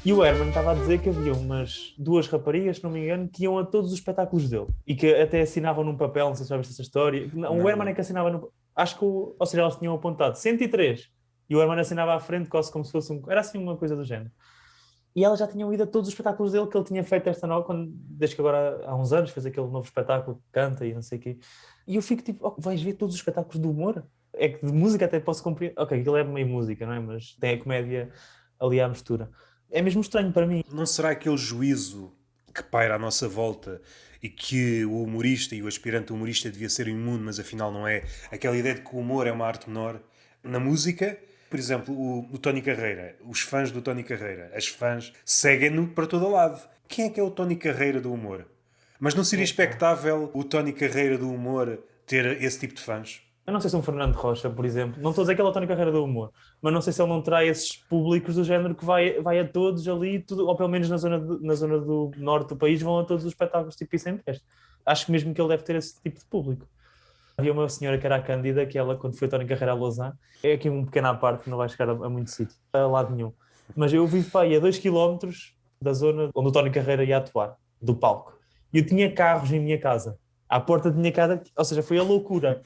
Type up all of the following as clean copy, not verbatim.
E o Herman estava a dizer que havia umas duas raparigas, se não me engano, que iam a todos os espetáculos dele e que até assinavam num papel, não sei se já viste essa história. Não, o Não, Herman é não. que assinava no. Acho que, ou seja, elas tinham apontado 103 e o Herman assinava à frente quase como se fosse um. Era assim uma coisa do género. E elas já tinham ido a todos os espetáculos dele que ele tinha feito esta nova, desde que agora há uns anos fez aquele novo espetáculo que canta e não sei o quê. E eu fico tipo, oh, vais ver todos os espetáculos do humor? É que de música até posso compreender. Ok, aquilo é meio música, não é? Mas tem a comédia ali à mistura. É mesmo estranho para mim. Não será aquele juízo que paira à nossa volta e que o humorista e o aspirante humorista devia ser imune, mas afinal não é? Aquela ideia de que o humor é uma arte menor. Na música, por exemplo, o Tony Carreira, os fãs do Tony Carreira, as fãs seguem-no para todo o lado. Quem é o Tony Carreira do humor? Mas não seria Epá. expectável o Tony Carreira do humor ter esse tipo de fãs? Eu não sei se um Fernando Rocha, por exemplo, não estou a dizer que ele está na carreira do humor, mas não sei se ele não terá esses públicos do género que vai a todos ali, tudo, ou pelo menos na zona do norte do país, vão a todos os espetáculos tipo isso em teste. Acho que mesmo que ele deve ter esse tipo de público. Havia uma senhora que era a Cândida, que ela, quando foi estar em carreira a Lausanne, é aqui um pequeno à parte que não vai chegar a muito sítio, a lado nenhum. Mas eu vivo para aí a 2 km da zona onde o Tony Carreira ia atuar, do palco. E eu tinha carros em minha casa, à porta da minha casa, ou seja, foi a loucura.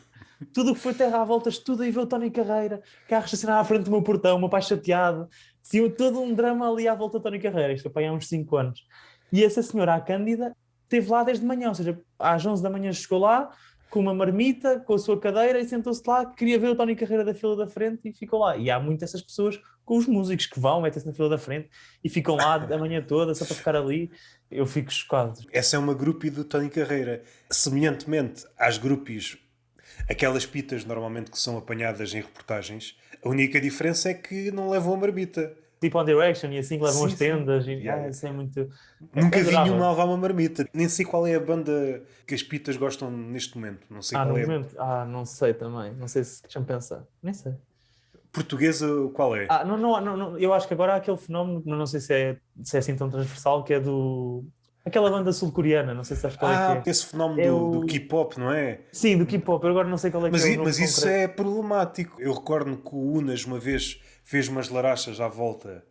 Tudo o que foi terra à voltas, tudo aí veio o Tony Carreira, carros estacionados à frente do meu portão, o meu pai chateado. Tinha todo um drama ali à volta do Tony Carreira, isto foi há uns 5 anos. E essa senhora, a Cândida, esteve lá desde manhã, ou seja, às 11 da manhã chegou lá, com uma marmita, com a sua cadeira e sentou-se lá, queria ver o Tony Carreira da fila da frente e ficou lá. E há muitas essas pessoas com os músicos que vão, metem-se na fila da frente e ficam lá a manhã toda só para ficar ali. Eu fico chocado. Essa é uma groupie do Tony Carreira. Semelhantemente às groupies, aquelas pitas normalmente que são apanhadas em reportagens, a única diferença é que não levam a marmita. Tipo One Direction e assim que levam as Sim, sim. tendas. E, Yeah, yeah. isso é muito. Nunca vi nenhuma a Adorava. levar uma marmita. Nem sei qual é a banda que as pitas gostam neste momento. Não sei No qual é a momento. Não sei também. Não sei se. Deixa-me pensar. Nem sei. portuguesa, qual é? Eu acho que agora há aquele fenómeno, não sei se é assim tão transversal, que é do. Aquela banda sul-coreana, não sei se sabes qual é que Ah, é. esse fenómeno É do o. K-pop, não é? Sim, do K-pop. Eu agora não sei qual é que é o nome Mas isso concreto. é problemático. Eu recordo que o Unas uma vez fez umas larachas à volta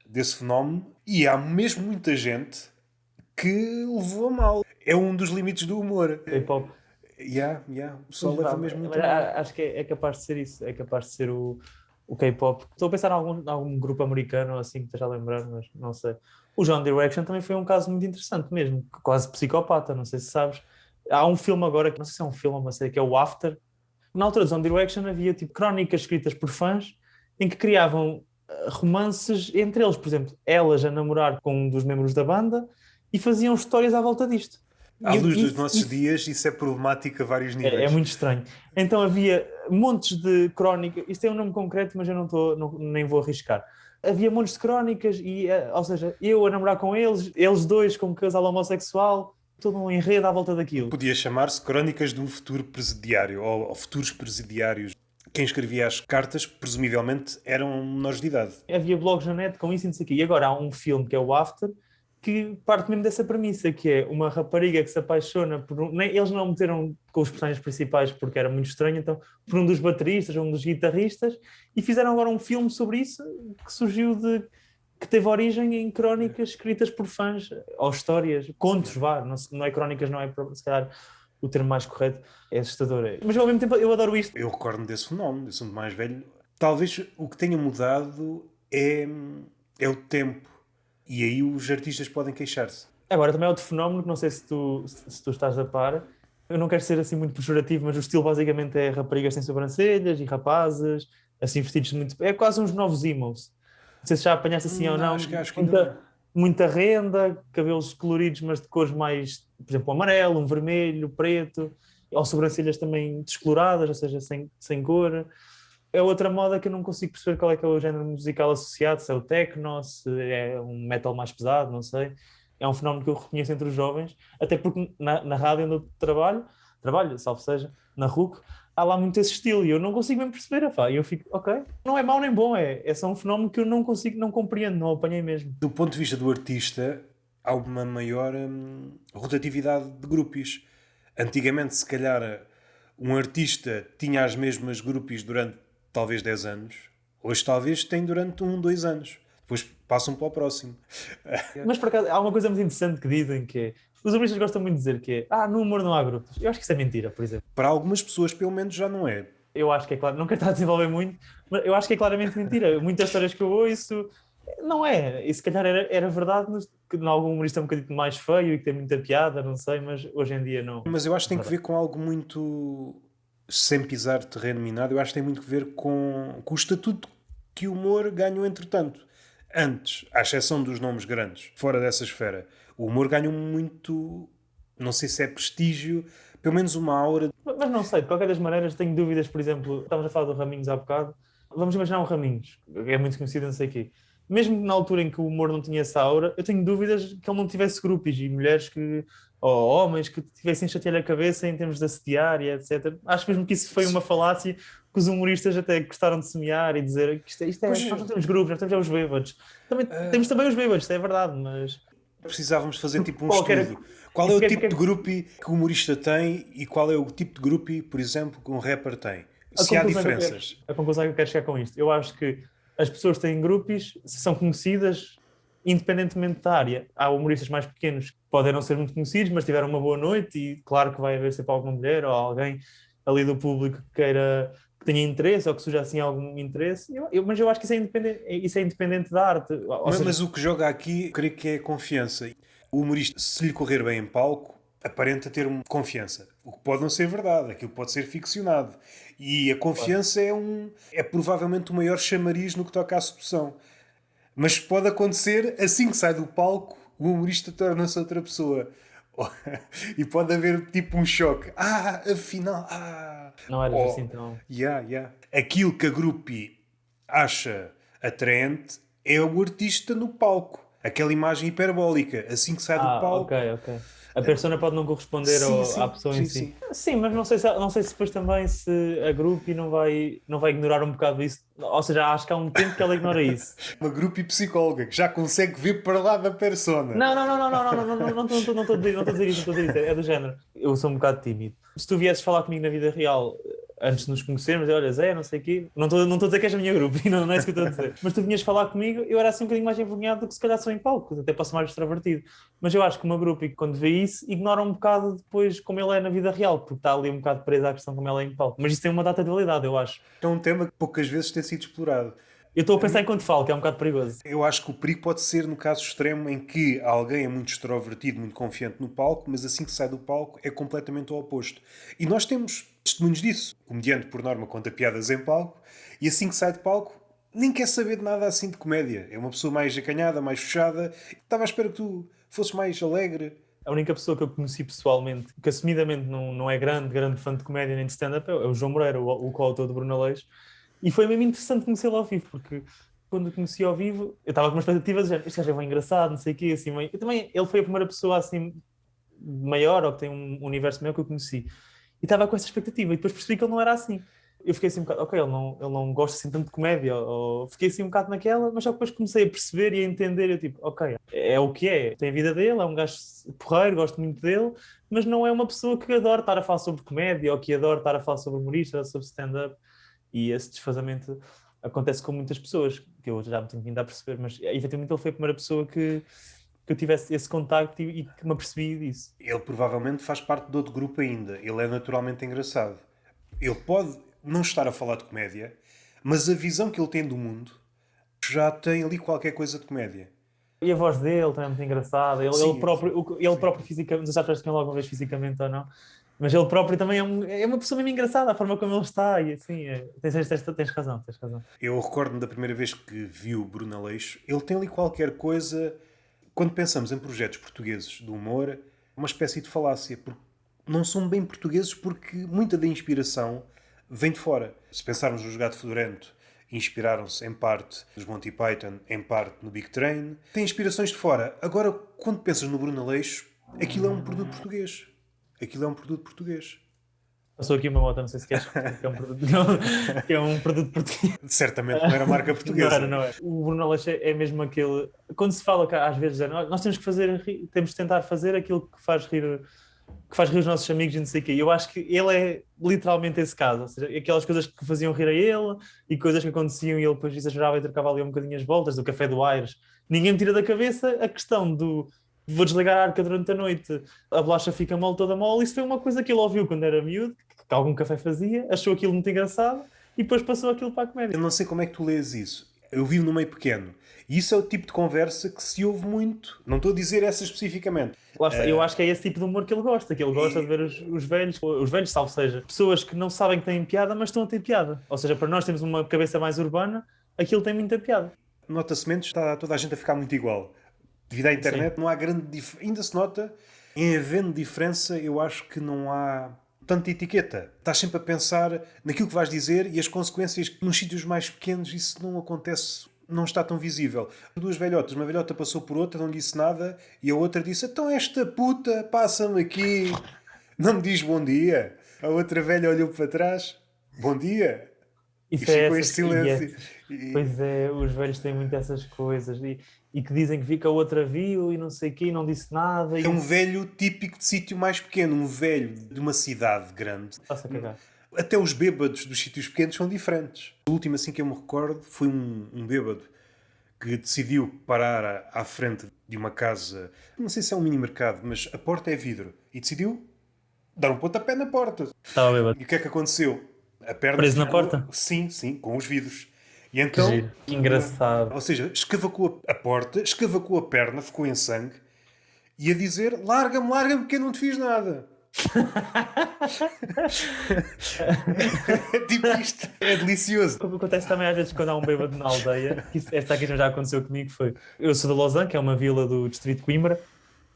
desse fenómeno e há mesmo muita gente que levou a mal. É um dos limites do humor. K-pop. O Pois pessoal leva vá, mesmo muito mas a mal. acho que é capaz de ser isso. É capaz de ser o K-pop. Estou a pensar em algum grupo americano assim que esteja a lembrar, mas não sei. O John Direction também foi um caso muito interessante mesmo, quase psicopata, não sei se sabes. Há um filme agora, que não sei se é um filme ou uma série, que é o After. Na altura do John Direction havia tipo crónicas escritas por fãs em que criavam romances entre eles, por exemplo, elas a namorar com um dos membros da banda e faziam histórias à volta disto. À E luz dos isso, nossos isso dias, isso é problemático a vários é níveis. muito estranho. Então havia montes de crónicas, isto é um nome concreto, mas eu nem vou arriscar. Havia montes de crónicas, ou seja, eu a namorar com eles dois como casal homossexual, todo um enredo à volta daquilo. Podia chamar-se Crónicas de um Futuro Presidiário ou Futuros Presidiários. Quem escrevia as cartas, presumivelmente, eram menores de idade. Havia blogs na net com isso e não sei o quê. E agora há um filme que é o After, que parte mesmo dessa premissa, que é uma rapariga que se apaixona por eles não meteram com os personagens principais porque era muito estranho, então por um dos bateristas, um dos guitarristas, e fizeram agora um filme sobre isso que surgiu que teve origem em crónicas escritas por fãs, ou histórias, contos, vá, não é crónicas, não é se calhar o termo mais correto, é assustador. Mas ao mesmo tempo eu adoro isto. Eu recordo desse fenómeno, eu sou muito mais velho. Talvez o que tenha mudado é o tempo. E aí os artistas podem queixar-se. Agora, também há outro fenómeno que não sei se tu estás a par. Eu não quero ser assim muito pejorativo, mas o estilo basicamente é raparigas sem sobrancelhas e rapazes, assim vestidos muito. É quase uns novos emos. Não sei se já apanhaste assim ou não. Acho que ainda não. Muita renda, cabelos coloridos, mas de cores mais, por exemplo, um amarelo, um vermelho, preto, ou sobrancelhas também descoloradas, ou seja, sem cor. É outra moda que eu não consigo perceber qual é que é o género musical associado, se é o techno, se é um metal mais pesado, não sei. É um fenómeno que eu reconheço entre os jovens, até porque na rádio onde eu trabalho, salvo seja, na RUC, há lá muito esse estilo e eu não consigo mesmo perceber, pá. E eu fico, ok, não é mau nem bom, é só um fenómeno que eu não consigo, não compreendo, não apanhei mesmo. Do ponto de vista do artista, há uma maior rotatividade de grupos. Antigamente, se calhar, um artista tinha as mesmas grupos durante talvez 10 anos. Hoje, talvez, tem durante 1, 2 anos. Depois passam para o próximo. Mas por acaso, há uma coisa muito interessante que dizem que é, os humoristas gostam muito de dizer que é, no humor não há grupos. Eu acho que isso é mentira, por exemplo. Para algumas pessoas, pelo menos, já não é. Eu acho que é claro, não quero estar a desenvolver muito, mas eu acho que é claramente mentira. Muitas histórias que eu ouço, não é. E se calhar era verdade, mas que em algum humorista é um bocadinho mais feio e que tem muita piada, não sei, mas hoje em dia não. Mas eu acho que tem que Verdade. ver com algo muito, sem pisar terreno minado, eu acho que tem muito que ver com o estatuto que o humor ganhou entretanto. Antes, à exceção dos nomes grandes, fora dessa esfera, o humor ganhou muito, não sei se é prestígio, pelo menos uma aura. Mas não sei, de qualquer das maneiras, tenho dúvidas, por exemplo, estávamos a falar do Raminhos há bocado. Vamos imaginar um Raminhos, que é muito conhecido, não sei o quê. Mesmo na altura em que o humor não tinha essa aura, eu tenho dúvidas que ele não tivesse grupos e mulheres que, ou homens que tivessem chatear a cabeça em termos de assediar e etc. Acho mesmo que isso foi uma falácia que os humoristas até gostaram de semear e dizer que Pois, nós não temos grupos, nós temos é os bêbados. Temos também os bêbados, é verdade, mas precisávamos fazer tipo um qualquer. estudo. Qual E é o porque, tipo porque de groupie que o humorista tem e qual é o tipo de groupie, por exemplo, que um rapper tem? a Se há conclusão que eu quero, diferenças. a conclusão que eu quero chegar com isto, eu acho que as pessoas têm grupos, se são conhecidas, independentemente da área. Há humoristas mais pequenos que podem não ser muito conhecidos, mas tiveram uma boa noite e claro que vai haver sempre alguma mulher ou alguém ali do público que queira, que tenha interesse ou que surja assim algum interesse. Mas eu acho que isso é independente da arte. Ou seja, Mas o que joga aqui, creio que é a confiança. O humorista, se lhe correr bem em palco, aparenta ter uma confiança. O que pode não ser verdade, aquilo pode ser ficcionado. E a confiança é provavelmente o maior chamariz no que toca à sedução. Mas pode acontecer, assim que sai do palco, o humorista torna-se outra pessoa. E pode haver tipo um choque. Afinal, não eras Oh, assim tão. yeah. Aquilo que a groupie acha atraente é o artista no palco. Aquela imagem hiperbólica, assim que sai do Ok, palco. ok. A persona pode não corresponder Sim, à sim, pessoa em sim, si. sim. Sim, mas não sei se depois também se a groupie não vai ignorar um bocado isso. Ou seja, acho que há um tempo que ela ignora isso. Uma groupie psicóloga que já consegue ver para lá da persona. Não estou a dizer isso, não estou a dizer isso. É do género. Eu sou um bocado tímido. Se tu viesses falar comigo na vida real, antes de nos conhecermos, olha, Zé, não sei o quê, não estou a dizer que és a minha grupo, não é isso que eu estou a dizer. Mas tu vinhas falar comigo, eu era assim um bocadinho mais envergonhado do que se calhar sou em palco, até posso ser mais extrovertido. Mas eu acho que uma grupo, quando vê isso, ignora um bocado depois como ele é na vida real, porque está ali um bocado presa à questão como ela é em palco. Mas isso tem uma data de validade, eu acho. É um tema que poucas vezes tem sido explorado. Eu estou a pensar enquanto falo, que é um bocado perigoso. Eu acho que o perigo pode ser no caso extremo em que alguém é muito extrovertido, muito confiante no palco, mas assim que sai do palco é completamente o oposto. E nós temos testemunhos disso. O comediante, por norma, conta piadas em palco e assim que sai de palco nem quer saber de nada assim de comédia. É uma pessoa mais acanhada, mais fechada. Estava à espera que tu fosses mais alegre. A única pessoa que eu conheci pessoalmente, que assumidamente não é grande fã de comédia nem de stand-up, é o João Moreira, o coautor do Bruno Aleixo. E foi mesmo interessante conhecê-lo ao vivo, porque quando o conheci ao vivo, eu estava com uma expectativa de género, este gajo é bem engraçado, não sei o quê, assim, meio. Eu também, ele foi a primeira pessoa assim maior, ou que tem um universo maior que eu conheci. E estava com essa expectativa, e depois percebi que ele não era assim. Eu fiquei assim um bocado, ok, ele não gosta assim tanto de comédia, ou fiquei assim um bocado naquela, mas só depois comecei a perceber e a entender, eu tipo, ok, é o que é, tem a vida dele, é um gajo porreiro, gosto muito dele, mas não é uma pessoa que adora estar a falar sobre comédia, ou que adora estar a falar sobre humorista, sobre stand-up, e esse desfazamento acontece com muitas pessoas, que eu já me tenho vindo a perceber, mas efetivamente ele foi a primeira pessoa que eu tivesse esse contacto e que me apercebi disso. Ele provavelmente faz parte de outro grupo ainda. Ele é naturalmente engraçado. Ele pode não estar a falar de comédia, mas a visão que ele tem do mundo já tem ali qualquer coisa de comédia. E a voz dele também é muito engraçada. Ele, Sim, ele próprio, ele sim. próprio fisicamente, não sei se já tiveste com ele alguma vez fisicamente ou não, mas ele próprio também é uma pessoa mesmo engraçada, a forma como ele está, e assim, tens razão, tens razão. Eu recordo-me da primeira vez que vi o Bruno Aleixo. Ele tem ali qualquer coisa. Quando pensamos em projetos portugueses do humor, uma espécie de falácia. Porque não são bem portugueses porque muita da inspiração vem de fora. Se pensarmos no Gato Fedorento, inspiraram-se em parte nos Monty Python, em parte no Big Train. Tem inspirações de fora. Agora, quando pensas no Bruno Aleixo, aquilo é um produto português. Aquilo é um produto português. Passou aqui uma moto, não sei se queres que é um produto, que é um produto português. Certamente não era marca portuguesa. Não é. O Bruno Aleixo é mesmo aquele. Quando se fala que às vezes nós temos que fazer, temos de tentar fazer aquilo que faz rir que faz rir os nossos amigos e não sei o quê. Eu acho que ele é literalmente esse caso, ou seja, aquelas coisas que faziam rir a ele e coisas que aconteciam e ele depois exagerava e trocava ali um bocadinho as voltas, do café do Aires. Ninguém me tira da cabeça a questão do vou desligar a arca durante a noite, a bolacha fica mole, toda mole. Isso foi uma coisa que ele ouviu quando era miúdo, que algum café fazia, achou aquilo muito engraçado e depois passou aquilo para a comédia. Eu não sei como é que tu lês isso. Eu vivo no meio pequeno. E isso é o tipo de conversa que se ouve muito. Não estou a dizer essa especificamente. Lá está. Eu acho que é esse tipo de humor que ele gosta de ver os velhos, salvo seja, pessoas que não sabem que têm piada, mas estão a ter piada. Ou seja, para nós temos uma cabeça mais urbana, aquilo tem muita piada. Nota-se menos, está toda a gente a ficar muito igual. Devido à internet, Sim. não há grande diferença. Ainda se nota, em havendo diferença, eu acho que não há tanta etiqueta. Estás sempre a pensar naquilo que vais dizer e as consequências. Nos sítios mais pequenos isso não acontece, não está tão visível. Duas velhotas, uma velhota passou por outra, não disse nada, e a outra disse: então esta puta passa-me aqui, não me diz bom dia. A outra velha olhou para trás: bom dia. E Isso é ficou este essas. silêncio. E Pois é, os velhos têm muito essas coisas e que dizem que fica outra viu e não sei o quê, e não disse nada é e um velho típico de sítio mais pequeno, um velho de uma cidade grande. está-se a cagar. Até os bêbados dos sítios pequenos são diferentes. O último assim que eu me recordo foi um bêbado que decidiu parar à frente de uma casa, não sei se é um mini mercado, mas a porta é vidro, e decidiu dar um pontapé na porta. Estava bêbado. E o que é que aconteceu? A perna Preso na ficou... porta? Sim, sim, com os vidros. E Que então, giro. Que engraçado. ou seja, escavacou a porta, escavacou a perna, ficou em sangue, e a dizer: larga-me, larga-me, que eu não te fiz nada. É tipo isto. É delicioso. O que acontece também às vezes quando há um bêbado na aldeia, que esta aqui já aconteceu comigo, foi... Eu sou de Lausanne, que é uma vila do distrito de Coimbra,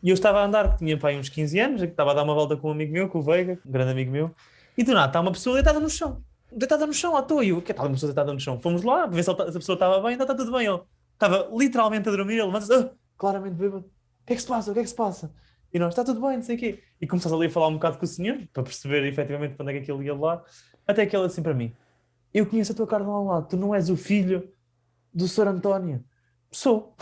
e eu estava a andar, tinha pai uns 15 anos, estava a dar uma volta com um amigo meu, com o Veiga, um grande amigo meu, e do nada está uma pessoa deitada no chão. Deitada no chão, à toa. E eu, que estava uma pessoa deitada no chão? Fomos lá, ver se a pessoa estava bem, está tudo bem. Ele estava literalmente a dormir, ele levanta-se, claramente bêbado. O que é que se passa? O que é que se passa? E nós, está tudo bem, não sei o quê. E começámos ali a falar um bocado com o senhor, para perceber efetivamente para onde é que aquilo ia lá. Até que ele assim para mim: eu conheço a tua cara de lá ao lado, tu não és o filho do Sr. António. Sou.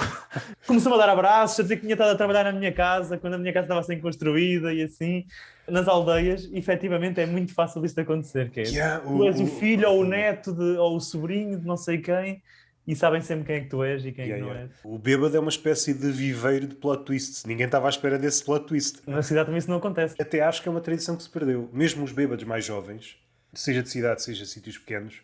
Começou-me a dar abraços, a dizer que tinha estado a trabalhar na minha casa, quando a minha casa estava a ser construída e assim. Nas aldeias, efetivamente, é muito fácil isto acontecer, que é, Yeah, tu és o filho ou o neto ou o sobrinho de não sei quem e sabem sempre quem é que tu és e quem é que não és. O bêbado é uma espécie de viveiro de plot twists. Ninguém estava à espera desse plot twist. Na cidade também isso não acontece. Até acho que é uma tradição que se perdeu. Mesmo os bêbados mais jovens, seja de cidade, seja de sítios pequenos,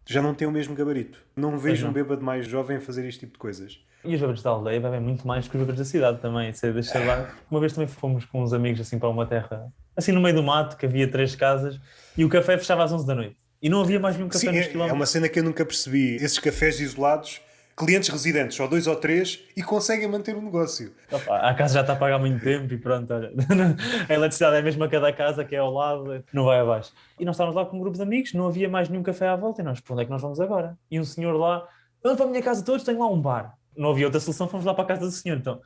já não têm o mesmo gabarito. Não vejo um não. bêbado mais jovem a fazer este tipo de coisas. E os bêbados da aldeia bebem muito mais que os bêbados da cidade também. Isso é deixar lá. Uma vez também fomos com uns amigos assim para uma terra, assim no meio do mato, que havia 3 casas, e o café fechava às 11 da noite. E não havia mais nenhum café Sim, nos é quilómetros. uma cena que eu nunca percebi. Esses cafés isolados, clientes residentes, só 2 ou 3, e conseguem manter o negócio. Opa, a casa já está a pagar há muito tempo e pronto, olha. A eletricidade é mesmo a cada casa, que é ao lado, não vai abaixo. E nós estávamos lá com um grupo de amigos, não havia mais nenhum café à volta, e nós, para onde é que nós vamos agora? E um senhor lá, vamos para a minha casa todos, tenho lá um bar. Não havia outra solução, fomos lá para a casa do senhor. Então,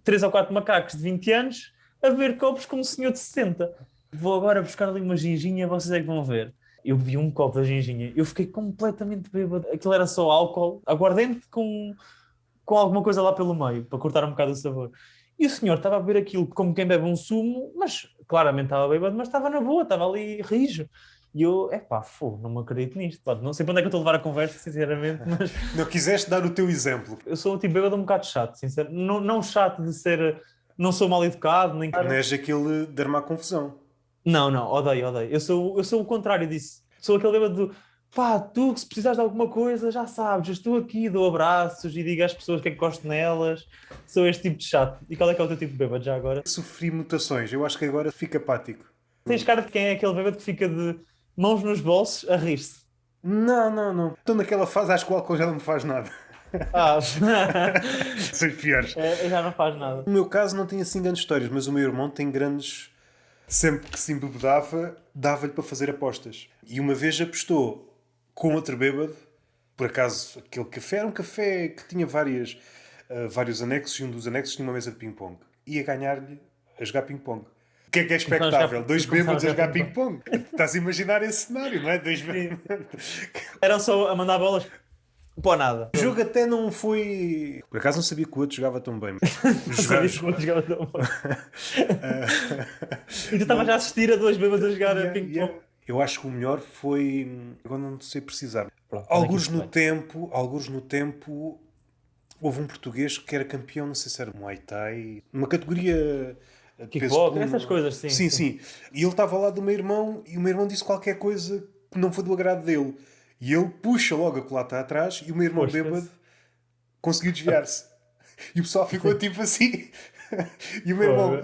3 ou 4 macacos de 20 anos a beber copos como um senhor de 60. Vou agora buscar ali uma ginginha, vocês é que vão ver. Eu bebi um copo da ginginha, eu fiquei completamente bêbado. Aquilo era só álcool, aguardente com alguma coisa lá pelo meio, para cortar um bocado o sabor. E o senhor estava a beber aquilo como quem bebe um sumo, mas claramente estava bêbado, mas estava na boa, estava ali rijo. E eu, não me acredito nisto. Pá, não sei para onde é que eu estou a levar a conversa, sinceramente, mas Não quiseste dar o teu exemplo. eu sou o tipo bêbado um bocado chato, sinceramente. Não, não chato de ser, não sou mal educado, nem... Não és aquele de armar confusão. Não, odeio. Eu sou o contrário disso. Sou aquele bêbado do, pá, tu que se precisares de alguma coisa, já sabes, eu estou aqui, dou abraços e digo às pessoas o que é que gosto nelas. Sou este tipo de chato. E qual é que é o teu tipo de bêbado já agora? Sofri mutações. Eu acho que agora fica apático. Tens cara de quem é aquele bêbado que fica de mãos nos bolsos a rir-se. Não. Estou naquela fase, acho que o álcool já não me faz nada. Ah, São os piores. já não faz nada. No meu caso não tem assim grandes histórias, mas o meu irmão tem grandes... Sempre que se embebedava, dava-lhe para fazer apostas. E uma vez apostou com outro bêbado, por acaso aquele café era um café que tinha vários anexos, e um dos anexos tinha uma mesa de ping-pong. Ia ganhar-lhe a jogar ping-pong. O que é expectável? 2 bêbados a jogar ping-pong. Estás a imaginar esse cenário, não é? 2 bêbados. Era só a mandar bolas. Pô, nada. O jogo até não foi... Por acaso não sabia que o outro jogava tão bem. Não sabia que o outro jogava tão bem. E tu estavas a assistir a dois bêbados a jogar a ping-pong. Eu acho que o melhor foi... Agora não sei precisar. Pronto, Alguns no tempo, houve um português que era campeão, não sei se era Muay Thai, numa categoria... de peso Kickbox, pluma. essas coisas, sim. Sim. E ele estava ao lado do meu irmão e o meu irmão disse qualquer coisa que não foi do agrado dele. E ele puxa logo a colata atrás e o meu irmão bêbado conseguiu desviar-se. E o pessoal ficou tipo assim. E o meu irmão,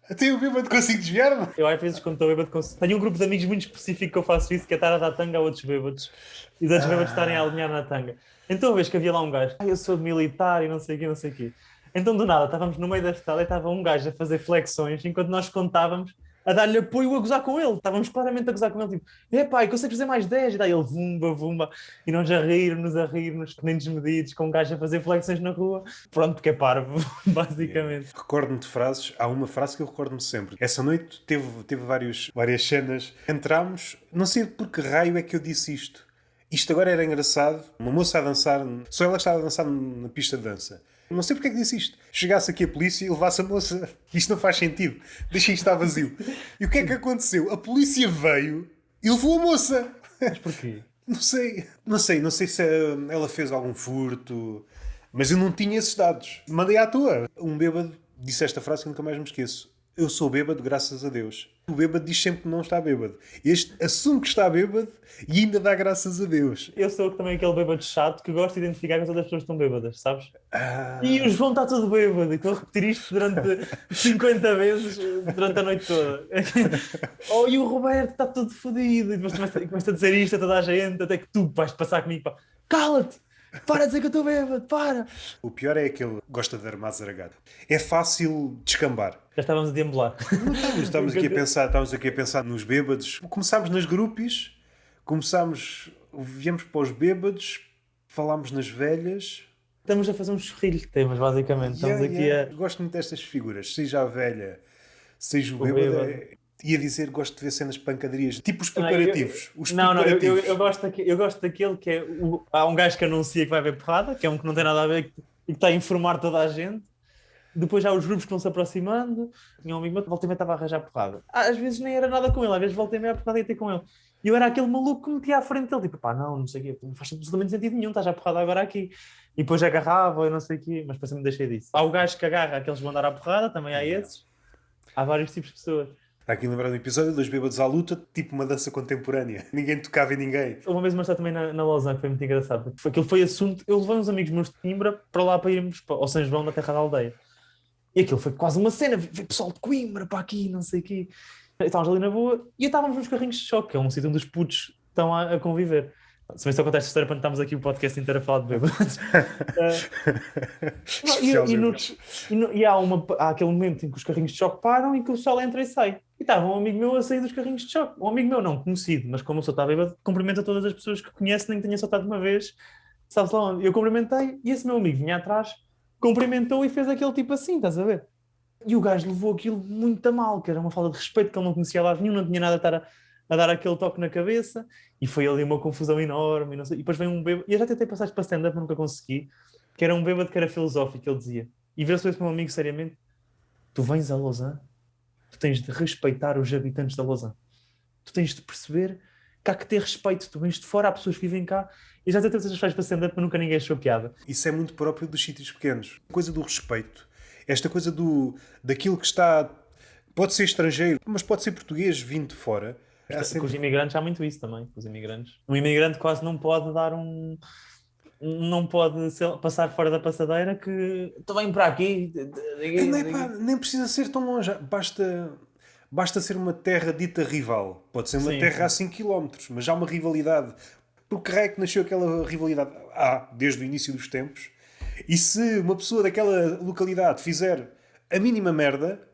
até o bêbado consigo desviar-me? Eu às vezes quando estou bêbado tenho um grupo de amigos muito específico que eu faço isso, que é estar a dar tanga a outros bêbados. E os outros bêbados estarem a alinhar na tanga. Então a vez que havia lá um gajo, eu sou militar e não sei o quê. Então do nada estávamos no meio da estrada e estava um gajo a fazer flexões enquanto nós contávamos, a dar-lhe apoio, a gozar com ele. Estávamos claramente a gozar com ele, tipo, pai, consegues fazer mais 10? E daí ele, vumba. E nós a rir-nos, que nem desmedidos, com um gajo a fazer flexões na rua. Pronto, porque é parvo, basicamente. Recordo-me de frases. Há uma frase que eu recordo-me sempre. Essa noite teve várias cenas. Entramos, não sei por que raio é que eu disse isto. Isto agora era engraçado. Uma moça a dançar, só ela estava a dançar na pista de dança. Não sei porque é que disse isto. Chegasse aqui a polícia e levasse a moça. Isto não faz sentido. Deixem estar vazio. E o que é que aconteceu? A polícia veio e levou a moça. Mas porquê? Não sei se ela fez algum furto. Mas eu não tinha esses dados. Mandei à toa. Um bêbado disse esta frase que nunca mais me esqueço. Eu sou bêbado graças a Deus. O bêbado diz sempre que não está bêbado. Este assume que está bêbado e ainda dá graças a Deus. Eu sou também aquele bêbado chato que gosta de identificar que as outras pessoas estão bêbadas, sabes? E o João está todo bêbado e estou a repetir isto durante 50 vezes durante a noite toda. E o Roberto está todo fodido. E depois começa a dizer isto a toda a gente, até que tu vais passar comigo. Pá. Cala-te! Para de dizer que eu estou bêbado, para! O pior é aquele que gosta de armar zaragado. É fácil descambar. Já estávamos a deambular. Estamos aqui a pensar nos bêbados. Começámos nas grupos, viemos para os bêbados, falámos nas velhas. Estamos a fazer um chorrilho de temas, basicamente. Estamos aqui a... Gosto muito destas figuras. Seja a velha, seja o bêbado. Ia dizer, gosto de ver cenas de pancadarias, tipo os preparativos. Eu gosto daquele que é... Há um gajo que anuncia que vai haver porrada, que é um que não tem nada a ver e que está a informar toda a gente. Depois já há os grupos que vão se aproximando. Tinha um amigo meu que volta e meia estava a arranjar porrada. Às vezes nem era nada com ele, às vezes volta e meia a porrada ia ter com ele. E eu era aquele maluco que metia à frente dele, tipo, não sei o quê, não faz absolutamente sentido nenhum, estás a porrada agora aqui. E depois agarrava, eu não sei o quê, mas depois eu me deixei disso. Há o gajo que agarra aqueles que vão dar à porrada, também há esses. Há vários tipos de pessoas. Está aqui lembrado do episódio dos bêbados à luta, tipo uma dança contemporânea. Ninguém tocava em ninguém. Uma vez uma também na Lausanne, que foi muito engraçado. Aquilo foi assunto. Eu levei uns amigos meus de Coimbra para lá para irmos ao São João, na terra da aldeia. E aquilo foi quase uma cena. Veio pessoal de Coimbra para aqui, não sei o quê. E estávamos ali na boa e estávamos nos carrinhos de choque, que é um sítio onde os putos estão a conviver. Se bem se acontece a história para estamos aqui o podcast inteiro a falar de bêbados. E há aquele momento em que os carrinhos de choque param e que o pessoal entra e sai. E estava um amigo meu a sair dos carrinhos de choque. Um amigo meu não conhecido, mas como eu sou está bêbado, cumprimenta todas as pessoas que conhece, nem que tenha só estado uma vez. Sabes lá onde? Eu cumprimentei e esse meu amigo vinha atrás, cumprimentou e fez aquele tipo assim, estás a ver? E o gajo levou aquilo muito a mal, que era uma falta de respeito, que ele não conhecia lado nenhum, não tinha nada a estar a dar aquele toque na cabeça, e foi ali uma confusão enorme, e, não sei, e depois veio um bêbado, e eu já tentei passar para stand-up, nunca consegui, que era um bêbado que era filosófico, ele dizia, e vê-se esse meu amigo seriamente, tu vens a Lausanne, tu tens de respeitar os habitantes da Lausanne, tu tens de perceber que há que ter respeito, tu vens de fora, há pessoas que vivem cá, e já tentei essas frases para stand-up, mas nunca ninguém achou piada. Isso é muito próprio dos sítios pequenos, a coisa do respeito, esta coisa daquilo que está, pode ser estrangeiro, mas pode ser português vindo de fora. Com os imigrantes há muito isso também. Com os imigrantes. Um imigrante quase não pode dar não pode passar fora da passadeira que tu vem para aqui. Nem precisa ser tão longe. Basta ser uma terra dita rival. Pode ser uma terra a 5 km, mas há uma rivalidade. Por que raio que nasceu aquela rivalidade? Desde o início dos tempos. E se uma pessoa daquela localidade fizer a mínima merda,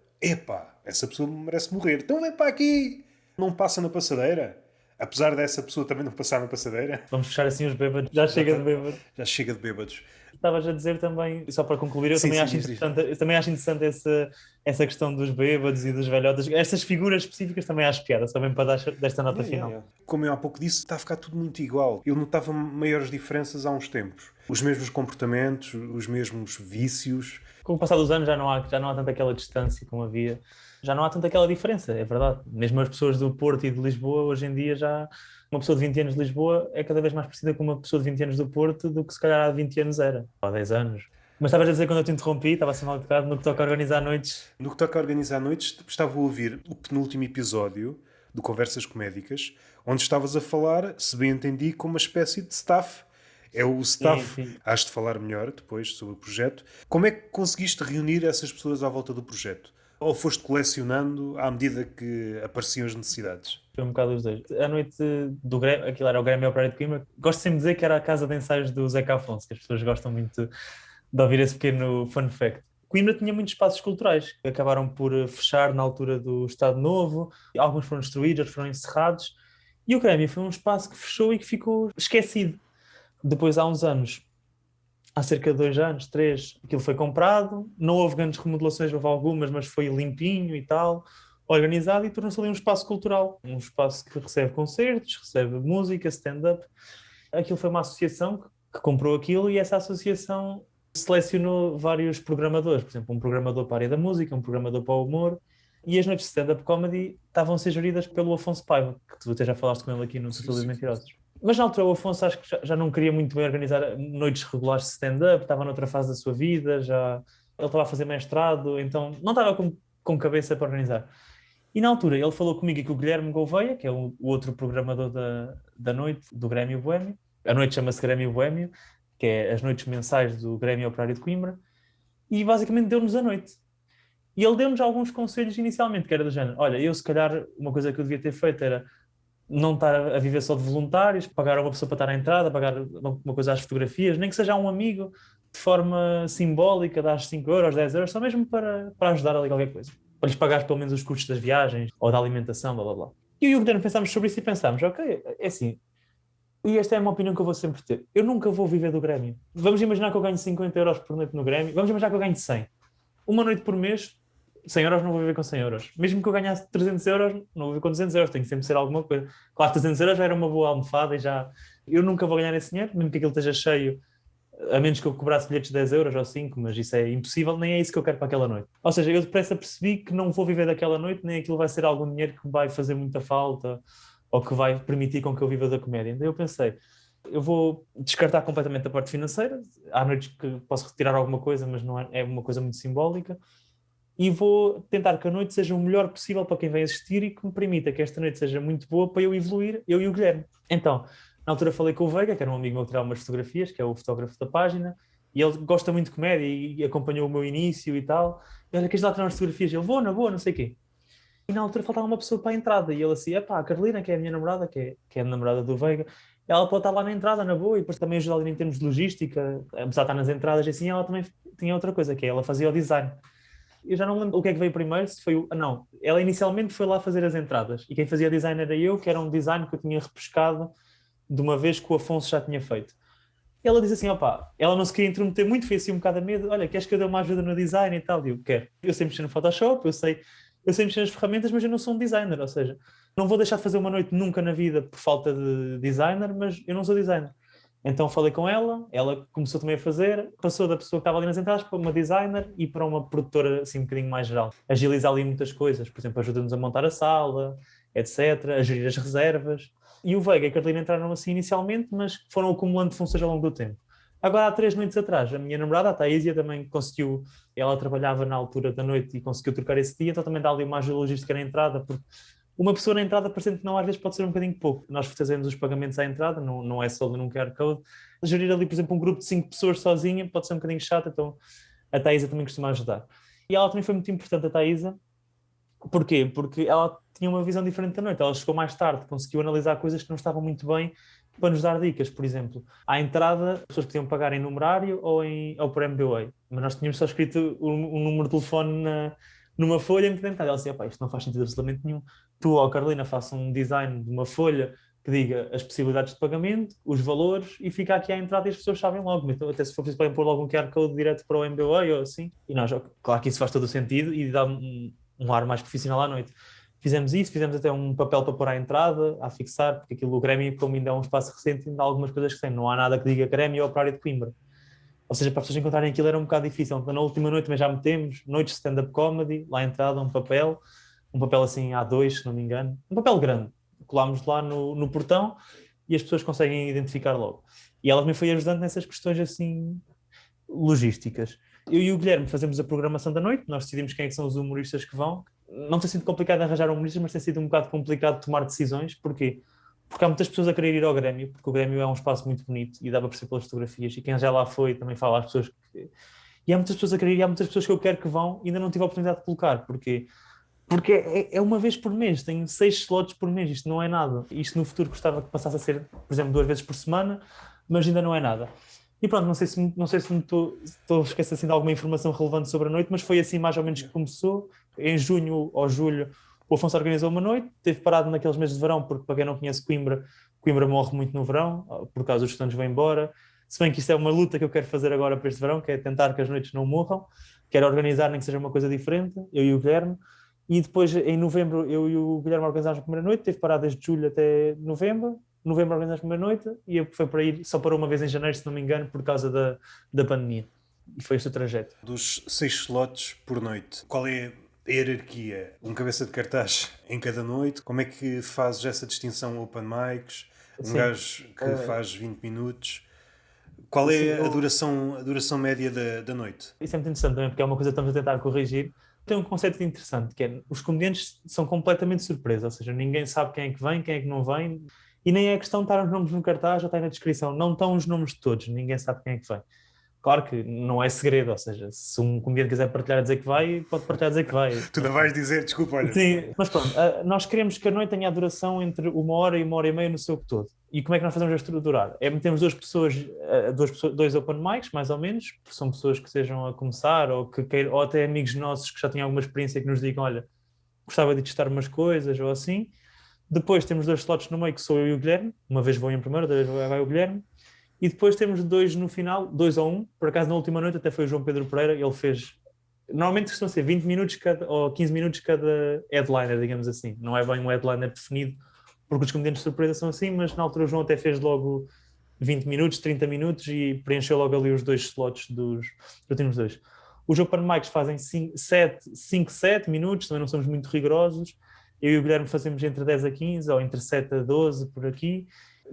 essa pessoa merece morrer. Então vem para aqui. Não passa na passadeira. Apesar dessa pessoa também não passar na passadeira. Vamos fechar assim os bêbados. Já chega de bêbados. Já chega de bêbados. Estavas a dizer também, só para concluir, Sim, sim, diz, diz. eu também acho interessante essa questão dos bêbados e dos velhotas. Estas figuras específicas também acho piada, só bem para dar desta nota Yeah, yeah, final. yeah. Como eu há pouco disse, está a ficar tudo muito igual. Eu notava maiores diferenças há uns tempos. Os mesmos comportamentos, os mesmos vícios. Com o passar dos anos já não há tanta aquela distância como havia, já não há tanta aquela diferença, é verdade. Mesmo as pessoas do Porto e de Lisboa, hoje em dia já, uma pessoa de 20 anos de Lisboa é cada vez mais parecida com uma pessoa de 20 anos do Porto do que se calhar há 20 anos era, ou há 10 anos. Mas estavas a dizer quando eu te interrompi, estava a ser mal educado, no que toca a organizar noites. No que toca a organizar noites, estava a ouvir o penúltimo episódio do Conversas Comédicas, onde estavas a falar, se bem entendi, com uma espécie de staff. É o Sim, staff, sim. has de falar melhor depois sobre o projeto. Como é que conseguiste reunir essas pessoas à volta do projeto? Ou foste colecionando à medida que apareciam as necessidades? Foi um bocado os dois. A noite do Grêmio, aquilo era o Grêmio Operário de Coimbra, gosto sempre de dizer que era a casa de ensaios do Zeca Afonso, que as pessoas gostam muito de ouvir esse pequeno fun fact. Coimbra tinha muitos espaços culturais que acabaram por fechar na altura do Estado Novo, alguns foram destruídos, outros foram encerrados, e o Grêmio foi um espaço que fechou e que ficou esquecido. Depois, há uns anos, há cerca de 2 anos, 3, aquilo foi comprado, não houve grandes remodelações, houve algumas, mas foi limpinho e tal, organizado e tornou-se ali um espaço cultural, um espaço que recebe concertos, recebe música, stand-up. Aquilo foi uma associação que comprou aquilo e essa associação selecionou vários programadores, por exemplo, um programador para a área da música, um programador para o humor, e as noites de stand-up comedy estavam a ser geridas pelo Afonso Paiva, que tu até já falaste com ele aqui no Sim, Total sim. Mentirosos. Mas na altura o Afonso acho que já não queria muito bem organizar noites regulares de stand-up, estava noutra fase da sua vida, já ele estava a fazer mestrado, então não estava com cabeça para organizar. E na altura ele falou comigo e com o Guilherme Gouveia, que é o outro programador da noite do Grêmio Boémio. A noite chama-se Grêmio Boémio, que é as noites mensais do Grêmio Operário de Coimbra, e basicamente deu-nos a noite. E ele deu-nos alguns conselhos inicialmente, que era do género, olha, eu se calhar uma coisa que eu devia ter feito era não estar a viver só de voluntários, pagar uma pessoa para estar à entrada, pagar uma coisa às fotografias, nem que seja um amigo, de forma simbólica, dar 5 euros, 10 euros, só mesmo para ajudar ali qualquer coisa. Para lhes pagar pelo menos os custos das viagens ou da alimentação, blá blá blá. E eu e o Guilherme pensámos sobre isso e pensámos, ok, é assim, e esta é uma opinião que eu vou sempre ter. Eu nunca vou viver do Grêmio. Vamos imaginar que eu ganho 50 euros por noite no Grêmio, vamos imaginar que eu ganho 100. Uma noite por mês, 100 euros não vou viver com 100 euros. Mesmo que eu ganhasse 300 euros, não vou viver com 200 euros, tem que sempre ser alguma coisa. Claro, 300 euros já era uma boa almofada e já... Eu nunca vou ganhar esse dinheiro, mesmo que aquilo esteja cheio, a menos que eu cobrasse bilhetes de 10 euros ou 5, mas isso é impossível, nem é isso que eu quero para aquela noite. Ou seja, eu depressa percebi que não vou viver daquela noite, nem aquilo vai ser algum dinheiro que vai fazer muita falta ou que vai permitir com que eu viva da comédia. Então eu pensei, eu vou descartar completamente a parte financeira, há noites que posso retirar alguma coisa, mas não é uma coisa muito simbólica, e vou tentar que a noite seja o melhor possível para quem vem assistir e que me permita que esta noite seja muito boa para eu evoluir, eu e o Guilherme. Então, na altura falei com o Veiga, que era um amigo meu que tirava umas fotografias, que é o fotógrafo da página, e ele gosta muito de comédia e acompanhou o meu início e tal. E olha, queres lá tirar umas fotografias? Ele, vou, na boa, não sei o quê. E na altura faltava uma pessoa para a entrada, e ele assim, epá, a Carolina, que é a minha namorada, que é a namorada do Veiga, ela pode estar lá na entrada, na boa, e depois também ajuda ali em termos de logística, apesar de estar nas entradas, e assim, ela também tinha outra coisa, que é ela fazia o design. Eu já não lembro o que é que veio primeiro, se foi o... Não, ela inicialmente foi lá fazer as entradas, e quem fazia design era eu, que era um design que eu tinha repescado de uma vez que o Afonso já tinha feito. Ela diz assim, opá, ela não se queria intrometer muito, foi assim um bocado a medo, olha, queres que eu dê uma ajuda no design e tal? E eu quero. Eu sei mexer no Photoshop, eu sei mexer nas ferramentas, mas eu não sou um designer, ou seja, não vou deixar de fazer uma noite nunca na vida por falta de designer, mas eu não sou designer. Então falei com ela começou também a fazer, passou da pessoa que estava ali nas entradas para uma designer e para uma produtora assim um bocadinho mais geral. Agiliza ali muitas coisas, por exemplo, ajuda-nos a montar a sala, etc., a gerir as reservas. E o Veiga e a Carolina entraram assim inicialmente, mas foram acumulando funções ao longo do tempo. Agora, há 3 noites atrás, a minha namorada, a Thaísia, também conseguiu, ela trabalhava na altura da noite e conseguiu trocar esse dia, então também dá ali uma ajuda logística na entrada, porque uma pessoa na entrada, parecendo que não, às vezes pode ser um bocadinho pouco. Nós fazemos os pagamentos à entrada, não é só num QR Code. Gerir ali, por exemplo, um grupo de 5 pessoas sozinha pode ser um bocadinho chato, então a Thaísa também costuma ajudar. E ela também foi muito importante, a Thaísa. Porquê? Porque ela tinha uma visão diferente da noite. Ela chegou mais tarde, conseguiu analisar coisas que não estavam muito bem para nos dar dicas. Por exemplo, à entrada, as pessoas podiam pagar em numerário ou por MBWay. Mas nós tínhamos só escrito um número de telefone numa folha e ela disse, isto não faz sentido absolutamente nenhum. Tu ou a Carolina façam um design de uma folha que que diga as possibilidades de pagamento, os valores, e fica aqui à entrada e as pessoas sabem logo. Então, até se for preciso, podem pôr logo um QR Code direto para o MBA ou assim. E nós, claro que isso faz todo o sentido e dá um ar mais profissional à noite. Fizemos isso, fizemos até um papel para pôr à entrada, a fixar, porque aquilo, o Grêmio, como ainda é um espaço recente, ainda há algumas coisas que tem. Não há nada que diga Grêmio ou Operário de Coimbra. Ou seja, para as pessoas encontrarem aquilo era um bocado difícil. Então, na última noite, mas já metemos noites de stand-up comedy, lá à entrada, um papel assim A2, se não me engano, um papel grande. Colámos lá no portão e as pessoas conseguem identificar logo. E ela me foi ajudando nessas questões assim logísticas. Eu e o Guilherme fazemos a programação da noite, nós decidimos quem é que são os humoristas que vão. Não tem sido complicado arranjar humoristas, mas tem sido um bocado complicado tomar decisões. Porquê? Porque há muitas pessoas a querer ir ao Grêmio, porque o Grêmio é um espaço muito bonito e dá para perceber pelas fotografias, e quem já lá foi também fala às pessoas que... E há muitas pessoas a querer ir, e há muitas pessoas que eu quero que vão e ainda não tive a oportunidade de colocar. Porquê? Porque é uma vez por mês, tenho 6 slots por mês, isto não é nada. Isto no futuro gostava que passasse a ser, por exemplo, 2 vezes por semana, mas ainda não é nada. E pronto, não sei se me estou a esquecer assim, de alguma informação relevante sobre a noite, mas foi assim mais ou menos que começou. Em junho ou julho, o Afonso organizou uma noite, teve parado naqueles meses de verão, porque para quem não conhece Coimbra morre muito no verão, por causa dos estudantes vão embora. Se bem que isso é uma luta que eu quero fazer agora para este verão, que é tentar que as noites não morram, quero organizar nem que seja uma coisa diferente, eu e o Guilherme. E depois, em novembro, eu e o Guilherme organizámos a primeira noite, teve parado desde julho até novembro. Novembro organizámos a primeira noite e foi para ir, só parou uma vez em janeiro, se não me engano, por causa da pandemia. E foi este o trajeto. Dos 6 slots por noite, qual é a hierarquia? Um cabeça de cartaz em cada noite? Como é que fazes essa distinção open mics? Um gajo que faz 20 minutos? Qual é a duração média da noite? Isso é muito interessante também, porque é uma coisa que estamos a tentar corrigir. Tem um conceito interessante, que é, os comediantes são completamente surpresa, ou seja, ninguém sabe quem é que vem, quem é que não vem, e nem é questão de estar os nomes no cartaz ou estar na descrição, não estão os nomes de todos, ninguém sabe quem é que vem. Claro que não é segredo, ou seja, se um comediante quiser partilhar a dizer que vai, pode partilhar a dizer que vai. Tu não vais dizer, desculpa, olha. Sim, mas pronto, nós queremos que a noite tenha a duração entre 1 hora e 1 hora e meia no seu todo. E como é que nós fazemos a estruturar? Temos dois open mics, mais ou menos, que são pessoas que estejam a começar ou ou até amigos nossos que já têm alguma experiência que nos digam, olha, gostava de testar umas coisas ou assim. Depois temos 2 slots no meio, que sou eu e o Guilherme. Uma vez vou em primeiro, outra vez vai o Guilherme. E depois temos 2 no final, 2 ou 1. Por acaso, na última noite até foi o João Pedro Pereira. Ele fez... Normalmente costuma ser 20 minutos ou 15 minutos cada headliner, digamos assim. Não é bem um headliner definido, porque os comediantes de surpresa são assim, mas na altura o João até fez logo 20 minutos, 30 minutos e preencheu logo ali os 2 slots dos últimos 2. Os open mics fazem 5, 7 minutos, também não somos muito rigorosos. Eu e o Guilherme fazemos entre 10 a 15 ou entre 7 a 12 por aqui.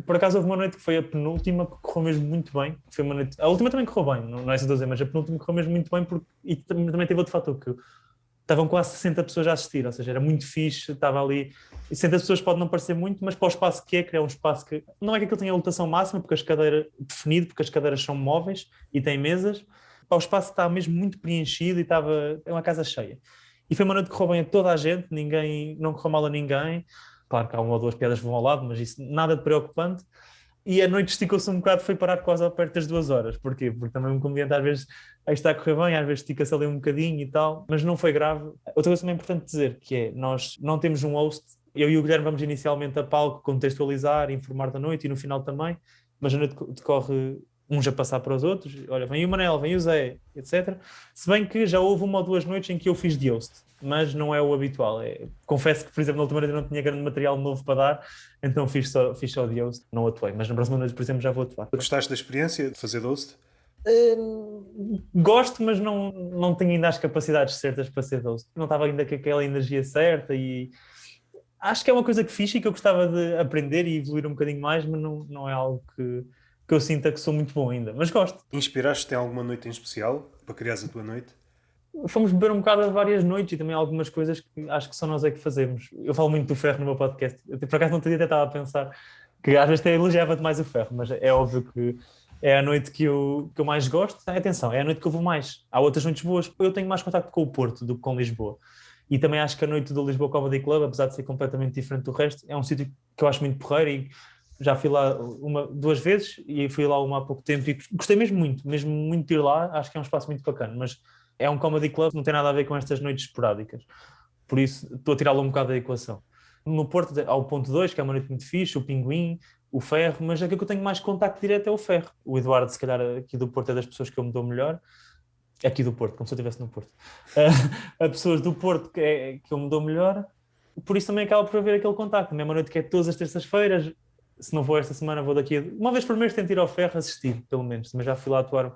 Por acaso houve uma noite que foi a penúltima, que correu mesmo muito bem. Foi uma noite... A última também correu bem, não é essa 12, mas a penúltima correu mesmo muito bem e também teve outro fator, que estavam quase 60 pessoas a assistir, ou seja, era muito fixe, estava ali... E 60 pessoas pode não parecer muito, mas para o espaço que é um espaço que... Não é que aquilo tenha lotação máxima, porque as cadeiras... definido, porque as cadeiras são móveis e têm mesas. Para o espaço está mesmo muito preenchido e é uma casa cheia. E foi uma noite que correu bem a toda a gente, não correu mal a ninguém. Claro que há 1 ou 2 piadas que vão ao lado, mas isso nada de preocupante. E a noite esticou-se um bocado, foi parar quase ao perto das 2 horas. Porquê? Porque também um comediante às vezes aí está a correr bem, às vezes estica-se ali um bocadinho e tal, mas não foi grave. Outra coisa também importante dizer, que é, nós não temos um host, eu e o Guilherme vamos inicialmente a palco contextualizar, informar da noite e no final também, mas a noite decorre uns a passar para os outros, olha, vem o Manel, vem o Zé, etc. Se bem que já houve 1 ou 2 noites em que eu fiz de host, mas não é o habitual. Confesso que, por exemplo, na última noite eu não tinha grande material novo para dar, então fiz só de host, não atuei, mas na próxima noite, por exemplo, já vou atuar. Gostaste da experiência de fazer de host? Gosto, mas não tenho ainda as capacidades certas para ser host. Não estava ainda com aquela energia certa e acho que é uma coisa que fiz e que eu gostava de aprender e evoluir um bocadinho mais, mas não é algo que eu sinta que sou muito bom ainda, mas gosto. Inspiraste-te em alguma noite em especial para criares a tua noite? Fomos beber um bocado a várias noites e também algumas coisas que acho que só nós é que fazemos. Eu falo muito do Ferro no meu podcast. Eu, por acaso, não até estava a pensar que às vezes até elogiava demais o Ferro, mas é óbvio que é a noite que eu mais gosto. Atenção, é a noite que eu vou mais. Há outras noites boas. Eu tenho mais contacto com o Porto do que com Lisboa. E também acho que a noite do Lisboa Comedy Club, apesar de ser completamente diferente do resto, é um sítio que eu acho muito porreiro e já fui lá 2 vezes e fui lá há pouco tempo e gostei mesmo muito de ir lá. Acho que é um espaço muito bacana, mas é um comedy club, não tem nada a ver com estas noites esporádicas. Por isso, estou a tirá-lo um bocado da equação. No Porto há o Ponto 2, que é uma noite muito fixe, o Pinguim, o Ferro, mas aqui que eu tenho mais contacto direto é o Ferro. O Eduardo, se calhar, aqui do Porto é das pessoas que eu me dou melhor. Aqui do Porto, como se eu estivesse no Porto. A pessoas do Porto que eu me dou melhor, por isso também acaba por haver aquele contacto. A mesma noite que é todas as terças-feiras, se não vou esta semana, vou daqui uma vez por mês tento ir ao Ferro assistir, pelo menos. Mas já fui lá atuar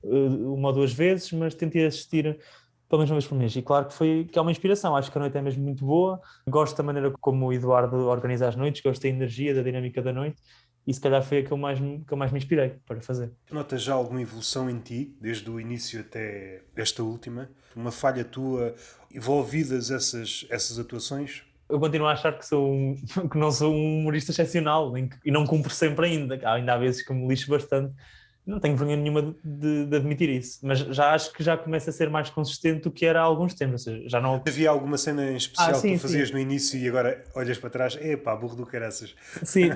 uma ou duas vezes, mas tentei assistir pelo menos uma vez por mês. E claro que é uma inspiração. Acho que a noite é mesmo muito boa. Gosto da maneira como o Eduardo organiza as noites, gosto da energia, da dinâmica da noite. E se calhar foi a que eu mais me inspirei para fazer. Notas já alguma evolução em ti, desde o início até esta última? Uma falha tua envolvidas essas atuações? Eu continuo a achar que não sou um humorista excepcional e não cumpro sempre ainda. Ainda há vezes que me lixo bastante. Não tenho vergonha nenhuma de admitir isso, mas já acho que já começa a ser mais consistente do que era há alguns tempos. Ou seja, já não... Havia alguma cena em especial sim, que tu fazias sim. no início e agora olhas para trás? Epá, burro do caraças. Sim,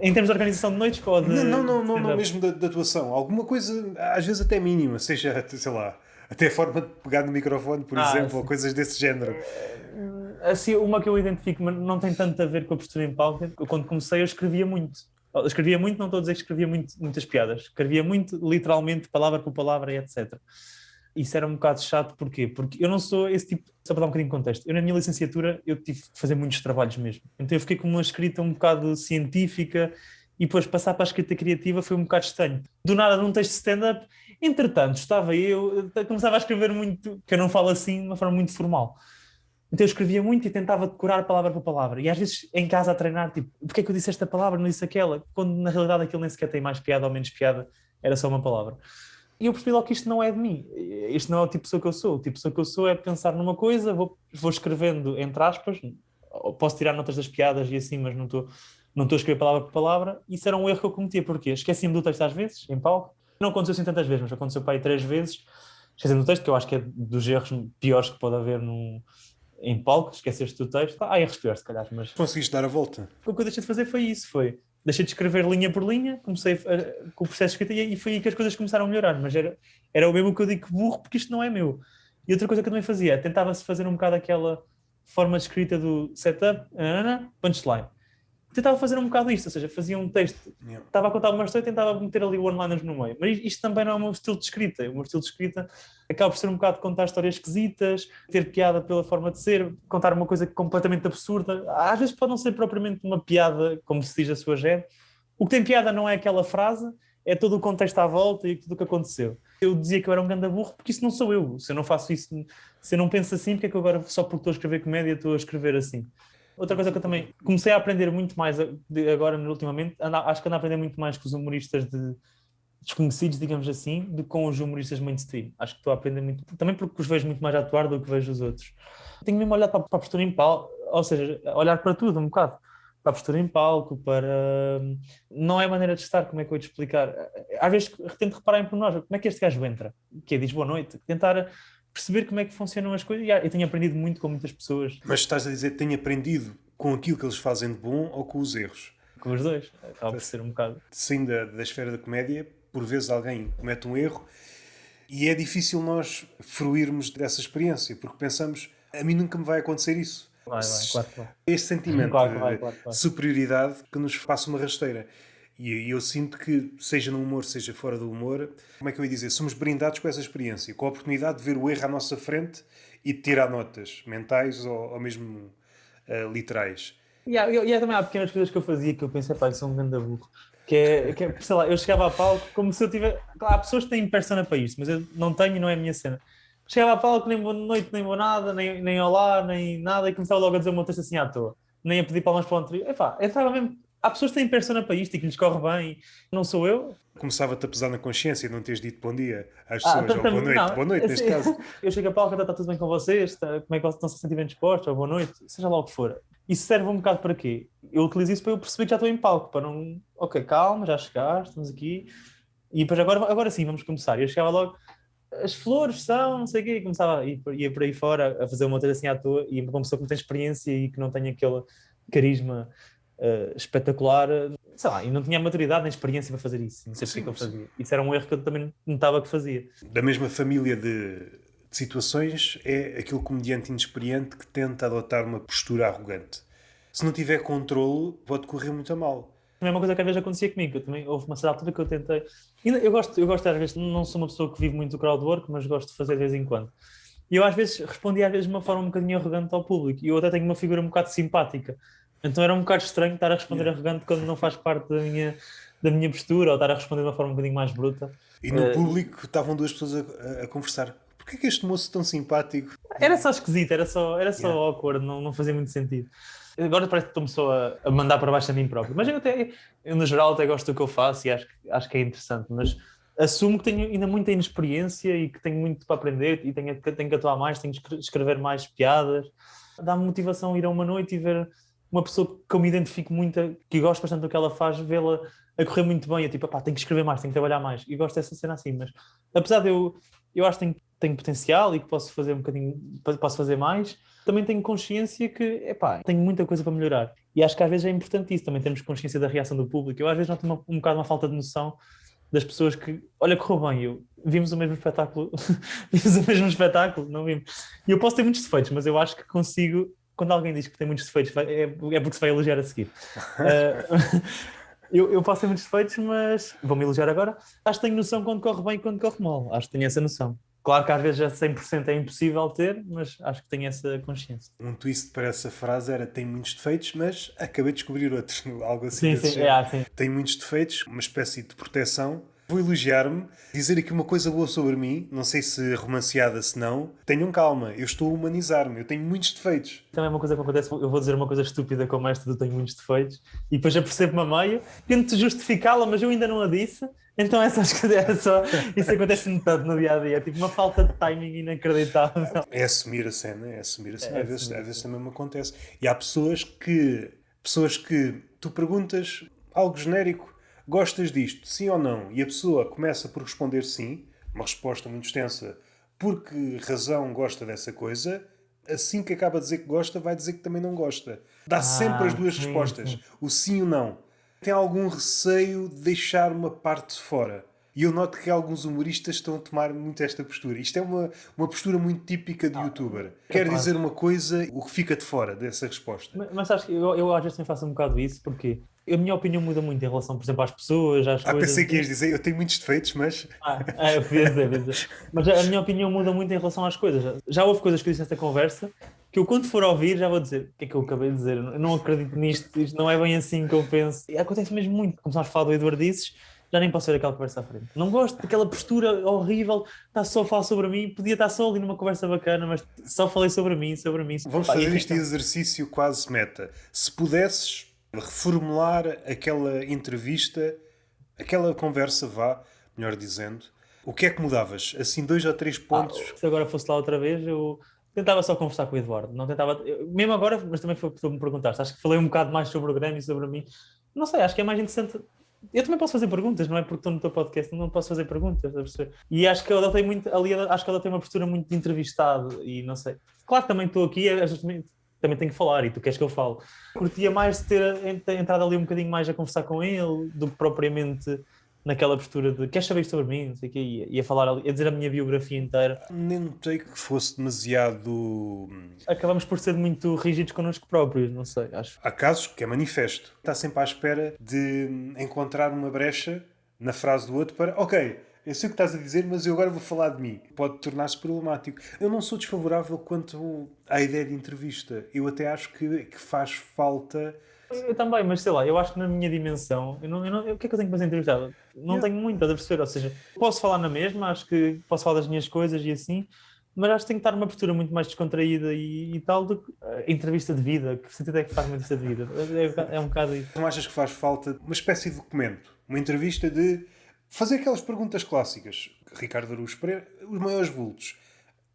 em termos de organização de noites ou de... Não, mesmo da atuação. Alguma coisa, às vezes até mínima, seja, sei lá, até a forma de pegar no microfone, por exemplo, sim. ou coisas desse género. Assim, uma que eu identifico, mas não tem tanto a ver com a postura em palco. Eu, quando comecei, eu escrevia muito. Eu escrevia muito, não estou a dizer que escrevia muitas piadas. Escrevia muito, literalmente, palavra por palavra e etc. Isso era um bocado chato, porquê? Porque eu não sou esse tipo, só para dar um bocadinho de contexto, eu na minha licenciatura eu tive de fazer muitos trabalhos mesmo. Então eu fiquei com uma escrita um bocado científica e depois passar para a escrita criativa foi um bocado estranho. Do nada, num texto de stand-up, entretanto, eu começava a escrever muito, que eu não falo assim, de uma forma muito formal. Então eu escrevia muito e tentava decorar palavra por palavra. E às vezes em casa a treinar, tipo, porque é que eu disse esta palavra, não disse aquela? Quando na realidade aquilo nem sequer tem mais piada ou menos piada, era só uma palavra. E eu percebi logo que isto não é de mim. Isto não é o tipo de pessoa que eu sou. O tipo de pessoa que eu sou é pensar numa coisa, vou escrevendo entre aspas, posso tirar notas das piadas e assim, mas não estou a escrever palavra por palavra. Isso era um erro que eu cometia. Porquê? Esqueci-me do texto às vezes, em palco. Não aconteceu assim tantas vezes, mas aconteceu para aí 3 vezes. Esqueci-me do texto, que eu acho que é dos erros piores que pode haver em palco, esqueceste do texto, erros piores se calhar, mas... Conseguiste dar a volta? O que eu deixei de fazer foi isso, deixei de escrever linha por linha, comecei com o processo de escrita e foi aí que as coisas começaram a melhorar, mas era o mesmo que eu digo burro, porque isto não é meu. E outra coisa que eu também fazia, tentava-se fazer um bocado aquela forma de escrita do setup, punchline. Tentava fazer um bocado isto, ou seja, fazia um texto, estava a contar uma história e tentava meter ali one-liners no meio. Mas isto também não é o meu estilo de escrita. O meu estilo de escrita acaba por ser um bocado de contar histórias esquisitas, ter piada pela forma de ser, contar uma coisa completamente absurda. Às vezes pode não ser propriamente uma piada, como se diz a sua gente. O que tem piada não é aquela frase, é todo o contexto à volta e tudo o que aconteceu. Eu dizia que eu era um ganda burro porque isso não sou eu. Se eu não faço isso, se eu não penso assim, porque é que eu agora, só porque estou a escrever comédia, estou a escrever assim? Outra coisa que eu também comecei a aprender muito mais agora, ultimamente, acho que ando a aprender muito mais com os humoristas desconhecidos, digamos assim, do que com os humoristas mainstream. Acho que estou a aprender muito, também porque os vejo muito mais a atuar do que vejo os outros. Tenho mesmo olhado para a postura em palco, ou seja, olhar para tudo um bocado. Para a postura em palco, para... Não é maneira de estar, como é que eu vou te explicar? Às vezes tento reparar em pormenores, como é que este gajo entra? Que diz boa noite? Tentar perceber como é que funcionam as coisas. Eu tenho aprendido muito com muitas pessoas. Mas estás a dizer que tenho aprendido com aquilo que eles fazem de bom ou com os erros? Com os dois. Acaba por ser um bocado. Sim, da esfera da comédia, por vezes alguém comete um erro e é difícil nós fruirmos dessa experiência, porque pensamos, a mim nunca me vai acontecer isso. Claro que vai. Este sentimento Claro. de superioridade que nos passa uma rasteira. E eu sinto que, seja no humor, seja fora do humor, como é que eu ia dizer? Somos brindados com essa experiência, com a oportunidade de ver o erro à nossa frente e de tirar notas mentais ou mesmo literais. E também há pequenas coisas que eu fazia que eu pensei, pá, eu sou um ganda burro. Que é, sei lá, eu chegava a palco como se eu tivesse... Claro, há pessoas que têm persona para isto, mas eu não tenho e não é a minha cena. Chegava a palco, nem boa noite, nem boa nada, nem olá, nem nada, e começava logo a dizer uma texto assim à toa. Nem a pedir palmas para o anterior. Entrava mesmo... Há pessoas que têm persona para isto e que lhes corre bem, não sou eu. Começava-te a pesar na consciência não teres dito bom dia às pessoas, ou boa noite neste caso. Eu chego a palco, está tudo bem com vocês, como é que vocês estão se sentindo bem dispostos, ou boa noite, seja lá o que for. Isso serve um bocado para quê? Eu utilizo isso para eu perceber que já estou em palco, para não... Ok, calma, já chegaste, estamos aqui. E depois agora sim, vamos começar. Eu chegava logo, as flores são, não sei o quê, e começava ia por aí fora a fazer uma coisa assim à toa, e uma pessoa que não tem experiência e que não tem aquele carisma espetacular, sei lá, e não tinha maturidade nem experiência para fazer isso, não sei porque que eu fazia. Isso era um erro que eu também notava que fazia. Da mesma família de situações é aquele comediante inexperiente que tenta adotar uma postura arrogante. Se não tiver controle, pode correr muito a mal. Também é uma coisa que às vezes acontecia comigo. Houve uma certa altura que eu tentei. Eu gosto às vezes, não sou uma pessoa que vive muito o crowdwork, mas gosto de fazer de vez em quando. E eu às vezes respondia de uma forma um bocadinho arrogante ao público. E eu até tenho uma figura um bocado simpática. Então era um bocado estranho estar a responder arrogante quando não faz parte da minha postura, ou estar a responder de uma forma um bocadinho mais bruta. E no público estavam duas pessoas a conversar. Porquê que este moço tão simpático? Era só esquisito, era só awkward, não fazia muito sentido. Agora parece que estou-me só a mandar para baixo a mim próprio. Mas eu, no geral, até gosto do que eu faço e acho que é interessante. Mas assumo que tenho ainda muita inexperiência e que tenho muito para aprender e tenho que atuar mais, tenho que escrever mais piadas. Dá-me motivação ir a uma noite e ver uma pessoa que eu me identifico muito, que gosto bastante do que ela faz, vê-la a correr muito bem. Eu tipo, tenho que escrever mais, tenho que trabalhar mais. E gosto dessa cena assim. Mas apesar de eu acho que tenho potencial e que posso fazer um bocadinho, posso fazer mais, também tenho consciência que, tenho muita coisa para melhorar. E acho que às vezes é importante isso, também termos consciência da reação do público. Eu às vezes noto um bocado uma falta de noção das pessoas que, olha, correu bem, vimos o mesmo espetáculo, não vimos. E eu posso ter muitos defeitos, mas eu acho que consigo, quando alguém diz que tem muitos defeitos, é porque se vai elogiar a seguir. Eu posso ter muitos defeitos, mas vou-me elogiar agora. Acho que tenho noção quando corre bem e quando corre mal. Acho que tenho essa noção. Claro que às vezes a 100% é impossível ter, mas acho que tenho essa consciência. Um twist para essa frase era: tem muitos defeitos, mas acabei de descobrir outros. Algo assim. Sim. Tem muitos defeitos, uma espécie de proteção. Vou elogiar-me, dizer aqui uma coisa boa sobre mim, não sei se romanceada, se não. Tenham calma, eu estou a humanizar-me, eu tenho muitos defeitos. Também é uma coisa que acontece, eu vou dizer uma coisa estúpida como esta, eu tenho muitos defeitos, e depois eu percebo-me a meio, tento justificá-la, mas eu ainda não a disse, então isso acontece-me tanto no dia-a-dia, é tipo uma falta de timing inacreditável. É assumir a cena, às vezes também me acontece. E há pessoas que tu perguntas algo genérico, gostas disto, sim ou não? E a pessoa começa por responder sim, uma resposta muito extensa, por que razão gosta dessa coisa. Assim que acaba de dizer que gosta, vai dizer que também não gosta. Dá sempre as duas respostas, o sim e o não. Tem algum receio de deixar uma parte de fora. E eu noto que alguns humoristas estão a tomar muito esta postura. Isto é uma postura muito típica de youtuber. Quer dizer uma coisa, o que fica de fora dessa resposta. Mas sabes que eu às vezes também faço um bocado isso, porque a minha opinião muda muito em relação, por exemplo, às pessoas, às coisas. Pensei que ias dizer, eu tenho muitos defeitos, mas... Eu podia dizer. Mas a minha opinião muda muito em relação às coisas. Já houve coisas que eu disse nesta conversa, que eu quando for ouvir já vou dizer: o que é que eu acabei de dizer? Eu não acredito nisto, isto não é bem assim que eu penso. E acontece mesmo muito. Começamos a falar do Eduardices, já nem posso ver aquela conversa à frente. Não gosto daquela postura horrível, está só a falar sobre mim, podia estar só ali numa conversa bacana, mas só falei sobre mim. Vamos fazer este exercício quase meta. Se pudesses reformular aquela entrevista, aquela conversa, melhor dizendo, o que é que mudavas? Assim, 2 ou 3 pontos. Se agora fosse lá outra vez, eu tentava só conversar com o Eduardo. Não tentava, mesmo agora, mas também foi porque tu me perguntaste. Acho que falei um bocado mais sobre o Grêmio e sobre mim. Não sei, acho que é mais interessante. Eu também posso fazer perguntas, não é porque estou no teu podcast, não posso fazer perguntas. E acho que eu adotei muito ali, acho que eu adotei uma postura muito de entrevistado e não sei. Claro que também estou aqui, também tenho que falar e tu queres que eu fale. Curtia mais de ter entrado ali um bocadinho mais a conversar com ele do que propriamente naquela postura de queres saber isto sobre mim, não sei o quê, ia falar ali, ia dizer a minha biografia inteira. Nem notei que fosse demasiado... Acabamos por ser muito rígidos connosco próprios, não sei, acho. Há casos que é manifesto. Está sempre à espera de encontrar uma brecha na frase do outro para, ok, eu sei o que estás a dizer, mas eu agora vou falar de mim. Pode tornar-se problemático. Eu não sou desfavorável quanto à ideia de entrevista. Eu até acho que faz falta... Eu também, mas sei lá, eu acho que na minha dimensão, o que é que eu tenho que fazer entrevistado? Não tenho muito, estás a perceber? Ou seja, posso falar na mesma, acho que posso falar das minhas coisas e assim, mas acho que tenho que estar numa postura muito mais descontraída e tal do que a entrevista de vida. Que sentido é que faz uma entrevista de vida? É um bocado isso. Não achas que faz falta uma espécie de documento? Uma entrevista de fazer aquelas perguntas clássicas. Ricardo Araújo Pereira, os maiores vultos.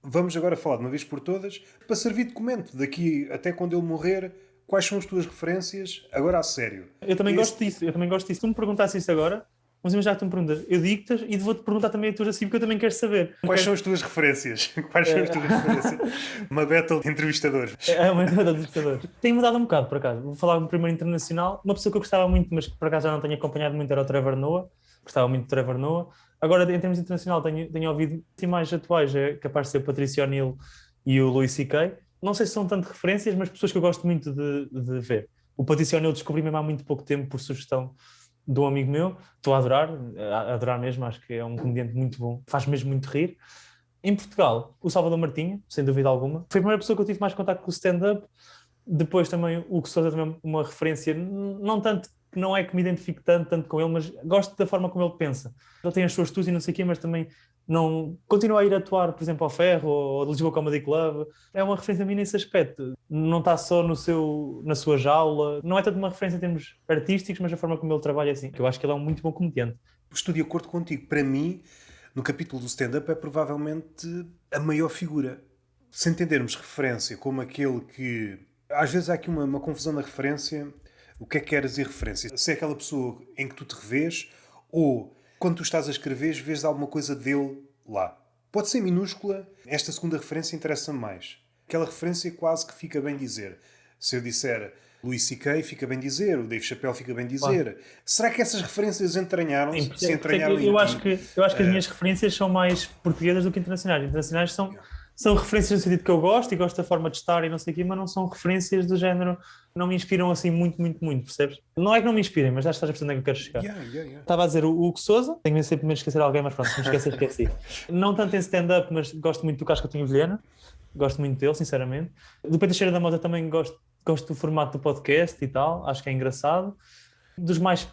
Vamos agora falar de uma vez por todas, para servir de documento, daqui até quando ele morrer. Quais são as tuas referências? Agora a sério. Eu também gosto disso. Se tu me perguntasses isso agora, vamos imaginar que tu me perguntas, eu digo-te e vou-te perguntar também a tua assim, porque eu também quero saber. Quais são as tuas referências? Uma battle de entrevistadores. É uma battle de entrevistadores. Tem mudado um bocado, por acaso. Vou falar no primeiro internacional. Uma pessoa que eu gostava muito, mas que por acaso já não tenho acompanhado muito, era o Trevor Noah. Gostava muito do Trevor Noah. Agora, em termos internacional, tenho ouvido mais atuais. É capaz de ser o Patrício O'Neill e o Louis C.K., não sei se são tanto referências, mas pessoas que eu gosto muito de ver. O Patrício O'Neill descobri mesmo há muito pouco tempo por sugestão de um amigo meu. Estou a adorar mesmo, acho que é um comediante muito bom, faz mesmo muito rir. Em Portugal, o Salvador Martinha, sem dúvida alguma. Foi a primeira pessoa que eu tive mais contato com o stand-up. Depois também o Hugo Sousa, também uma referência, não tanto, não é que me identifique tanto com ele, mas gosto da forma como ele pensa. Ele tem as suas tuas e não sei o quê, mas também não continua a ir atuar, por exemplo, ao Ferro ou ao Lisboa Comedy Club. É uma referência a mim nesse aspecto. Não está só na sua jaula. Não é tanto uma referência em termos artísticos, mas a forma como ele trabalha assim. Eu acho que ele é um muito bom comediante. Estou de acordo contigo. Para mim, no capítulo do stand-up, é provavelmente a maior figura. Se entendermos referência como aquele que... Às vezes há aqui uma confusão na referência. O que é que queres dizer referência? Se é aquela pessoa em que tu te revês ou quando tu estás a escrever vês alguma coisa dele lá. Pode ser minúscula. Esta segunda referência interessa-me mais. Aquela referência quase que fica bem dizer. Se eu disser Louis C.K., fica bem dizer. O Dave Chappelle fica bem dizer. Claro. Será que essas referências entranharam-se? Se entranharam Eu em acho ti? que as minhas referências são mais portuguesas do que internacionais. Internacionais são referências no sentido que eu gosto e gosto da forma de estar e não sei o quê, mas não são referências do género, não me inspiram assim muito, percebes? Não é que não me inspirem, mas já estás a perceber onde é que eu quero chegar. Yeah. Estava a dizer o Hugo Sousa, tenho sempre medo de esquecer alguém, mas pronto, se me esqueci. Não tanto em stand-up, mas gosto muito do Cascatinho Vilhena, gosto muito dele, sinceramente. Do Pedro Teixeira da Mota também gosto do formato do podcast e tal, acho que é engraçado. Dos mais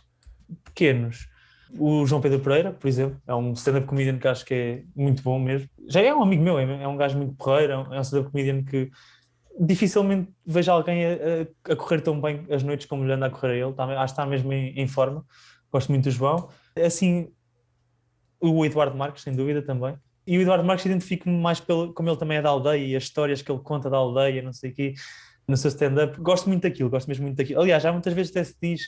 pequenos, o João Pedro Pereira, por exemplo, é um stand-up comedian que acho que é muito bom mesmo. Já é um amigo meu, é um gajo muito porreiro, é um stand-up comedian que dificilmente vejo alguém a correr tão bem as noites como lhe anda a correr a ele. Acho que está mesmo em forma. Gosto muito do João. Assim, o Eduardo Marques, sem dúvida, também. E o Eduardo Marques identifico-me mais como ele também é da aldeia e as histórias que ele conta da aldeia, não sei o quê, no seu stand-up. Gosto muito daquilo, gosto mesmo muito daquilo. Aliás, já muitas vezes até se diz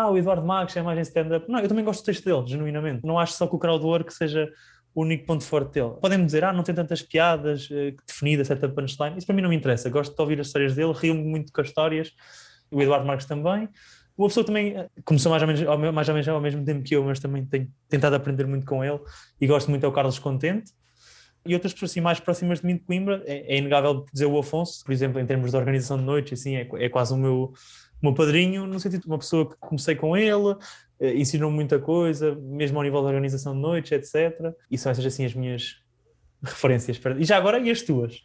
o Eduardo Marques é mais em stand-up. Não, eu também gosto do texto dele, genuinamente. Não acho só que o crowdwork seja o único ponto forte dele. Podem-me dizer, não tem tantas piadas definidas, certa punchline. Isso para mim não me interessa. Gosto de ouvir as histórias dele, rio-me muito com as histórias. O Eduardo Marques também. Uma pessoa também começou mais ou menos ao mesmo tempo que eu, mas também tenho tentado aprender muito com ele e gosto muito é o Carlos Contente. E outras pessoas assim, mais próximas de mim de Coimbra, é inegável dizer o Afonso, por exemplo, em termos de organização de noites, assim, é quase o meu padrinho, no sentido de uma pessoa que comecei com ele, ensinou-me muita coisa, mesmo ao nível da organização de noites, etc. E são essas assim as minhas referências. E já agora, e as tuas?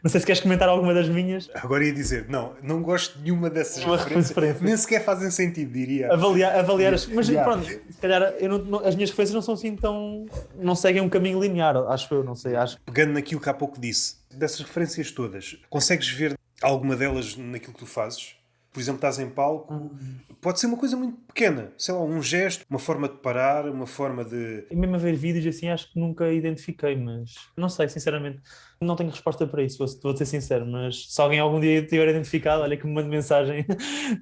Não sei se queres comentar alguma das minhas. Agora ia dizer, não gosto de nenhuma dessas Uma referências. referência. Nem sequer fazem sentido, diria. Avaliar mas Yeah. pronto, se calhar as minhas referências não são assim tão... não seguem um caminho linear, acho eu, não sei, acho. Pegando naquilo que há pouco disse, dessas referências todas, consegues ver alguma delas naquilo que tu fazes? Por exemplo, estás em palco, pode ser uma coisa muito pequena, sei lá, um gesto, uma forma de parar, uma forma de... E mesmo a ver vídeos assim, acho que nunca identifiquei, mas não sei, sinceramente, não tenho resposta para isso, vou ser sincero, mas se alguém algum dia tiver identificado, olha que me mande mensagem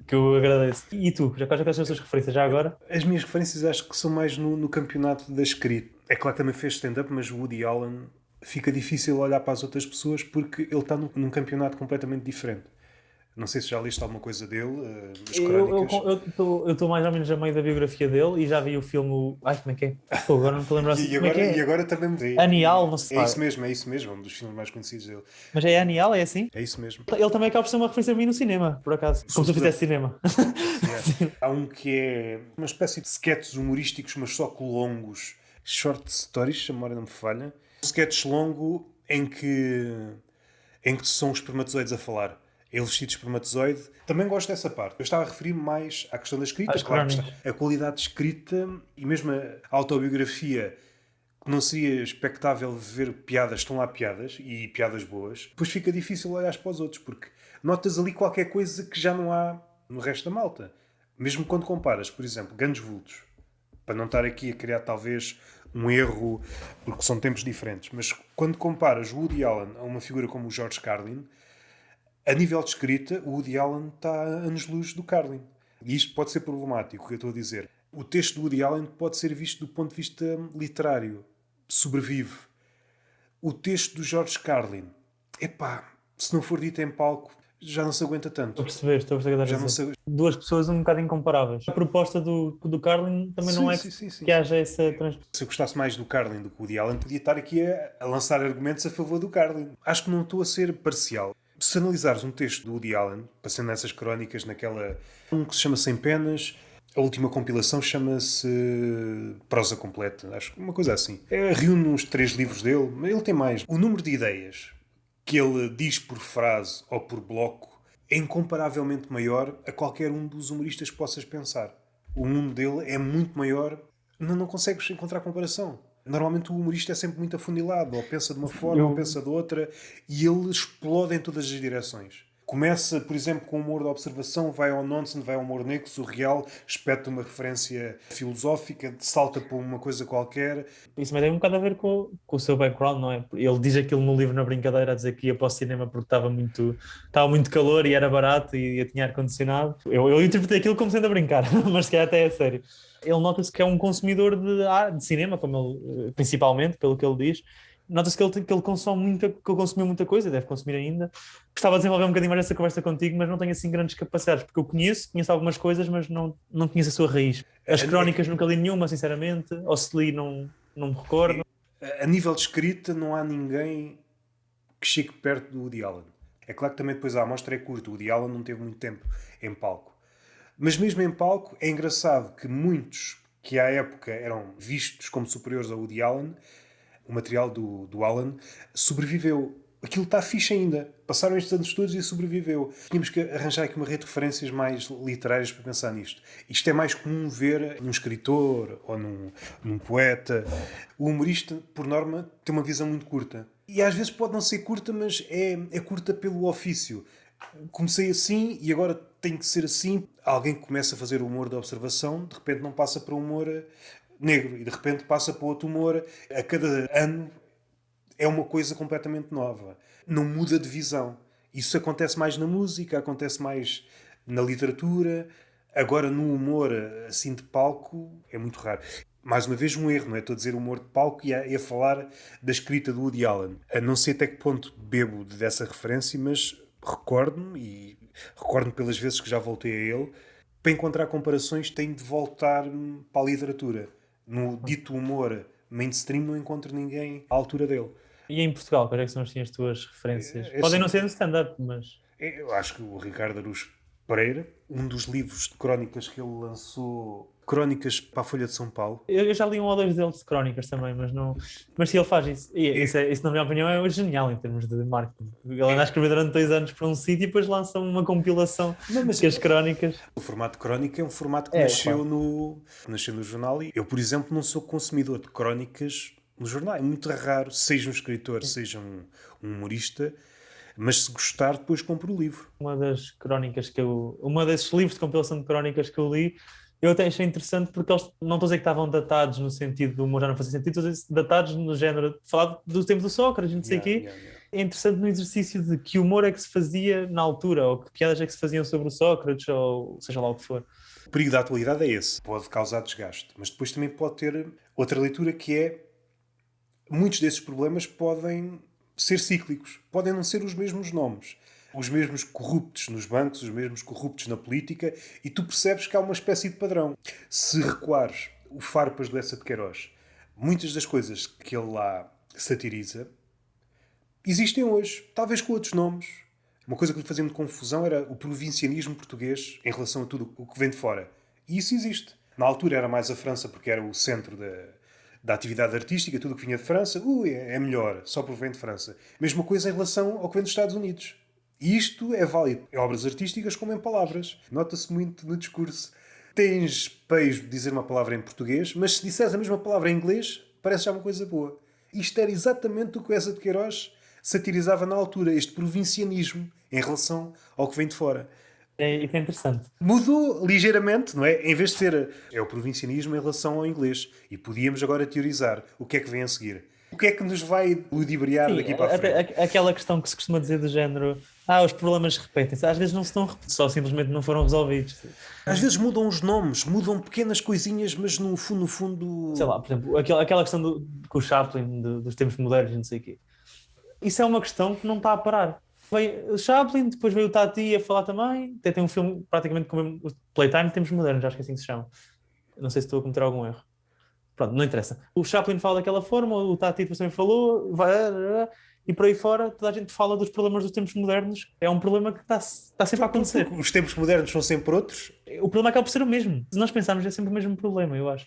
que eu agradeço. E tu, quais são as tuas referências já agora? As minhas referências acho que são mais no campeonato da escrita. É claro que também fez stand-up, mas o Woody Allen fica difícil olhar para as outras pessoas porque ele está num campeonato completamente diferente. Não sei se já liste alguma coisa dele, as crónicas. Eu estou mais ou menos a meio da biografia dele e já vi o filme. Ai, como é que é? Pô, agora não estou a lembrar assim. Como é que é? E agora também me Anial, não sei. É isso mesmo, é um dos filmes mais conhecidos dele. Mas é Anial, é assim? É isso mesmo. Ele também acaba por ser uma referência a mim no cinema, por acaso. Como se eu fizesse cinema. Yeah. Há um que é uma espécie de sketches humorísticos, mas só que longos. Short stories, se a memória não me falha. Um sketch longo em que são os espermatozoides a falar. Ele vestido de espermatozoide. Também gosto dessa parte. Eu estava a referir-me mais à questão da escrita. Claro que a qualidade de escrita e mesmo a autobiografia, que não seria expectável ver piadas, estão lá piadas e piadas boas. Depois fica difícil olhar para os outros, porque notas ali qualquer coisa que já não há no resto da malta. Mesmo quando comparas, por exemplo, grandes vultos. Para não estar aqui a criar talvez um erro, porque são tempos diferentes. Mas quando comparas o Woody Allen a uma figura como o George Carlin, a nível de escrita, o Woody Allen está a anos-luz do Carlin. E isto pode ser problemático, o que eu estou a dizer. O texto do Woody Allen pode ser visto do ponto de vista literário. Sobrevive. O texto do George Carlin, se não for dito em palco, já não se aguenta tanto. Estou a perceber o que Já estás a não dizer. se... Duas pessoas um bocado incomparáveis. A proposta do Carlin também não é que haja essa Se eu gostasse mais do Carlin do que o Woody Allen, podia estar aqui a lançar argumentos a favor do Carlin. Acho que não estou a ser parcial. Se analisares um texto do Woody Allen, passando nessas crónicas, um que se chama Sem Penas, a última compilação chama-se Prosa Completa, acho que uma coisa assim. Reúne uns 3 livros dele, mas ele tem mais. O número de ideias que ele diz por frase ou por bloco é incomparavelmente maior a qualquer um dos humoristas que possas pensar. O mundo dele é muito maior, não consegues encontrar comparação. Normalmente o humorista é sempre muito afunilado, ou pensa de uma forma, ou pensa de outra, e ele explode em todas as direções. Começa, por exemplo, com o humor da observação, vai ao nonsense, vai ao humor negro, surreal, espeta uma referência filosófica, salta para uma coisa qualquer. Isso também tem um bocado a ver com o seu background, não é? Ele diz aquilo no livro na brincadeira, a dizer que ia para o cinema porque estava muito calor e era barato e tinha ar-condicionado. Eu interpretei aquilo como sendo a brincar, mas se calhar até é sério. Ele nota-se que é um consumidor de cinema, como ele, principalmente, pelo que ele diz. Nota-se que ele consumiu muita coisa, deve consumir ainda. Gostava de desenvolver um bocadinho mais essa conversa contigo, mas não tenho assim grandes capacidades, porque eu conheço algumas coisas, mas não conheço a sua raiz. As crónicas nunca li nenhuma, sinceramente, ou se li não me recordo. A nível de escrita não há ninguém que chegue perto do Woody Allen. É claro que também depois a amostra é curta, o Woody Allen não teve muito tempo em palco. Mas mesmo em palco é engraçado que muitos que à época eram vistos como superiores ao Woody Allen, o material do Allen sobreviveu. Aquilo está fixe ainda. Passaram estes anos todos e sobreviveu. Tínhamos que arranjar aqui uma rede de referências mais literárias para pensar nisto. Isto é mais comum ver num escritor ou num poeta. O humorista, por norma, tem uma visão muito curta. E às vezes pode não ser curta, mas é curta pelo ofício. Comecei assim e agora tem que ser assim. Alguém que começa a fazer o humor da observação, de repente não passa para o humor negro e de repente passa para outro humor. A cada ano é uma coisa completamente nova. Não muda de visão. Isso acontece mais na música, acontece mais na literatura. Agora no humor assim de palco é muito raro. Mais uma vez um erro, não é? Estou a dizer humor de palco e a falar da escrita do Woody Allen. Não sei até que ponto bebo dessa referência, mas recordo-me pelas vezes que já voltei a ele. Para encontrar comparações tenho de voltar para a literatura. No dito humor mainstream não encontro ninguém à altura dele. E em Portugal, quais é que são as tuas referências? Podem não ser no stand-up, mas... Eu acho que o Ricardo Araújo Pereira, um dos livros de crónicas que ele lançou, Crónicas para a Folha de São Paulo. Eu já li um ou dois deles de crónicas também, mas se ele faz isso, isso na minha opinião é genial em termos de marketing. Ele anda a escrever durante 2 anos para um sítio e depois lança uma compilação que as crónicas... O formato de crónica é um formato que nasceu no jornal e eu, por exemplo, não sou consumidor de crónicas no jornal. É muito raro, seja um escritor, seja um humorista, mas se gostar, depois compro o livro. Uma desses livros de compilação de crónicas que eu li, eu até achei interessante porque eles, não estou a dizer que estavam datados no sentido do humor, já não fazia sentido, estou a dizer datados no género, falar do tempo do Sócrates, não sei o quê. É interessante no exercício de que humor é que se fazia na altura, ou que piadas é que se faziam sobre o Sócrates, ou seja lá o que for. O perigo da atualidade é esse. Pode causar desgaste, mas depois também pode ter outra leitura que é muitos desses problemas podem ser cíclicos. Podem não ser os mesmos nomes. Os mesmos corruptos nos bancos, os mesmos corruptos na política, e tu percebes que há uma espécie de padrão. Se recuares o Farpas do Lessa de Queiroz, muitas das coisas que ele lá satiriza existem hoje, talvez com outros nomes. Uma coisa que lhe fazia muito confusão era o provincianismo português em relação a tudo o que vem de fora. E isso existe. Na altura era mais a França porque era o centro da atividade artística, tudo o que vinha de França, é melhor, só porque vem de França. Mesma coisa em relação ao que vem dos Estados Unidos. E isto é válido em obras artísticas como em palavras. Nota-se muito no discurso. Tens pejo de dizer uma palavra em português, mas se disseres a mesma palavra em inglês, parece já uma coisa boa. Isto era exatamente o que o Lessa de Queiroz satirizava na altura, este provincianismo em relação ao que vem de fora. Isso é interessante. Mudou ligeiramente, não é? Em vez de ser o provincianismo em relação ao inglês. E podíamos agora teorizar o que é que vem a seguir. O que é que nos vai ludibriar daqui para a frente? Aquela questão que se costuma dizer do género, os problemas repetem-se. Às vezes não se estão a repetir, só simplesmente não foram resolvidos. Às vezes mudam os nomes, mudam pequenas coisinhas, mas no fundo... Sei lá, por exemplo, aquela questão com o Chaplin, dos tempos modernos e não sei o quê. Isso é uma questão que não está a parar. Veio o Chaplin, depois veio o Tati a falar também. Até tem um filme praticamente como o Playtime, temos modernos, acho que é assim que se chama. Não sei se estou a cometer algum erro. Pronto, não interessa. O Chaplin fala daquela forma, o Tati depois também falou, e por aí fora toda a gente fala dos problemas dos tempos modernos. É um problema que está sempre a acontecer. Os tempos modernos são sempre outros. O problema acaba por ser o mesmo. Se nós pensarmos, é sempre o mesmo problema, eu acho.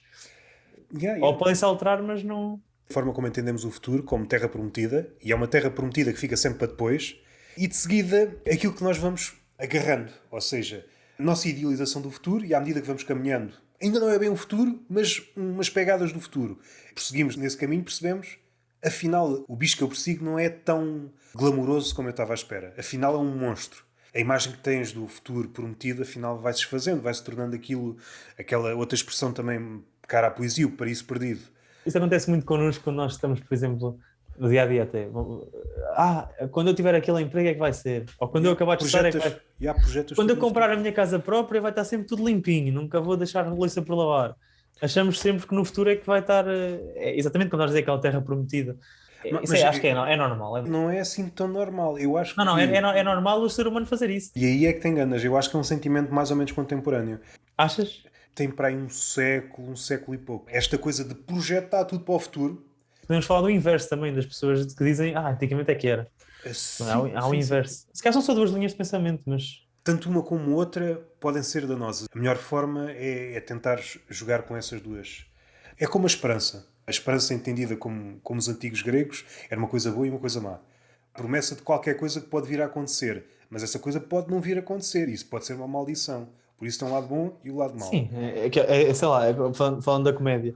Ou podem-se alterar, mas não... A forma como entendemos o futuro, como terra prometida, e é uma terra prometida que fica sempre para depois, e de seguida aquilo que nós vamos agarrando, ou seja, a nossa idealização do futuro, e à medida que vamos caminhando, ainda não é bem o futuro, mas umas pegadas do futuro. Prosseguimos nesse caminho, percebemos, afinal, o bicho que eu persigo não é tão glamouroso como eu estava à espera. Afinal, é um monstro. A imagem que tens do futuro prometido, afinal, vai-se desfazendo, vai-se tornando aquilo, aquela outra expressão também cara à poesia, o paraíso perdido. Isso acontece muito connosco quando nós estamos, por exemplo, no dia a dia até. Quando eu tiver aquele emprego é que vai ser. Ou quando eu acabar de estudar é que vai. Quando eu comprar a minha casa própria vai estar sempre tudo limpinho, nunca vou deixar a louça por lavar. Achamos sempre que no futuro é que vai estar. Exatamente como nós dizer aquela terra prometida. Acho que é normal. Não é assim tão normal. Eu acho não, é normal o ser humano fazer isso. E aí é que te enganas. Eu acho que é um sentimento mais ou menos contemporâneo. Achas? Tem para aí um século e pouco. Esta coisa de projetar tudo para o futuro. Podemos falar do inverso também, das pessoas que dizem, antigamente é que era. Há um inverso. Se calhar são só duas linhas de pensamento, mas... Tanto uma como outra podem ser danosas. A melhor forma é tentar jogar com essas duas. É como a esperança. A esperança entendida como os antigos gregos era uma coisa boa e uma coisa má. A promessa de qualquer coisa que pode vir a acontecer. Mas essa coisa pode não vir a acontecer. Isso pode ser uma maldição. Por isso tem um lado bom e o lado mau. Sim, sei lá, falando da comédia.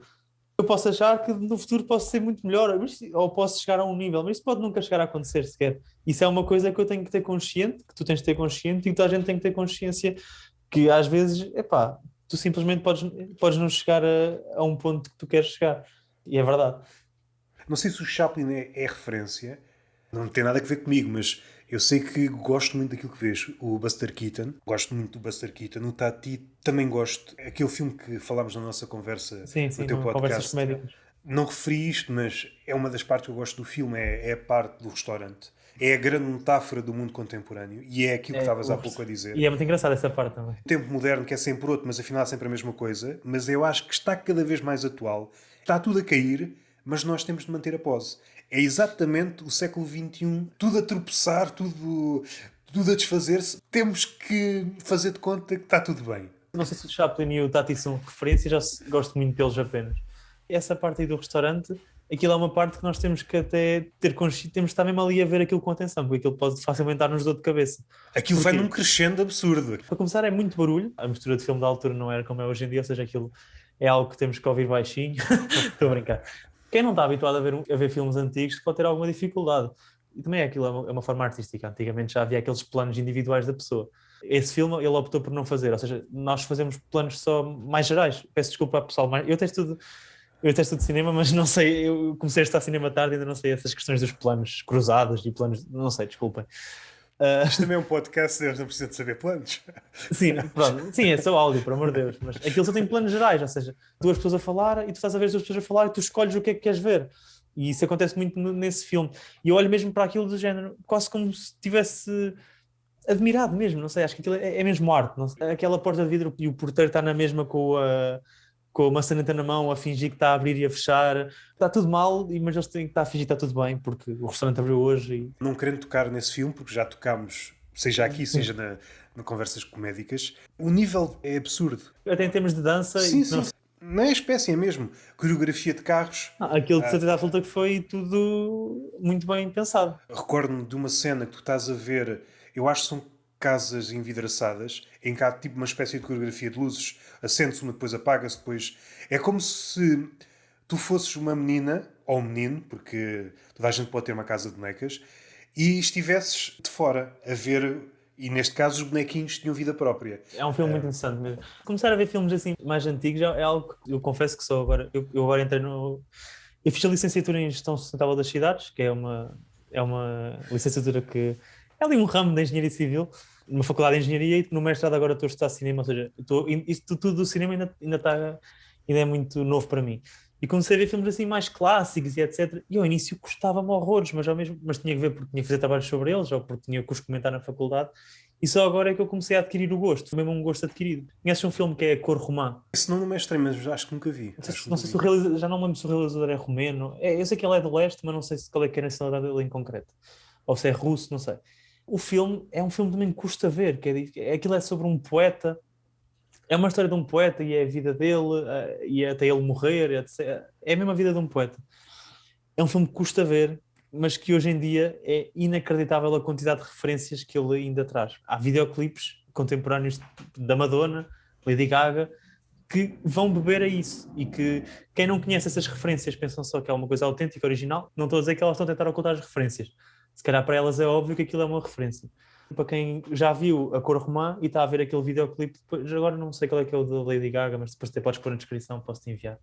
Eu posso achar que no futuro posso ser muito melhor, ou posso chegar a um nível, mas isso pode nunca chegar a acontecer sequer. Isso é uma coisa que eu tenho que ter consciente, que tu tens de ter consciente e que toda a gente tem que ter consciência que às vezes, tu simplesmente podes não chegar a um ponto que tu queres chegar. E é verdade. Não sei se o Chaplin é referência, não tem nada a ver comigo, mas eu sei que gosto muito daquilo que vejo. O Buster Keaton, gosto muito do Buster Keaton. O Tati, também gosto. Aquele filme que falámos na nossa conversa no teu podcast. Não referi isto, mas é uma das partes que eu gosto do filme, é a parte do restaurante. É a grande metáfora do mundo contemporâneo. E é aquilo que estavas há pouco a dizer. E é muito engraçado essa parte também. O tempo moderno que é sempre outro, mas afinal é sempre a mesma coisa. Mas eu acho que está cada vez mais atual. Está tudo a cair, mas nós temos de manter a pose. É exatamente o século XXI, tudo a tropeçar, tudo a desfazer-se. Temos que fazer de conta que está tudo bem. Não sei se o Chaplin e o Tati são referências, já gosto muito deles apenas. Essa parte aí do restaurante, aquilo é uma parte que nós temos que até ter consciência, temos de estar mesmo ali a ver aquilo com atenção, porque aquilo pode facilmente dar-nos dor de cabeça. Aquilo vai num crescendo absurdo. Para começar, é muito barulho. A mistura de filme da altura não era como é hoje em dia, ou seja, aquilo é algo que temos que ouvir baixinho. Estou a brincar. Quem não está habituado a ver filmes antigos pode ter alguma dificuldade. E também aquilo é uma forma artística. Antigamente já havia aqueles planos individuais da pessoa. Esse filme ele optou por não fazer, ou seja, nós fazemos planos só mais gerais. Peço desculpa ao pessoal, eu testo de cinema, mas não sei, eu comecei a estudar cinema tarde e ainda não sei essas questões dos planos cruzados e planos, não sei, desculpem. Isto também é um podcast, eles não precisam de saber planos. Sim, pronto. Sim, é só áudio, por amor de Deus. Mas aquilo só tem planos gerais, ou seja, duas pessoas a falar e tu estás a ver as duas pessoas a falar e tu escolhes o que é que queres ver. E isso acontece muito nesse filme. E eu olho mesmo para aquilo do género, quase como se tivesse admirado mesmo, não sei, acho que aquilo é mesmo arte. Não sei. Aquela porta de vidro e o porteiro está na mesma com a maçaneta na mão a fingir que está a abrir e a fechar. Está tudo mal, mas eles têm que estar a fingir que está tudo bem, porque o restaurante abriu hoje. E... Não querendo tocar nesse filme, porque já tocámos, seja aqui, seja na conversas comédicas, o nível é absurdo. Até em termos de dança... Sim. Não é espécie, é mesmo. Coreografia de carros. Aquilo de certeza absoluta que foi tudo muito bem pensado. Recordo-me de uma cena que tu estás a ver, eu acho que são casas envidraçadas, em que há tipo uma espécie de coreografia de luzes, acende-se uma, depois apaga-se, depois... É como se tu fosses uma menina, ou um menino, porque toda a gente pode ter uma casa de bonecas, e estivesses de fora a ver... E neste caso os bonequinhos tinham vida própria. É um filme muito interessante mesmo. Começar a ver filmes assim mais antigos é algo que eu confesso que sou agora. Eu agora entrei no... Eu fiz a licenciatura em Gestão Sustentável das Cidades, que é uma licenciatura que é ali um ramo da Engenharia Civil, numa faculdade de Engenharia, e no mestrado agora estou a estudar cinema, ou seja, isto tudo do cinema ainda é muito novo para mim. E comecei a ver filmes assim mais clássicos e etc. E ao início custava-me horrores, mas tinha que ver porque tinha que fazer trabalhos sobre eles ou porque tinha que os comentar na faculdade. E só agora é que eu comecei a adquirir o gosto, foi mesmo um gosto adquirido. Conheces um filme que é Cor Romã? Esse não me é estranho, mas acho que nunca vi. Não sei se o realizador, já não me lembro se o realizador é romeno. Eu sei que ele é do leste, mas não sei qual é que é a nacionalidade dele em concreto. Ou se é russo, não sei. O filme é um filme também que custa ver, aquilo é sobre um poeta, é uma história de um poeta e é a vida dele, e é até ele morrer, etc. É a mesma vida de um poeta. É um filme que custa ver, mas que hoje em dia é inacreditável a quantidade de referências que ele ainda traz. Há videoclipes contemporâneos da Madonna, Lady Gaga, que vão beber a isso e que quem não conhece essas referências pensam só que é uma coisa autêntica, original. Não estou a dizer que elas estão a tentar ocultar as referências. Se calhar para elas é óbvio que aquilo é uma referência. Para quem já viu A Cor Romã e está a ver aquele videoclipe, agora não sei qual é que é o da Lady Gaga, mas depois até podes pôr na descrição, posso-te enviar,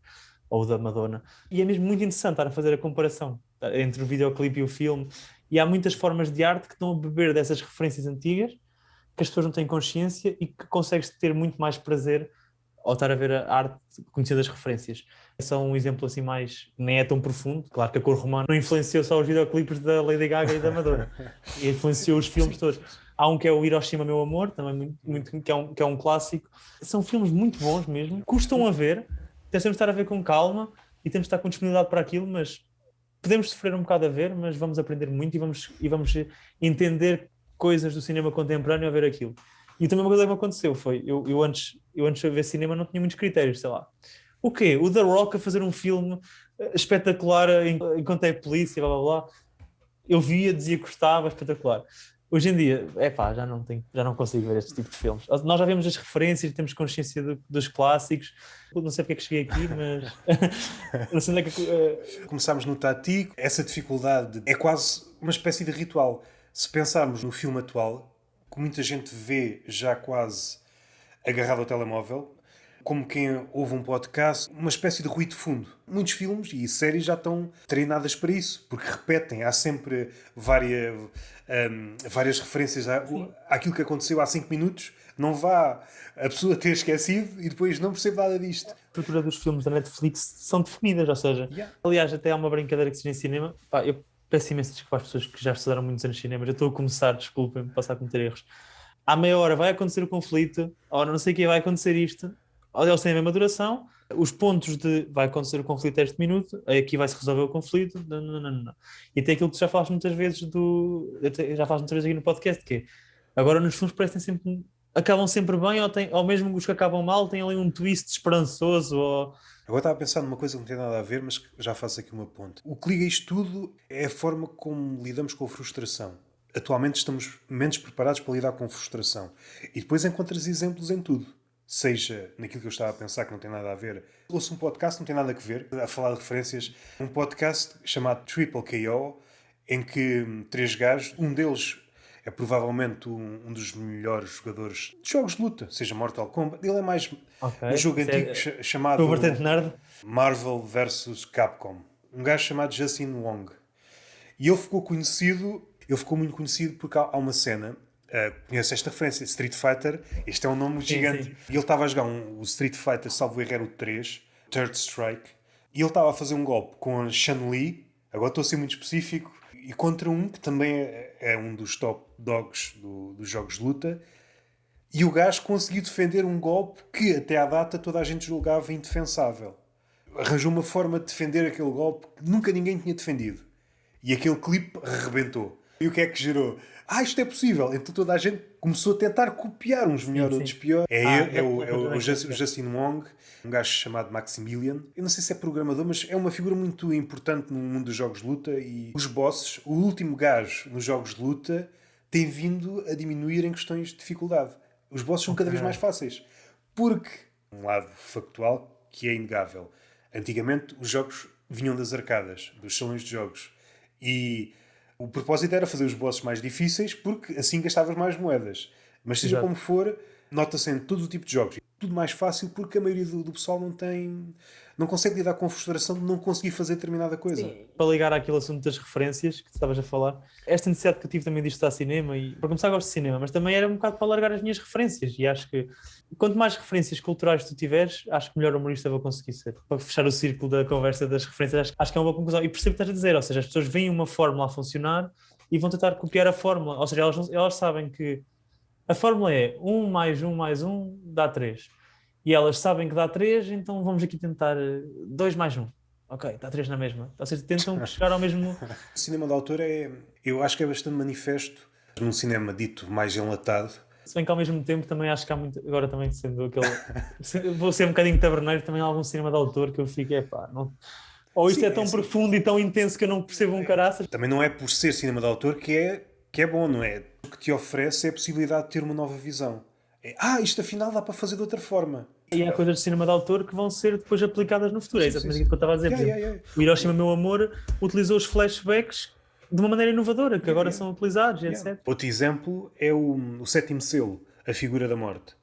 ou o da Madonna. E é mesmo muito interessante estar a fazer a comparação entre o videoclipe e o filme. E há muitas formas de arte que estão a beber dessas referências antigas, que as pessoas não têm consciência e que consegues ter muito mais prazer ao estar a ver a arte conhecendo as referências. É só um exemplo assim mais, nem é tão profundo. Claro que A Cor Romã não influenciou só os videoclipes da Lady Gaga e da Madonna, influenciou os filmes todos. Há um que é o Hiroshima Meu Amor, também que é um clássico. São filmes muito bons mesmo, custam a ver, temos de estar a ver com calma e temos de estar com disponibilidade para aquilo, mas podemos sofrer um bocado a ver, mas vamos aprender muito e vamos entender coisas do cinema contemporâneo a ver aquilo. E também uma coisa que me aconteceu foi, eu antes de ver cinema não tinha muitos critérios, sei lá. O quê? O The Rock a fazer um filme espetacular enquanto é polícia, blá blá blá. Eu via, dizia que gostava, espetacular. Hoje em dia, já não consigo ver este tipo de filmes. Nós já vemos as referências e temos consciência dos clássicos. Não sei porque é que cheguei aqui, mas não sei onde é que... Começámos no Tati, essa dificuldade é quase uma espécie de ritual. Se pensarmos no filme atual, que muita gente vê já quase agarrado ao telemóvel, como quem ouve um podcast, uma espécie de ruído de fundo. Muitos filmes e séries já estão treinadas para isso, porque repetem, há sempre várias referências àquilo que aconteceu há 5 minutos, não vá a pessoa ter esquecido e depois não percebe nada disto. A estrutura dos filmes da Netflix são definidas, ou seja, aliás, até há uma brincadeira que se diz em cinema, eu peço imenso desculpa às pessoas que já estudaram muitos anos de cinema, já estou a começar, desculpem-me, passar a cometer erros. À meia hora vai acontecer o conflito, ou não sei o que vai acontecer isto, eles têm a mesma duração, os pontos de vai acontecer o conflito a este minuto, aqui vai-se resolver o conflito, não. E tem aquilo que tu já falaste muitas vezes já falaste muitas vezes aqui no podcast, que é, agora nos filmes acabam sempre bem, ou mesmo os que acabam mal têm ali um twist esperançoso, ou... Agora estava a pensar numa coisa que não tem nada a ver, mas já faço aqui uma ponte. O que liga isto tudo é a forma como lidamos com a frustração. Atualmente estamos menos preparados para lidar com frustração. E depois encontras exemplos em tudo. Seja naquilo que eu estava a pensar que não tem nada a ver. Ouço um podcast, não tem nada a ver, a falar de referências. Um podcast chamado Triple KO, em que 3 gajos, um deles é provavelmente um dos melhores jogadores de jogos de luta, seja Mortal Kombat. Ele é mais um jogo antigo chamado Marvel vs Capcom. Um gajo chamado Justin Wong. E ele ficou muito conhecido porque há uma cena, conhece esta referência, Street Fighter, este é um nome gigante. Sim. E ele estava a jogar o Street Fighter, salvo erro era o 3, Third Strike, e ele estava a fazer um golpe com a Chun-Li, agora estou a ser muito específico, e contra um que também é um dos top dogs dos jogos de luta, e o gajo conseguiu defender um golpe que até à data toda a gente julgava indefensável. Arranjou uma forma de defender aquele golpe que nunca ninguém tinha defendido. E aquele clipe arrebentou. E o que é que gerou? Isto é possível. Então toda a gente começou a tentar copiar uns melhores, outros piores. O Justin Wong, um gajo chamado Maximilian. Eu não sei se é programador, mas é uma figura muito importante no mundo dos jogos de luta. E os bosses, o último gajo nos jogos de luta, tem vindo a diminuir em questões de dificuldade. Os bosses são cada vez mais fáceis. Porque, um lado factual que é inegável. Antigamente os jogos vinham das arcadas, dos salões de jogos. E o propósito era fazer os bosses mais difíceis porque assim gastavas mais moedas. Mas seja como for, nota-se em todo o tipo de jogos. tudo mais fácil porque a maioria do pessoal não consegue lidar com a frustração de não conseguir fazer determinada coisa. Sim, para ligar àquele assunto das referências que tu estavas a falar, esta necessidade que eu tive também de estudar cinema, e para começar gosto de cinema, mas também era um bocado para alargar as minhas referências, e acho que quanto mais referências culturais tu tiveres, acho que melhor humorista vou conseguir ser. Para fechar o círculo da conversa das referências, acho que é uma boa conclusão, e percebo o que estás a dizer, ou seja, as pessoas veem uma fórmula a funcionar e vão tentar copiar a fórmula, ou seja, elas sabem que a fórmula é 1 mais 1 mais 1 dá 3. E elas sabem que dá 3, então vamos aqui tentar 2 mais 1. Ok, dá 3 na mesma. Ou seja, tentam chegar ao mesmo... O cinema de autor eu acho que é bastante manifesto num cinema dito mais enlatado. Se bem que ao mesmo tempo também acho que há muito... Agora também sendo aquele... Vou ser um bocadinho taberneiro, também há algum cinema de autor que eu fico, não... Ou isto Sim, é tão profundo e tão intenso que eu não percebo um caraças. Também não é por ser cinema de autor que é bom, não é? O que te oferece é a possibilidade de ter uma nova visão. Isto afinal dá para fazer de outra forma. E há coisas de cinema de autor que vão ser depois aplicadas no futuro. É exatamente aquilo que eu estava a dizer. Por exemplo, o Hiroshima Meu Amor utilizou os flashbacks de uma maneira inovadora, que agora são utilizados, etc. Outro exemplo é o Sétimo Selo, A Figura da Morte.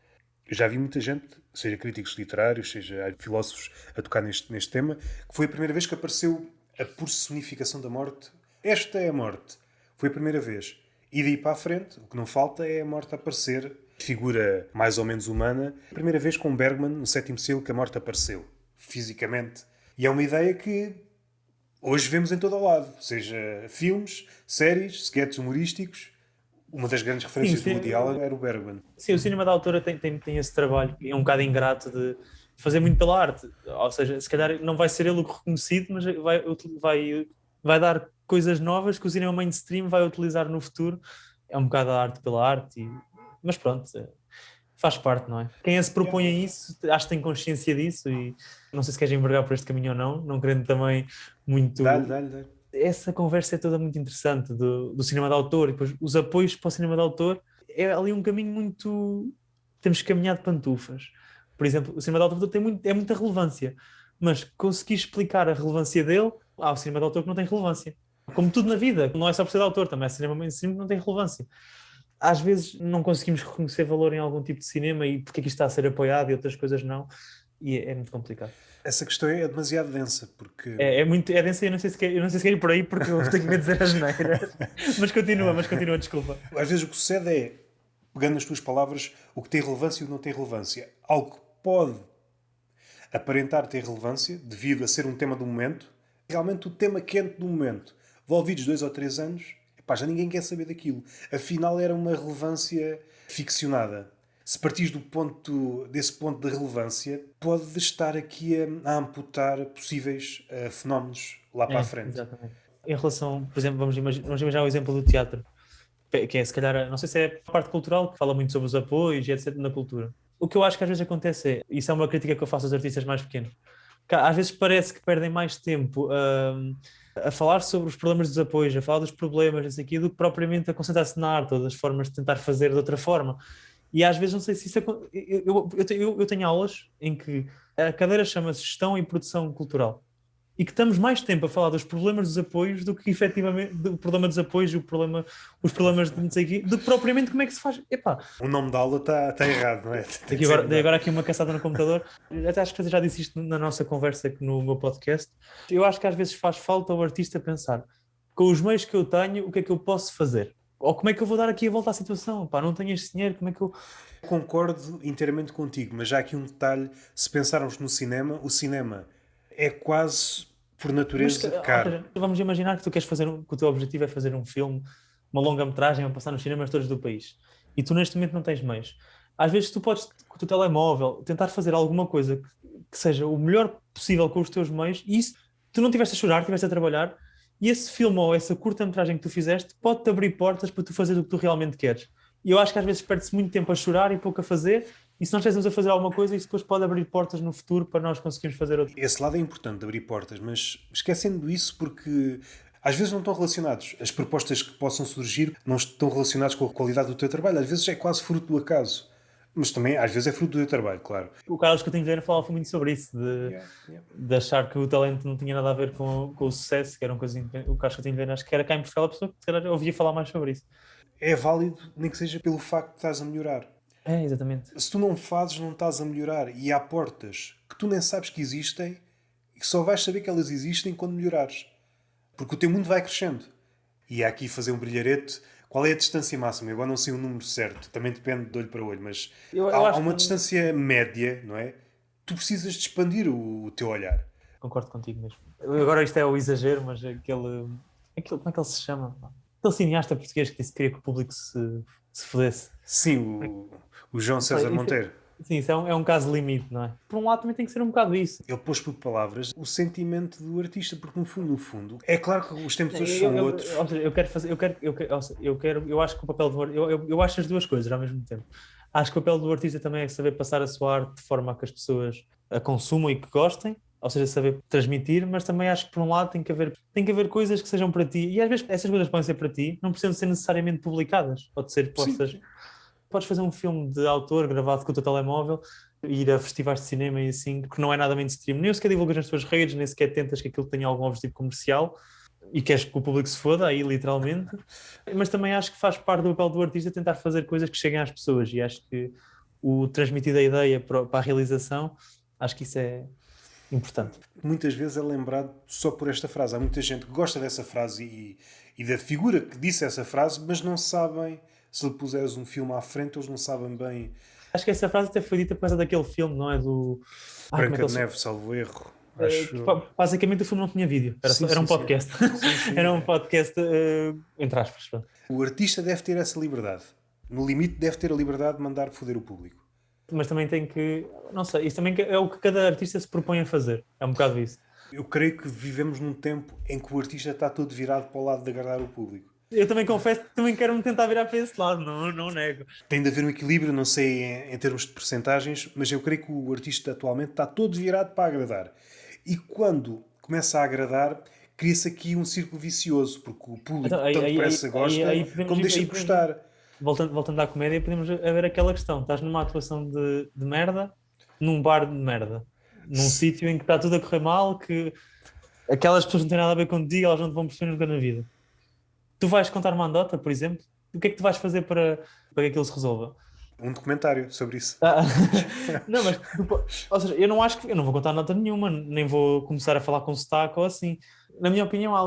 Eu já vi muita gente, seja críticos literários, seja filósofos, a tocar neste tema, que foi a primeira vez que apareceu a personificação da morte. Esta é a morte. Foi a primeira vez. E daí para a frente, o que não falta é a morte aparecer, figura mais ou menos humana. A primeira vez com Bergman, no Sétimo Selo, que a morte apareceu, fisicamente. E é uma ideia que hoje vemos em todo o lado. Seja filmes, séries, sketches humorísticos. Uma das grandes referências do Woody Allen era o Bergman. Sim, o cinema da autora tem esse trabalho, é um bocado ingrato de fazer muito pela arte. Ou seja, se calhar não vai ser ele o reconhecido, mas vai dar coisas novas que o cinema mainstream vai utilizar no futuro. É um bocado a arte pela arte. Mas pronto, faz parte, não é? Quem se propõe a isso, acho que tem consciência disso e não sei se queres envergar por este caminho ou não querendo também muito... Dá-lhe. Essa conversa é toda muito interessante do cinema de autor e depois os apoios para o cinema de autor é ali um caminho muito... Temos caminhado de pantufas. Por exemplo, o cinema de autor é muita relevância, mas conseguir explicar a relevância dele, há o cinema de autor que não tem relevância. Como tudo na vida, não é só por ser de autor, também é cinema mainstream que não tem relevância. Às vezes não conseguimos reconhecer valor em algum tipo de cinema e porque é que isto está a ser apoiado e outras coisas não, e é muito complicado. Essa questão é demasiado densa, porque... É densa e eu não sei se quer ir por aí porque eu tenho medo de dizer as neiras. Mas continua, desculpa. Às vezes o que sucede é, pegando nas tuas palavras, o que tem relevância e o que não tem relevância. Algo que pode aparentar ter relevância, devido a ser um tema do momento, realmente o tema quente do momento. Envolvidos 2 ou 3 anos, já ninguém quer saber daquilo. Afinal era uma relevância ficcionada. Se partires desse ponto de relevância, pode estar aqui a amputar possíveis fenómenos lá para a frente. Exatamente. Em relação, por exemplo, vamos imaginar o exemplo do teatro, que é se calhar, não sei se é a parte cultural, que fala muito sobre os apoios e etc. na cultura. O que eu acho que às vezes acontece isso é uma crítica que eu faço aos artistas mais pequenos, que às vezes parece que perdem mais tempo a falar sobre os problemas dos apoios, a falar dos problemas, isso aqui, do que propriamente a concentrar-se na arte ou das formas de tentar fazer de outra forma. E às vezes não sei se isso... Eu tenho aulas em que a cadeira chama-se Gestão e Produção Cultural e que estamos mais tempo a falar dos problemas dos apoios do que efetivamente do problema dos apoios, os problemas de não sei o quê, do que propriamente como é que se faz. O nome da aula está errado, não é? Dei agora aqui uma caçada no computador. Até acho que já disse isto na nossa conversa aqui no meu podcast. Eu acho que às vezes faz falta ao artista pensar com os meios que eu tenho, o que é que eu posso fazer? Ou como é que eu vou dar aqui a volta à situação? Não tenho este dinheiro, como é que eu... Concordo inteiramente contigo, mas já há aqui um detalhe. Se pensarmos no cinema, o cinema é quase, por natureza, caro. Seja, vamos imaginar que que o teu objetivo é fazer um filme, uma longa-metragem, a passar nos cinemas todos do país. E tu neste momento não tens meios. Às vezes tu podes, com o teu telemóvel, tentar fazer alguma coisa que seja o melhor possível com os teus meios e isso, tu não estiveste a chorar, estiveste a trabalhar. E esse filme ou essa curta-metragem que tu fizeste pode-te abrir portas para tu fazer o que tu realmente queres. E eu acho que às vezes perde-se muito tempo a chorar e pouco a fazer, e se nós estivéssemos a fazer alguma coisa, isso depois pode abrir portas no futuro para nós conseguirmos fazer outra. Esse lado é importante, abrir portas, mas esquecendo isso porque às vezes não estão relacionados. As propostas que possam surgir não estão relacionadas com a qualidade do teu trabalho. Às vezes é quase fruto do acaso. Mas também, às vezes, é fruto do teu trabalho, claro. O Carlos Coutinho Vilhena falava muito sobre isso, de achar que o talento não tinha nada a ver com o sucesso, que era uma coisa... O Carlos Coutinho Vilhena, acho que era cá em Portugal a pessoa que se calhar ouvia falar mais sobre isso. É válido, nem que seja pelo facto de estás a melhorar. É, exatamente. Se tu não fazes, não estás a melhorar. E há portas que tu nem sabes que existem e que só vais saber que elas existem quando melhorares. Porque o teu mundo vai crescendo. E há aqui fazer um brilharete. Qual é a distância máxima? Eu agora não sei o número certo. Também depende de olho para olho. Mas Eu há acho que uma distância média, não é? Tu precisas de expandir o teu olhar. concordo contigo mesmo. Agora isto é o exagero, mas como é que ele se chama? Aquele cineasta português que disse que queria que o público se fodesse. Sim, o João Epá, César Monteiro. sim, isso é um caso limite, não é? Por um lado também tem que ser um bocado isso. Ele pôs por palavras o sentimento do artista, porque no fundo, é claro que os tempos hoje são Ou outros. seja, eu quero fazer, ou seja, eu acho que o papel do eu acho as duas coisas ao mesmo tempo. Acho que o papel do artista também é saber passar a sua arte de forma a que as pessoas a consumam e que gostem, ou seja, saber transmitir, mas também acho que por um lado tem que haver coisas que sejam para ti, e às vezes essas coisas podem ser para ti, não precisam ser necessariamente publicadas, pode ser Sim, postas. Podes fazer um filme de autor gravado com o teu telemóvel, ir a festivais de cinema e assim, que não é nada mainstream, nem sequer divulgas nas tuas redes, nem sequer tentas que aquilo tenha algum objetivo comercial e queres que o público se foda, aí literalmente. Mas também acho que faz parte do papel do artista tentar fazer coisas que cheguem às pessoas, e acho que o transmitir a ideia para a realização, acho que isso é importante. muitas vezes é lembrado só por esta frase. Há muita gente que gosta dessa frase e da figura que disse essa frase, mas não sabem, se lhe puseres um filme à frente, eles não sabem bem. Acho que essa frase até foi dita por causa daquele filme, não é? Como é que Branca ele de se Neve, salvo erro. Acho. Basicamente o filme não tinha vídeo, Sim, era sim, um sim. podcast. Sim, sim. Era um podcast, entre aspas. Pronto. O artista deve ter essa liberdade. No limite, deve ter a liberdade de mandar foder o público. Mas também tem que, não sei, isso também é o que cada artista se propõe a fazer. É um bocado isso. Eu creio que vivemos num tempo em que o artista está todo virado para o lado de agradar o público. Eu também confesso que também quero-me tentar virar para esse lado, não nego. Tem de haver um equilíbrio, não sei em termos de percentagens, mas eu creio que o artista atualmente está todo virado para agradar. E quando começa a agradar, cria-se aqui um círculo vicioso, porque o público Então, tanto depressa gosta, como deixa de gostar. voltando à comédia, podemos ver aquela questão. Estás numa atuação de merda, num bar de merda, num sítio em que está tudo a correr mal, que aquelas pessoas não têm nada a ver contigo, elas não te vão perceber nunca na vida. Tu vais contar uma anedota, por exemplo, o que é que tu vais fazer para que aquilo se resolva? Um documentário sobre isso. Ah, não, mas ou seja, eu não acho que eu não vou contar nota nenhuma, nem vou começar a falar com sotaque ou assim. Na minha opinião, há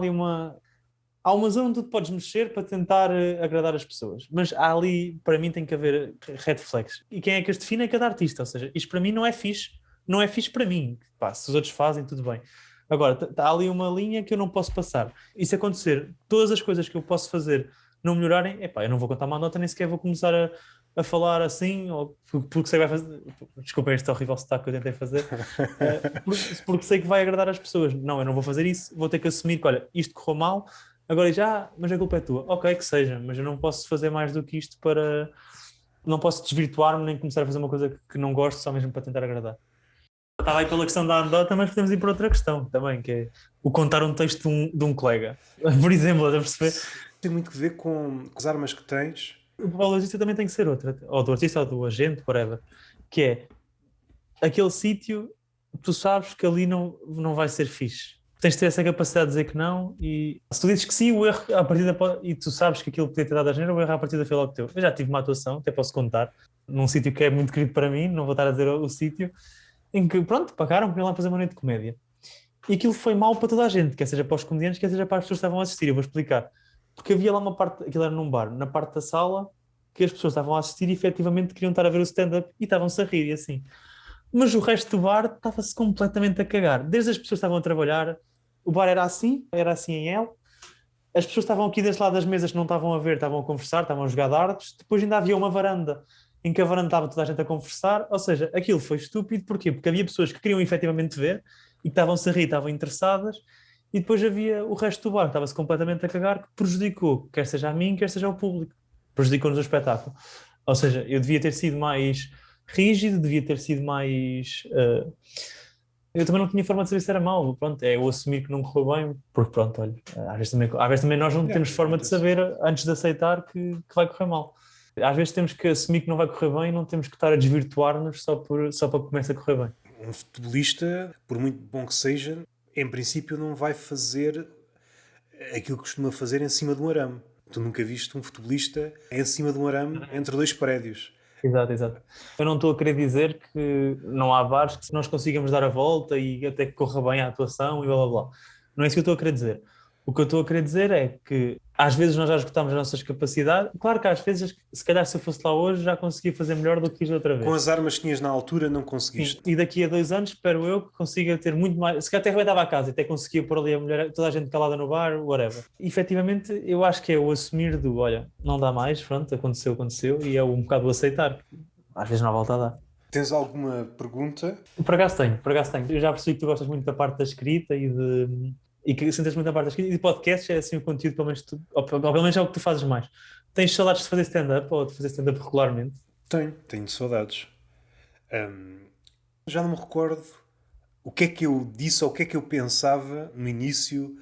uma zona onde tu te podes mexer para tentar agradar as pessoas, mas há ali, para mim, tem que haver red flags. E quem é que as define é cada artista, ou seja, isto para mim não é fixe, não é fixe para mim. Pá, se os outros fazem, tudo bem. Agora, está ali uma linha que eu não posso passar. E se acontecer, todas as coisas que eu posso fazer não melhorarem, epá, eu não vou contar uma nota, nem sequer vou começar a falar assim, ou porque sei que vai fazer. Desculpem este horrível sotaque que eu tentei fazer, porque sei que vai agradar as pessoas. Não, eu não vou fazer isso, vou ter que assumir que, olha, isto correu mal, agora já, mas a culpa é tua. Ok, que seja, mas eu não posso fazer mais do que isto para. Não posso desvirtuar-me nem começar a fazer uma coisa que não gosto só mesmo para tentar agradar. Estava aí pela questão da anedota, mas podemos ir para outra questão também, que é o contar um texto de um colega. Por exemplo, a perceber? Tem muito a ver com as armas que tens. O papel do artista também tem que ser outro, ou do artista ou do agente, whatever, que é aquele sítio, tu sabes que ali não vai ser fixe. Tens de ter essa capacidade de dizer que não, e se tu dizes que sim, o erro à partida e tu sabes que aquilo podia ter dado a geneira, o erro à partida foi logo teu. Eu já tive uma atuação, até posso contar, num sítio que é muito querido para mim, não vou estar a dizer o sítio, em que, pronto, pagaram para ir lá fazer uma noite de comédia. E aquilo foi mau para toda a gente, quer seja para os comediantes, quer seja para as pessoas que estavam a assistir. Eu vou explicar. Porque havia lá uma parte, aquilo era num bar, na parte da sala, que as pessoas estavam a assistir e efetivamente queriam estar a ver o stand-up e estavam-se a rir e assim. Mas o resto do bar estava-se completamente a cagar. Desde as pessoas que estavam a trabalhar, o bar era assim em L. As pessoas estavam aqui deste lado das mesas que não estavam a ver, estavam a conversar, estavam a jogar dardos. Depois ainda havia uma varanda em que a varanda estava toda a gente a conversar. Ou seja, aquilo foi estúpido. Porquê? Porque havia pessoas que queriam efetivamente ver e que estavam-se a rir, estavam interessadas. E depois havia o resto do bar que estava-se completamente a cagar, que prejudicou, quer seja a mim, quer seja ao público. Prejudicou-nos o espetáculo. Ou seja, eu devia ter sido mais rígido, devia ter sido mais... eu também não tinha forma de saber se era mau. Pronto, é eu assumir que não correu bem, porque pronto, olha, às vezes também nós não temos forma de saber antes de aceitar que vai correr mal. Às vezes temos que assumir que não vai correr bem e não temos que estar a desvirtuar-nos só para que comece a correr bem. Um futebolista, por muito bom que seja, em princípio não vai fazer aquilo que costuma fazer em cima de um arame. Tu nunca viste um futebolista em cima de um arame entre dois prédios. Exato, exato. Eu não estou a querer dizer que não há bares que nós consigamos dar a volta e até que corra bem a atuação e blá blá blá. Não é isso que eu estou a querer dizer. O que eu estou a querer dizer é que às vezes nós já esgotamos as nossas capacidades. Claro que às vezes, se calhar se eu fosse lá hoje, já conseguia fazer melhor do que fiz outra Com vez. as armas que tinhas na altura, não Sim, conseguiste. e daqui a 2 anos espero eu que consiga ter muito mais. Se calhar até arrebentava a casa e até conseguia pôr ali a mulher, toda a gente calada no bar, whatever. E, efetivamente, eu acho que é o assumir do: olha, não dá mais, pronto, aconteceu, aconteceu, e é um bocado o aceitar. Às vezes não há volta a dar. Tens alguma pergunta? Por acaso tenho, por acaso tenho. Eu já percebi que tu gostas muito da parte da escrita e que sentas muito da parte da escrita, e de podcast é assim o conteúdo, pelo menos, ou pelo menos é o que tu fazes mais. Tens saudades de fazer stand-up ou de fazer stand-up regularmente? Tenho saudades. Já não me recordo o que é que eu disse ou o que é que eu pensava no início.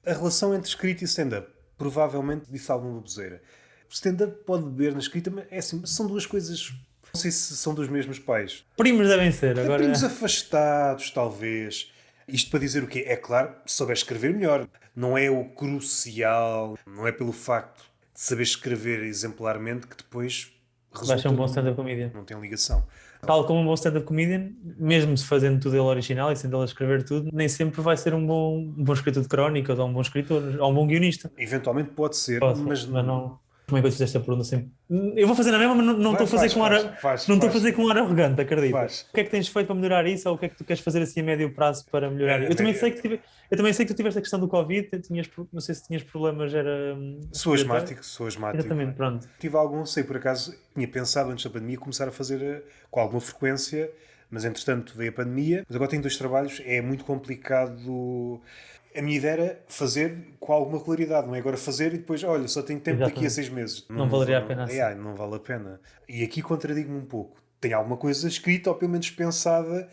A relação entre escrita e stand-up. Provavelmente disse alguma baboseira. O stand-up pode beber na escrita, mas é assim, são duas coisas. Não sei se são dos mesmos pais. Primos devem ser, agora. Primos afastados, talvez. Isto para dizer o quê? É claro, se souber escrever melhor. Não é o crucial, não é pelo facto de saber escrever exemplarmente que depois Vais ser resulta um bom stand-up comedian. não tem ligação. Tal como um bom stand-up comedian, mesmo se fazendo tudo ele original e sendo ele a escrever tudo, nem sempre vai ser um bom escritor de crónicas, ou um bom escritor, ou um bom guionista. Eventualmente pode ser, Pode, mas mas não. Como é que eu te fizeste esta pergunta sempre? Eu vou fazer na mesma, mas não estou a fazer com ar, não estou a fazer com ar arrogante, acredita? Faz. O que é que tens feito para melhorar isso, ou o que é que tu queres fazer assim a médio prazo para melhorar isso? Eu também sei que tu tiveste a questão do Covid, não sei se tinhas problemas, era Sou asmático. Exatamente, pronto. Tive algum, sei por acaso, tinha pensado antes da pandemia começar a fazer com alguma frequência, mas entretanto veio a pandemia. Mas agora tenho 2 trabalhos, é muito complicado. A minha ideia era fazer com alguma regularidade, não é agora fazer e depois, olha, só tenho tempo daqui a Exatamente. 6 meses. Não valeria a pena assim. Não vale a pena. E aqui contradigo-me um pouco. Tenho alguma coisa escrita ou pelo menos pensada.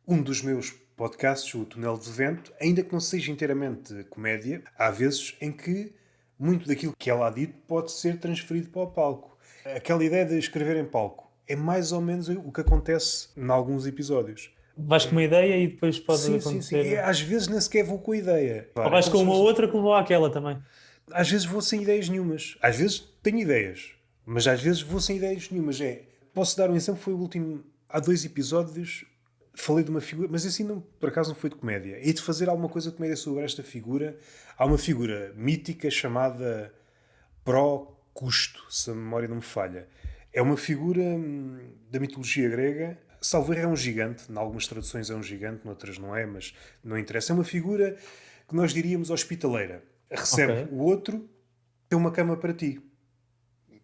Um dos meus podcasts, o Túnel de Vento, ainda que não seja inteiramente comédia, há vezes em que muito daquilo que é lá dito pode ser transferido para o palco. Aquela ideia de escrever em palco é mais ou menos o que acontece em alguns episódios. Vais com uma ideia e depois pode Sim. acontecer. Às vezes nem sequer vou com a ideia. Ou vais com uma outra que levou àquela também. Às vezes vou sem ideias nenhumas. Às vezes tenho ideias. Mas às vezes vou sem ideias nenhumas. Posso dar um exemplo, foi o último... Há 2 episódios falei de uma figura, mas assim não, por acaso não foi de comédia. E de fazer alguma coisa de comédia sobre esta figura. Há uma figura mítica chamada Procusto, se a memória não me falha. É uma figura da mitologia grega. Salvo erro, é um gigante. Em algumas traduções é um gigante, noutras não é, mas não interessa. É uma figura que nós diríamos hospitaleira. Recebe o outro, tem uma cama para ti.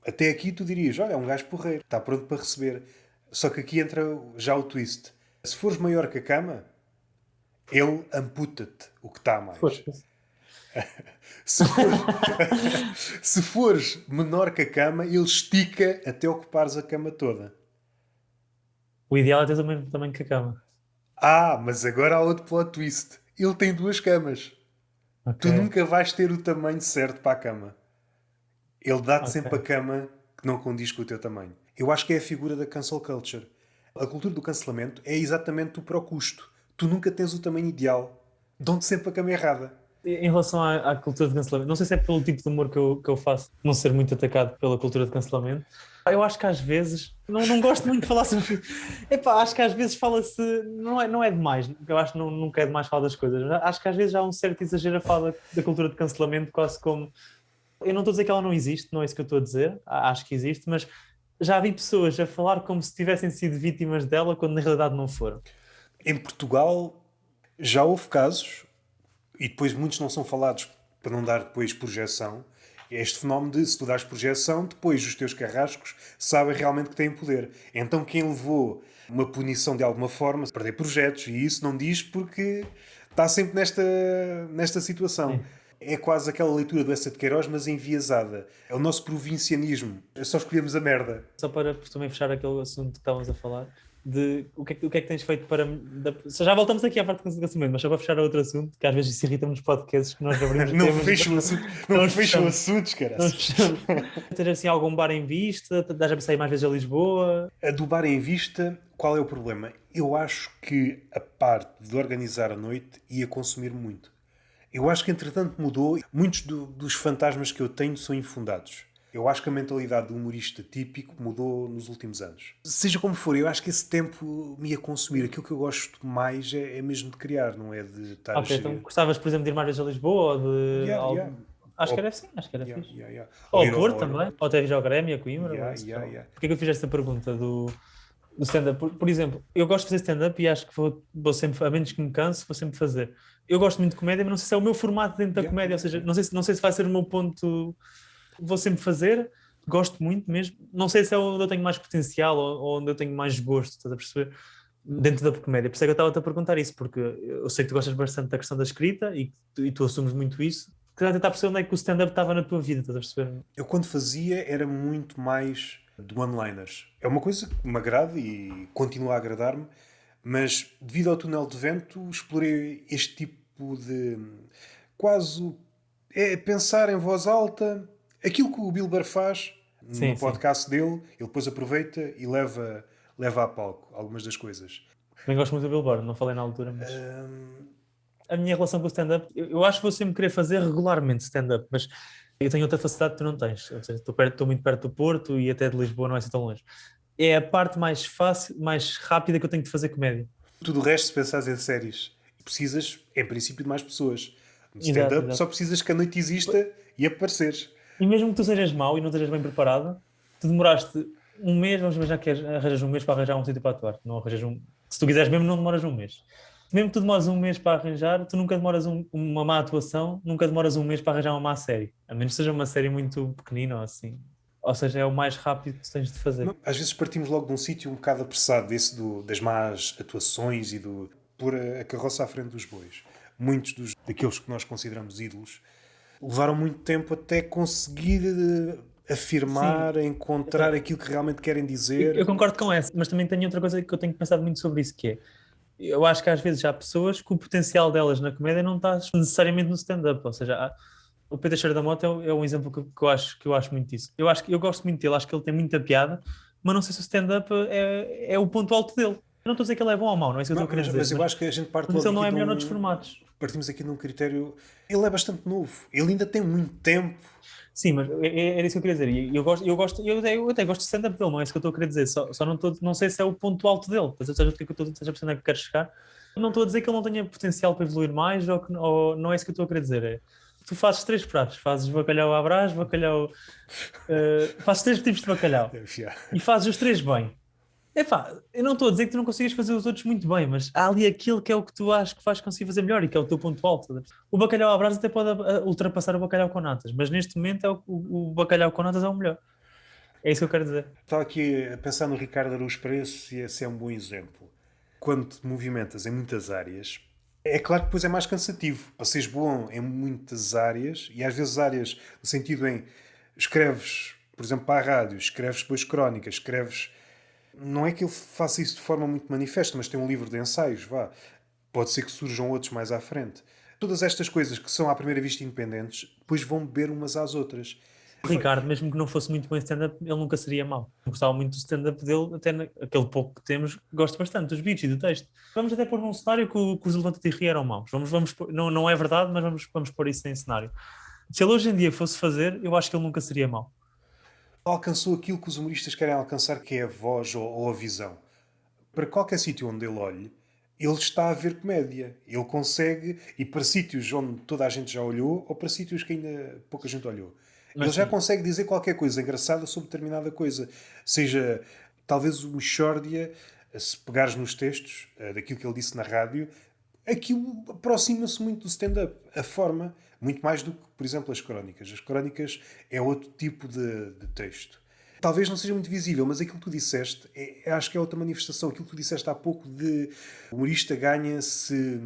Até aqui tu dirias, olha, é um gajo porreiro, está pronto para receber. Só que aqui entra já o twist. Se fores maior que a cama, ele amputa-te o que está a mais. Se fores menor que a cama, ele estica até ocupares a cama toda. O ideal é ter o mesmo tamanho que a cama. Mas agora há outro plot twist. Ele tem 2 camas. Tu nunca vais ter o tamanho certo para a cama. Ele dá-te sempre a cama que não condiz com o teu tamanho. Eu acho que é a figura da cancel culture. A cultura do cancelamento é exatamente o Procusto. Tu nunca tens o tamanho ideal. Dão-te sempre a cama errada. Em relação à cultura de cancelamento, não sei se é pelo tipo de humor que eu faço, não ser muito atacado pela cultura de cancelamento. Eu acho que às vezes, não gosto muito de falar sobre isso. Acho que às vezes fala-se, não é demais, eu acho que nunca é demais falar das coisas, mas acho que às vezes há um certo exagero a falar da cultura de cancelamento, quase como... Eu não estou a dizer que ela não existe, não é isso que eu estou a dizer, acho que existe, mas já vi pessoas a falar como se tivessem sido vítimas dela, quando na realidade não foram. Em Portugal já houve casos, e depois muitos não são falados para não dar depois projeção. É este fenómeno de, se tu dás projeção, depois os teus carrascos sabem realmente que têm poder. Então quem levou uma punição de alguma forma, perder projetos, e isso não diz porque está sempre nesta situação. Sim. É quase aquela leitura do Essa de Queiroz, mas enviesada. É o nosso provincianismo. Só escolhemos a merda. Só para também fechar aquele assunto que estávamos a falar, de o que é que tens feito para... Já voltamos aqui à parte do cancelamento, mas só para fechar a outro assunto, que às vezes isso irrita-me nos podcasts, que nós abrimos Não temas... fecham assuntos, cara. Ter assim algum bar em vista, estás a pensar ir mais vezes a Lisboa? A do bar em vista, qual é o problema? Eu acho que a parte de organizar a noite ia consumir muito. Eu acho que entretanto mudou. Muitos dos fantasmas que eu tenho são infundados. Eu acho que a mentalidade do humorista típico mudou nos últimos anos. Seja como for, eu acho que esse tempo me ia consumir. Aquilo que eu gosto mais é mesmo de criar, não é de estar a Ok, então gerir. gostavas, por exemplo, de ir mais vezes a Lisboa ou de Yeah, yeah. algo... Acho que Ou, era assim, acho que era yeah, fixe. yeah, yeah. Ou Ou ao ir Porto também, ou até já ao Grêmio, a Coimbra. Yeah, Ou isso, yeah, yeah. Porquê que eu fiz esta pergunta do stand-up? Por exemplo, eu gosto de fazer stand-up e acho que vou sempre, a menos que me canse, vou sempre fazer. Eu gosto muito de comédia, mas não sei se é o meu formato dentro da Yeah, comédia, ou yeah, seja, yeah. não sei se vai ser o meu ponto. Vou sempre fazer, gosto muito mesmo. Não sei se é onde eu tenho mais potencial ou onde eu tenho mais gosto, estás a perceber? Dentro da comédia. Por isso é que eu estava-te a perguntar isso, porque eu sei que tu gostas bastante da questão da escrita e tu assumes muito isso. Queria tentar perceber onde é que o stand-up estava na tua vida, estás a perceber? Eu quando fazia era muito mais de one-liners. É uma coisa que me agrada e continua a agradar-me, mas devido ao túnel de vento explorei este tipo de quase pensar em voz alta. Aquilo que o Bill Burr faz no Sim, sim. podcast dele, ele depois aproveita e leva a palco algumas das coisas. Também gosto muito do Bill Burr, não falei na altura, mas Hum, a minha relação com o stand-up, eu acho que vou sempre querer fazer regularmente stand-up, mas eu tenho outra facilidade que tu não tens. Ou seja, estou muito perto do Porto e até de Lisboa não é assim tão longe. É a parte mais fácil, mais rápida que eu tenho de fazer comédia. Tudo o resto, se pensares em séries, precisas, em princípio, de mais pessoas. No Exato, stand-up, exato. só precisas que a noite exista e apareceres. E mesmo que tu sejas mau e não estejas bem preparado, tu demoraste um mês, vamos imaginar que arranjas um mês para arranjar um sítio para atuar. Não arranjas um... Se tu quiseres mesmo, não demoras um mês. Mesmo que tu demoras um mês para arranjar, tu nunca demoras uma má atuação, nunca demoras um mês para arranjar uma má série. A menos que seja uma série muito pequenina ou assim. Ou seja, é o mais rápido que tu tens de fazer. Não, às vezes partimos logo de um sítio um bocado apressado, das más atuações e do pôr a carroça à frente dos bois. Muitos daqueles que nós consideramos ídolos levaram muito tempo até conseguir Sim, afirmar, encontrar aquilo que realmente querem eu dizer. concordo com essa, mas também tenho outra coisa que eu tenho pensado muito sobre isso, que é, eu acho que às vezes há pessoas que o potencial delas na comédia não está necessariamente no stand-up, ou seja, o Pedro Teixeira da Mota é um exemplo que eu acho muito disso. Eu gosto muito dele, acho que ele tem muita piada, mas não sei se o stand-up é o ponto alto dele. Eu não estou a dizer que ele é bom ou mau, não é isso que eu Não, estou a querer dizer, mas eu acho que a gente parte mas logo ele não aqui é de melhor noutros formatos. Partimos aqui de um critério. Ele é bastante novo. Ele ainda tem muito tempo. Sim, mas era isso que eu queria dizer. E eu até gosto de stand-up dele, não é isso que eu estou a querer dizer. Só não sei se é o ponto alto dele. Estás a perceber onde é que eu quero chegar? Não estou a dizer que ele não tenha potencial para evoluir mais, ou não é isso que eu estou a querer dizer. Tu fazes três pratos, fazes bacalhau à Brás, fazes três tipos de bacalhau e fazes os três bem. Epá, eu não estou a dizer que tu não consigas fazer os outros muito bem, mas há ali aquilo que é o que tu achas que vais conseguir fazer melhor e que é o teu ponto alto. O bacalhau à Brás até pode ultrapassar o bacalhau com natas, mas neste momento o bacalhau com natas é o melhor. É isso que eu quero dizer. Estava aqui a pensar no Ricardo Araújo Pereira se esse é um bom exemplo. Quando te movimentas em muitas áreas, é claro que depois é mais cansativo. Para seres bom em muitas áreas, e às vezes áreas no sentido em escreves, por exemplo, para a rádio, escreves depois crónicas, escreves. Não é que ele faça isso de forma muito manifesta, mas tem um livro de ensaios, vá. Pode ser que surjam outros mais à frente. Todas estas coisas que são à primeira vista independentes, depois vão beber umas às outras. O Ricardo, mesmo que não fosse muito bom em stand-up, ele nunca seria mau. Eu gostava muito do stand-up dele, até aquele pouco que temos, gosto bastante dos beats e do texto. Vamos até pôr num cenário que os Levanta-te e Ri eram maus. Não é verdade, mas vamos pôr isso em cenário. Se ele hoje em dia fosse fazer, eu acho que ele nunca seria mau. Alcançou aquilo que os humoristas querem alcançar, que é a voz ou a visão. Para qualquer sítio onde ele olhe, ele está a ver comédia. Ele consegue ir para sítios onde toda a gente já olhou ou para sítios que ainda pouca gente olhou. Ele Mas já sim, consegue dizer qualquer coisa engraçada sobre determinada coisa. Seja, talvez o Mixórdia, se pegares nos textos daquilo que ele disse na rádio, aquilo aproxima-se muito do stand-up. A forma, muito mais do que, por exemplo, as crónicas. As crónicas é outro tipo de texto. Talvez não seja muito visível, mas aquilo que tu disseste, acho que é outra manifestação. Aquilo que tu disseste há pouco de o humorista ganha se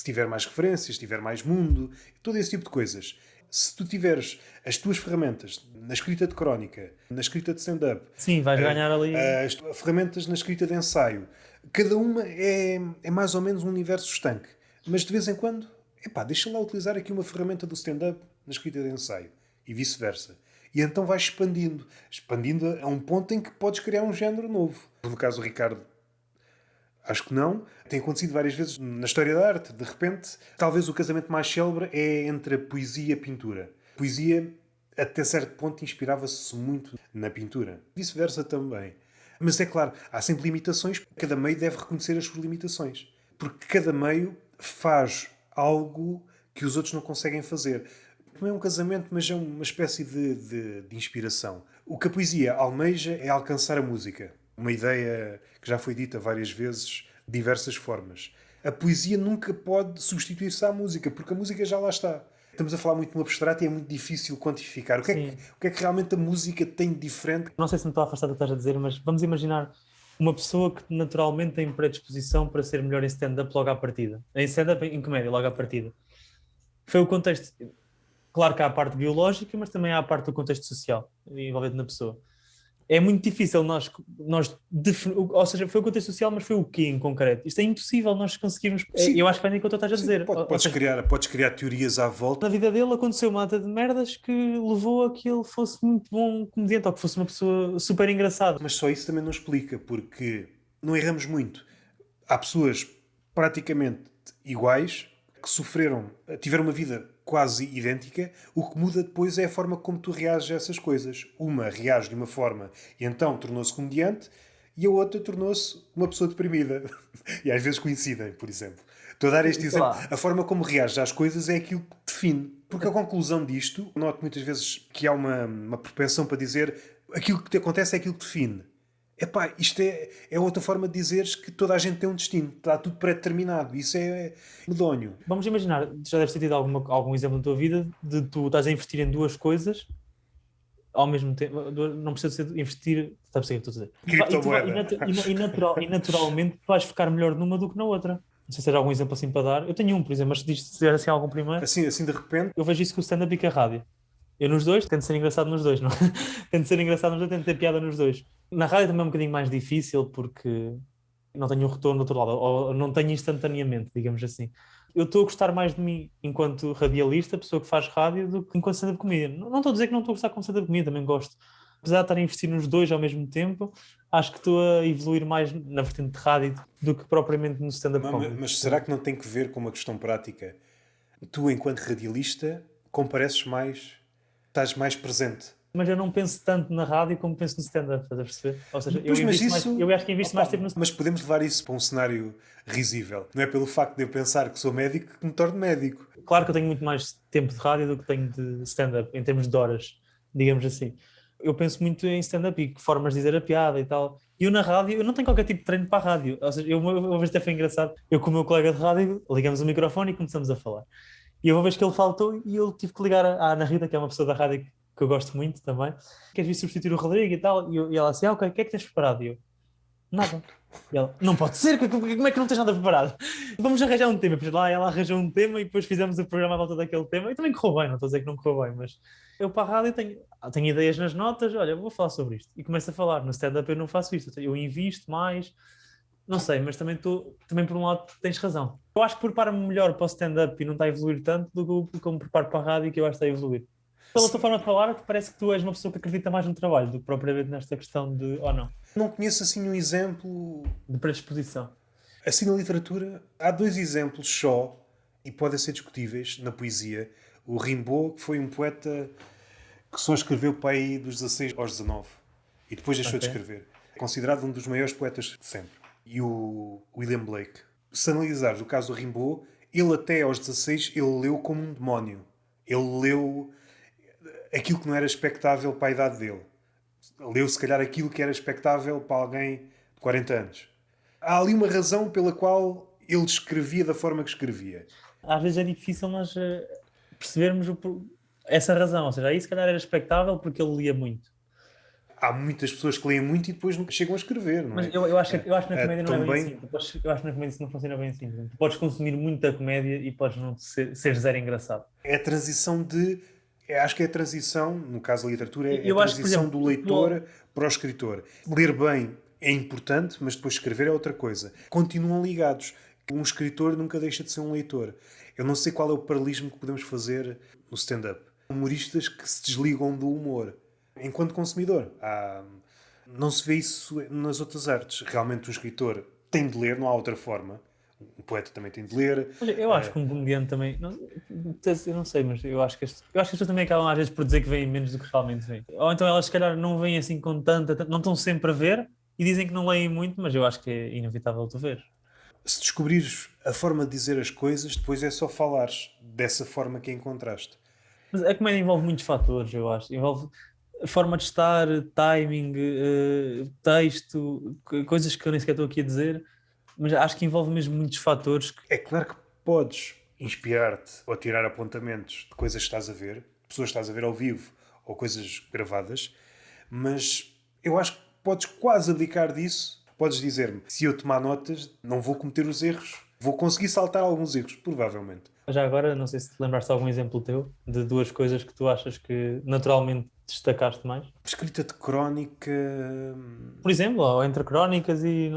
tiver mais referências, se tiver mais mundo, todo esse tipo de coisas. Se tu tiveres as tuas ferramentas na escrita de crónica, na escrita de stand-up, sim, vais ganhar ali. as ferramentas na escrita de ensaio, cada uma é mais ou menos um universo estanque. Mas de vez em quando, deixa lá utilizar aqui uma ferramenta do stand-up na escrita de ensaio e vice-versa. E então vais expandindo a um ponto em que podes criar um género novo. No caso do Ricardo, acho que não. Tem acontecido várias vezes na história da arte. De repente, talvez o casamento mais célebre é entre a poesia e a pintura. A poesia até certo ponto inspirava-se muito na pintura. Vice-versa também. Mas é claro, há sempre limitações. Cada meio deve reconhecer as suas limitações. Porque cada meio faz algo que os outros não conseguem fazer. Não é um casamento, mas é uma espécie de inspiração. O que a poesia almeja é alcançar a música. Uma ideia que já foi dita várias vezes, de diversas formas. A poesia nunca pode substituir-se à música, porque a música já lá está. Estamos a falar muito no abstrato e é muito difícil quantificar. Sim. O que é que realmente a música tem de diferente? Não sei se me estou a afastar do que estás a dizer, mas vamos imaginar uma pessoa que naturalmente tem predisposição para ser melhor em stand-up logo à partida. Em stand-up, em comédia, logo à partida. Foi o contexto. Claro que há a parte biológica, mas também há a parte do contexto social envolvendo na pessoa. É muito difícil ou seja, foi o contexto social, mas foi o quê em concreto? Isto é impossível nós conseguirmos. Sim, eu acho que vem daquilo que tu estás a dizer. Podes criar teorias à volta. Na vida dele aconteceu uma data de merdas que levou a que ele fosse muito bom comediante ou que fosse uma pessoa super engraçada. Mas só isso também não explica, porque não erramos muito. Há pessoas praticamente iguais que sofreram, tiveram uma vida quase idêntica. O que muda depois é a forma como tu reages a essas coisas. Uma reage de uma forma e então tornou-se comediante, e a outra tornou-se uma pessoa deprimida. E às vezes coincidem, por exemplo. Estou a dar este exemplo. A forma como reages às coisas é aquilo que define. Porque a conclusão disto, noto muitas vezes que há uma propensão para dizer aquilo que te acontece é aquilo que define. Epá, isto é outra forma de dizeres que toda a gente tem um destino. Está tudo pré-determinado. Isso é medonho. Vamos imaginar, já deves ter tido algum exemplo na tua vida de tu estás a investir em duas coisas ao mesmo tempo. Não precisa ser investir, está a perceber o que estou a dizer. Criptomoeda. E naturalmente tu vais ficar melhor numa do que na outra. Não sei se tens algum exemplo assim para dar. Eu tenho um, por exemplo, mas se tiver assim algum primeiro. Assim de repente. Eu vejo isso com o stand-up e com a rádio. Eu nos dois, tento ser engraçado nos dois, não? Tento ser engraçado nos dois, tento ter piada nos dois. Na rádio também é um bocadinho mais difícil porque não tenho um retorno do outro lado, ou não tenho instantaneamente, digamos assim. Eu estou a gostar mais de mim enquanto radialista, pessoa que faz rádio, do que enquanto stand-up comedian. Não estou a dizer que não estou a gostar como stand-up comedian, também gosto. Apesar de estar a investir nos dois ao mesmo tempo, acho que estou a evoluir mais na vertente de rádio do que propriamente no stand-up comedy. Mas será que não tem que ver com uma questão prática? Tu, enquanto radialista, compareces mais, estás mais presente. Mas eu não penso tanto na rádio como penso no stand-up, estás a perceber? Ou seja, eu acho que invisto mais tempo no... Mas podemos levar isso para um cenário risível. Não é pelo facto de eu pensar que sou médico que me torno médico. Claro que eu tenho muito mais tempo de rádio do que tenho de stand-up, em termos de horas, digamos assim. Eu penso muito em stand-up e que formas de dizer a piada e tal. E eu na rádio, eu não tenho qualquer tipo de treino para a rádio. Ou seja, uma vez até foi engraçado, eu com o meu colega de rádio ligamos o microfone e começamos a falar. E uma vez que ele faltou, e eu tive que ligar à Ana Rita, que é uma pessoa da rádio que eu gosto muito também. Queres vir substituir o Rodrigo e tal? E ela assim, ok, o que é que tens preparado? E eu, nada. E ela, não pode ser, como é que não tens nada preparado? Vamos arranjar um tema. Depois lá ela arranjou um tema e depois fizemos o programa à volta daquele tema. E também correu bem, não estou a dizer que não correu bem, mas eu para a rádio tenho ideias nas notas, olha, vou falar sobre isto. E começo a falar. No stand-up eu não faço isto, eu invisto mais, não sei, mas também por um lado tens razão. Eu acho que preparo-me melhor para o stand-up e não está a evoluir tanto do que como preparo para a rádio, que eu acho que está a evoluir. Pela tua forma de falar, parece que tu és uma pessoa que acredita mais no trabalho do que propriamente nesta questão de, ou não, Não conheço assim um exemplo. de predisposição. Assim na literatura, há dois exemplos só, e podem ser discutíveis, na poesia. O Rimbaud, que foi um poeta que só escreveu para aí dos 16 aos 19. E depois deixou de escrever. É considerado um dos maiores poetas de sempre. E o William Blake. Se analisares o caso do Rimbaud, ele até aos 16 ele leu como um demónio. Ele leu aquilo que não era expectável para a idade dele. Leu se calhar aquilo que era expectável para alguém de 40 anos. Há ali uma razão pela qual ele escrevia da forma que escrevia. Às vezes é difícil nós percebermos essa razão, ou seja, aí se calhar era expectável porque ele lia muito. Há muitas pessoas que leem muito e depois não chegam a escrever, não é? Mas eu acho que na comédia não é bem também... assim. Eu acho que na comédia isso não funciona bem assim. Tu podes consumir muita comédia e podes não ser zero engraçado. É a transição de... Acho que é a transição, no caso da literatura, é a Eu acho que, por transição exemplo, do leitor para o escritor. Ler bem é importante, mas depois escrever é outra coisa. Continuam ligados. Um escritor nunca deixa de ser um leitor. Eu não sei qual é o paralelismo que podemos fazer no stand-up. Humoristas que se desligam do humor. Enquanto consumidor, não se vê isso nas outras artes. Realmente um escritor tem de ler, não há outra forma. Um poeta também tem de ler. Olha, eu acho que um comediante também. Não, eu não sei, mas eu acho que as pessoas também acabam às vezes por dizer que veem menos do que realmente veem. Ou então elas, se calhar, não veem assim com não estão sempre a ver e dizem que não leem muito, mas eu acho que é inevitável tu ver. Se descobrires a forma de dizer as coisas, depois é só falares dessa forma que encontraste. Mas a comédia envolve muitos fatores, eu acho. Envolve a forma de estar, timing, texto, coisas que eu nem sequer estou aqui a dizer, mas acho que envolve mesmo muitos fatores. É claro que podes inspirar-te ou tirar apontamentos de coisas que estás a ver, pessoas que estás a ver ao vivo ou coisas gravadas, mas eu acho que podes quase abdicar disso. Podes dizer-me, se eu tomar notas, não vou cometer os erros, vou conseguir saltar alguns erros, provavelmente. Já agora, não sei se te lembraste de algum exemplo teu, de duas coisas que tu achas que naturalmente destacaste mais. Escrita de crónica. Por exemplo, ou entre crónicas e...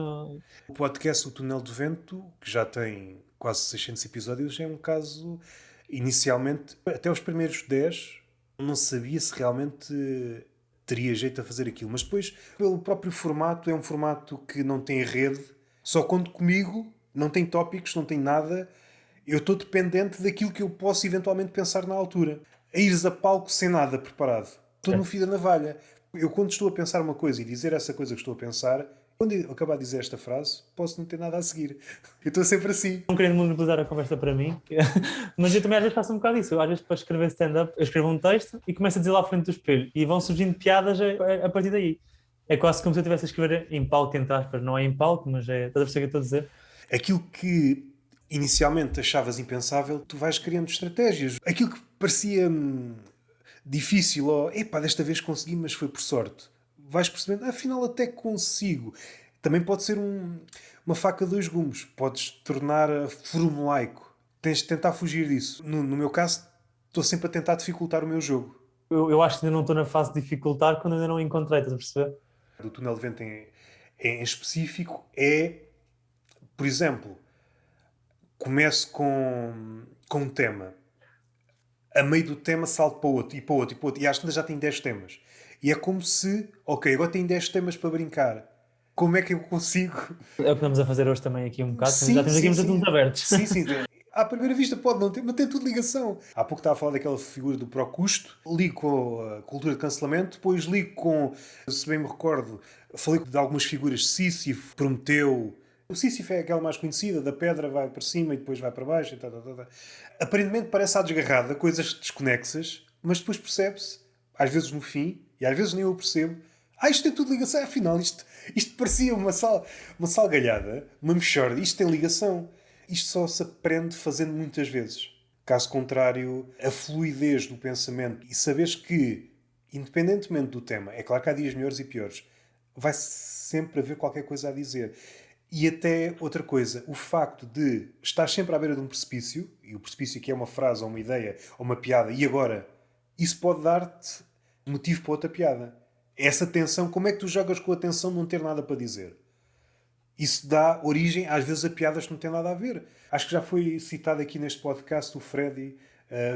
O podcast O Túnel do Vento, que já tem quase 600 episódios, é um caso, inicialmente, até os primeiros 10, não sabia se realmente teria jeito a fazer aquilo. Mas depois, pelo próprio formato, é um formato que não tem rede, só conto comigo, não tem tópicos, não tem nada. Eu estou dependente daquilo que eu posso eventualmente pensar na altura. A ires a palco sem nada preparado. Estou no fio da navalha. Eu, quando estou a pensar uma coisa e dizer essa coisa que estou a pensar, quando eu acabar de dizer esta frase, posso não ter nada a seguir. Eu estou sempre assim. Não querendo monopolizar a conversa para mim, mas eu também às vezes faço um bocado isso. Eu, às vezes, para escrever stand-up, eu escrevo um texto e começo a dizer lá à frente do espelho e vão surgindo piadas a partir daí. É quase como se eu estivesse a escrever em palco, entre aspas. Não é em palco, mas é. Estás a perceber o que eu estou a dizer? Aquilo que inicialmente achavas impensável, tu vais criando estratégias. Aquilo que parecia difícil, ou epá, desta vez consegui, mas foi por sorte. Vais percebendo, afinal até consigo. Também pode ser uma faca de dois gumes. Podes tornar formulaico. Tens de tentar fugir disso. No meu caso, estou sempre a tentar dificultar o meu jogo. Eu acho que ainda não estou na fase de dificultar quando ainda não encontrei, estás a perceber? Do túnel de vento em específico é, por exemplo, começo com um tema. A meio do tema salto para outro, e para outro, e para outro. E às vezes já tenho 10 temas. E é como se, ok, agora tenho 10 temas para brincar. Como é que eu consigo? É o que estamos a fazer hoje também aqui um bocado. Sim, Já temos aqui sim, muitos sim. assuntos abertos. Sim, sim. À primeira vista pode não ter, mas tem tudo ligação. Há pouco estava a falar daquela figura do Procusto, ligo com a cultura de cancelamento, depois ligo com, se bem me recordo, falei de algumas figuras, Sísifo, Prometeu. O Sísifo é aquela mais conhecida, da pedra vai para cima e depois vai para baixo. E tal, tal, tal, tal. Aparentemente parece à desgarrada, coisas desconexas, mas depois percebe-se, às vezes no fim, e às vezes nem eu percebo, isto tem tudo ligação, afinal isto parecia uma salgalhada, uma mexórdia, isto tem ligação. Isto só se aprende fazendo muitas vezes. Caso contrário, a fluidez do pensamento e saberes que, independentemente do tema, é claro que há dias melhores e piores, vai sempre haver qualquer coisa a dizer. E até outra coisa, o facto de estar sempre à beira de um precipício, e o precipício aqui é uma frase ou uma ideia ou uma piada, e agora, isso pode dar-te motivo para outra piada. Essa tensão, como é que tu jogas com a tensão de não ter nada para dizer? Isso dá origem, às vezes, a piadas que não têm nada a ver. Acho que já foi citado aqui neste podcast, o Freddy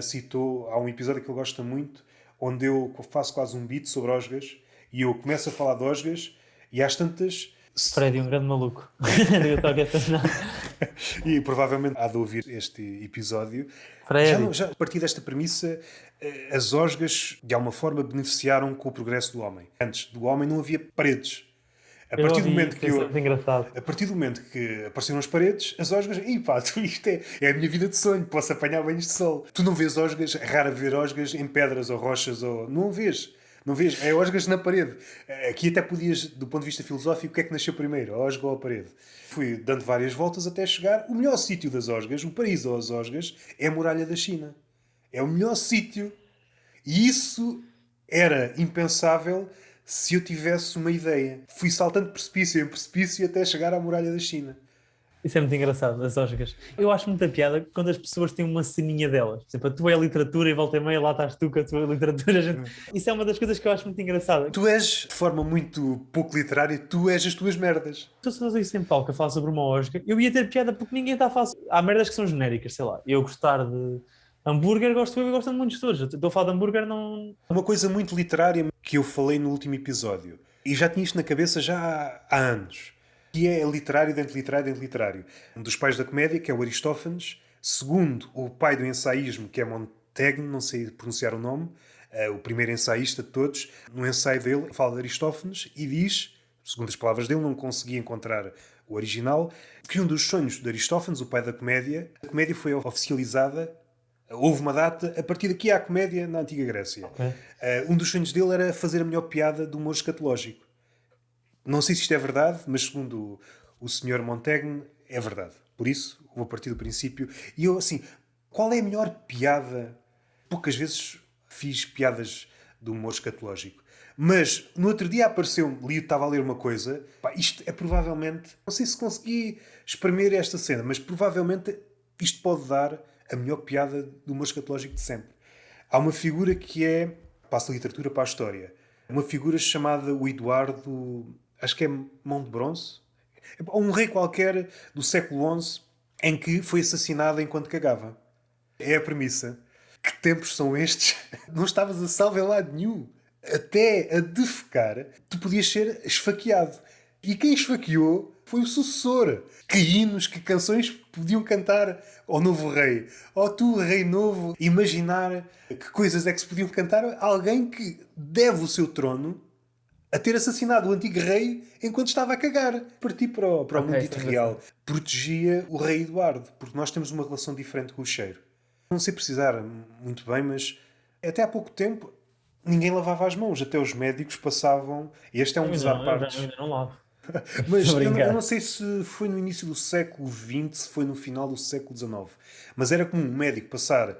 citou, há um episódio que ele gosta muito, onde eu faço quase um beat sobre osgas, e eu começo a falar de osgas, e às tantas... Freddy, um grande maluco. E provavelmente há de ouvir este episódio. Já a partir desta premissa, as osgas, de alguma forma, beneficiaram com o progresso do homem. Antes do homem não havia paredes. A partir do momento que apareceram as paredes, as osgas, isto é a minha vida de sonho, posso apanhar banhos de sol. Tu não vês osgas, é raro ver osgas em pedras ou rochas, ou não vês. Não vês, é osgas na parede. Aqui até podias, do ponto de vista filosófico, o que é que nasceu primeiro, a osga ou a parede? Fui dando várias voltas até chegar. O melhor sítio das osgas, o paraíso das osgas, é a muralha da China. É o melhor sítio. E isso era impensável se eu tivesse uma ideia. Fui saltando precipício em precipício até chegar à muralha da China. Isso é muito engraçado, as osgas. Eu acho muita piada quando as pessoas têm uma ceninha delas. Por exemplo, tu é a literatura e volta e meia, lá estás tu com a tua literatura. Isso é uma das coisas que eu acho muito engraçada. Tu és, de forma muito pouco literária, tu és as tuas merdas. Se eu fosse isso em palco a falar sobre uma osga, eu ia ter piada porque ninguém está a falar. Há merdas que são genéricas, sei lá. Eu gostar de hambúrguer, gosto eu e gosto de muitos todos. Estou a falar de hambúrguer, não... Uma coisa muito literária que eu falei no último episódio. E já tinha isto na cabeça já há anos. que é literário dentro de literário dentro de literário. Um dos pais da comédia, que é o Aristófanes. Segundo, o pai do ensaísmo, que é Montaigne, não sei pronunciar o nome, o primeiro ensaísta de todos. No ensaio dele, fala de Aristófanes e diz, segundo as palavras dele, não consegui encontrar o original, que um dos sonhos de Aristófanes, o pai da comédia, a comédia foi oficializada. Houve uma data, a partir daqui há a comédia na Antiga Grécia. Ok. Um dos sonhos dele era fazer a melhor piada do humor escatológico. Não sei se isto é verdade, mas segundo o Sr. Montaigne, é verdade. Por isso, vou partir do princípio. E eu, assim, qual é a melhor piada? Poucas vezes fiz piadas do humor escatológico. Mas no outro dia apareceu-me, estava a ler uma coisa. Pá, isto é provavelmente. Não sei se consegui exprimir esta cena, mas provavelmente isto pode dar a melhor piada do humor escatológico de sempre. Há uma figura que é. Passa a literatura para a história. Uma figura chamada o Eduardo. Acho que é Mão de Bronze. Um rei qualquer do século XI em que foi assassinado enquanto cagava. É a premissa. Que tempos são estes? Não estavas a salvo em lado nenhum. Até a defecar, tu podias ser esfaqueado. E quem esfaqueou foi o sucessor. Que hinos, que canções podiam cantar ao novo rei. Ou tu, rei novo, imaginar que coisas é que se podiam cantar a alguém que deve o seu trono a ter assassinado o antigo rei enquanto estava a cagar. Parti para o mundo dito real. Protegia o rei Eduardo, porque nós temos uma relação diferente com o cheiro. Não sei precisar muito bem, mas até há pouco tempo ninguém lavava as mãos. Até os médicos passavam... E este é um dos à partes. Eu ainda não lavo. Mas Estou a eu brincar. não sei se foi no início do século XX, se foi no final do século XIX. Mas era comum um médico passar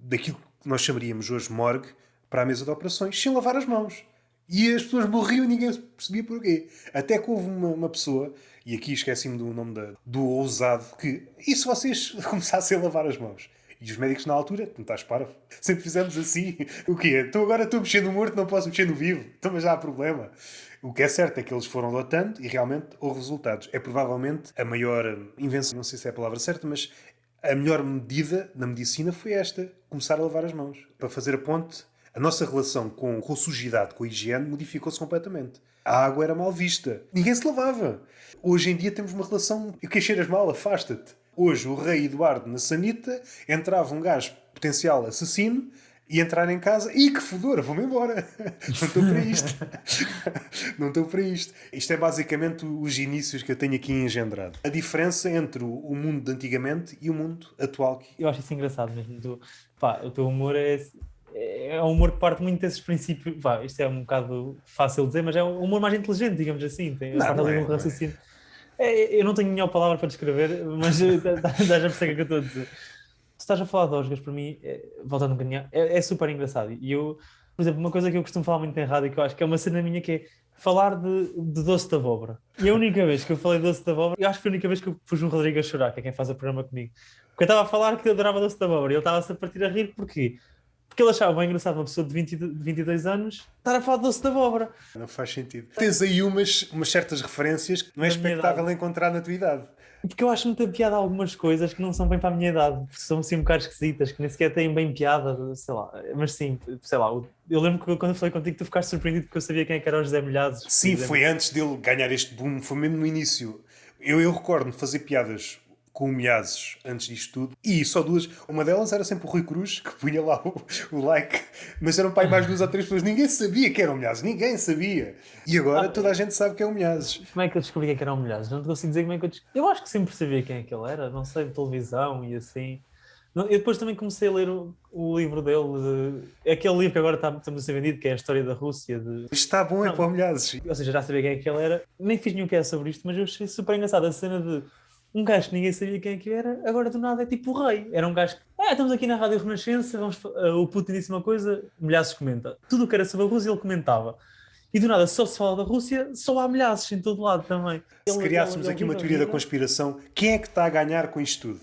daquilo que nós chamaríamos hoje morgue para a mesa de operações sem lavar as mãos. E as pessoas morriam e ninguém percebia porquê. Até que houve uma pessoa, e aqui esqueci-me do nome do ousado, que e se vocês começassem a lavar as mãos? E os médicos na altura, não estás parvo? Sempre fizemos assim. O quê? Então agora estou a mexer no morto, não posso mexer no vivo. Então mas já há problema. O que é certo é que eles foram lutando e realmente houve resultados. É provavelmente a maior invenção, não sei se é a palavra certa, mas a melhor medida na medicina foi esta. Começar a lavar as mãos. Para fazer a ponte, a nossa relação com a sujidade, com a higiene, modificou-se completamente. A água era mal vista. Ninguém se lavava. Hoje em dia temos uma relação... E o que cheiras mal, afasta-te. Hoje, o rei Eduardo na sanita, entrava um gajo potencial assassino e entrar em casa e que fedora, vou-me embora. Não estou para isto. Não estou para isto. Isto é basicamente os inícios que eu tenho aqui engendrado. A diferença entre o mundo de antigamente e o mundo atual. Eu acho isso engraçado mesmo. O teu humor é um humor que parte muito desses princípios. Isto é um bocado fácil de dizer, mas é um humor mais inteligente, digamos assim. Parte ali de um raciocínio. Eu não tenho nenhuma palavra para descrever, mas dá a perceber o que eu estou a dizer. Se estás a falar de Oscars, para mim, voltando um bocadinho, é super engraçado. E eu, por exemplo, uma coisa que eu costumo falar muito em rádio, que eu acho que é uma cena minha, que é falar de doce de abóbora. E a única vez que eu falei de doce de abóbora, eu acho que foi a única vez que eu pus o Rodrigo a chorar, que é quem faz o programa comigo. Porque eu estava a falar que eu adorava doce de abóbora e ele estava-se a partir a rir, porquê? Porque ele achava bem engraçado uma pessoa de 22 anos estar a falar de doce de abóbora. Não faz sentido. Tens aí umas certas referências que não é expectável encontrar na tua idade. Porque eu acho muita piada algumas coisas que não são bem para a minha idade, são assim um bocado esquisitas, que nem sequer têm bem piada, sei lá. Mas sim, sei lá, eu lembro que quando eu falei contigo tu ficaste surpreendido porque eu sabia quem é que era o José Milhazes. Sim, foi antes dele ganhar este boom, foi mesmo no início. Eu recordo-me fazer piadas com o Milhazes antes disto tudo, e só duas. Uma delas era sempre o Rui Cruz, que punha lá o like, mas eram para aí mais 2 ou 3 pessoas. Ninguém sabia que era o Milhazes, ninguém sabia. E agora toda a gente sabe que é o Milhazes. Como é que eu descobri quem é que era o Milhazes? Não te consigo dizer como é que eu descobri. Eu acho que sempre sabia quem é que ele era, não sei, de televisão e assim. Eu depois também comecei a ler o livro dele, aquele livro que agora estamos a ser vendido, que é a história da Rússia. Está bom, é para o Milhazes. Ou seja, já sabia quem é que ele era. Nem fiz nenhum que é sobre isto, mas eu achei super engraçado a cena de um gajo que ninguém sabia quem é que era, agora do nada é tipo o rei. Era um gajo que, estamos aqui na Rádio Renascença, o Putin disse uma coisa, Milhazes comenta. Tudo o que era sobre a Rússia ele comentava. E do nada, só se fala da Rússia, só há Milhazes em todo lado também. Se criássemos aqui uma teoria da conspiração, quem é que está a ganhar com isto tudo?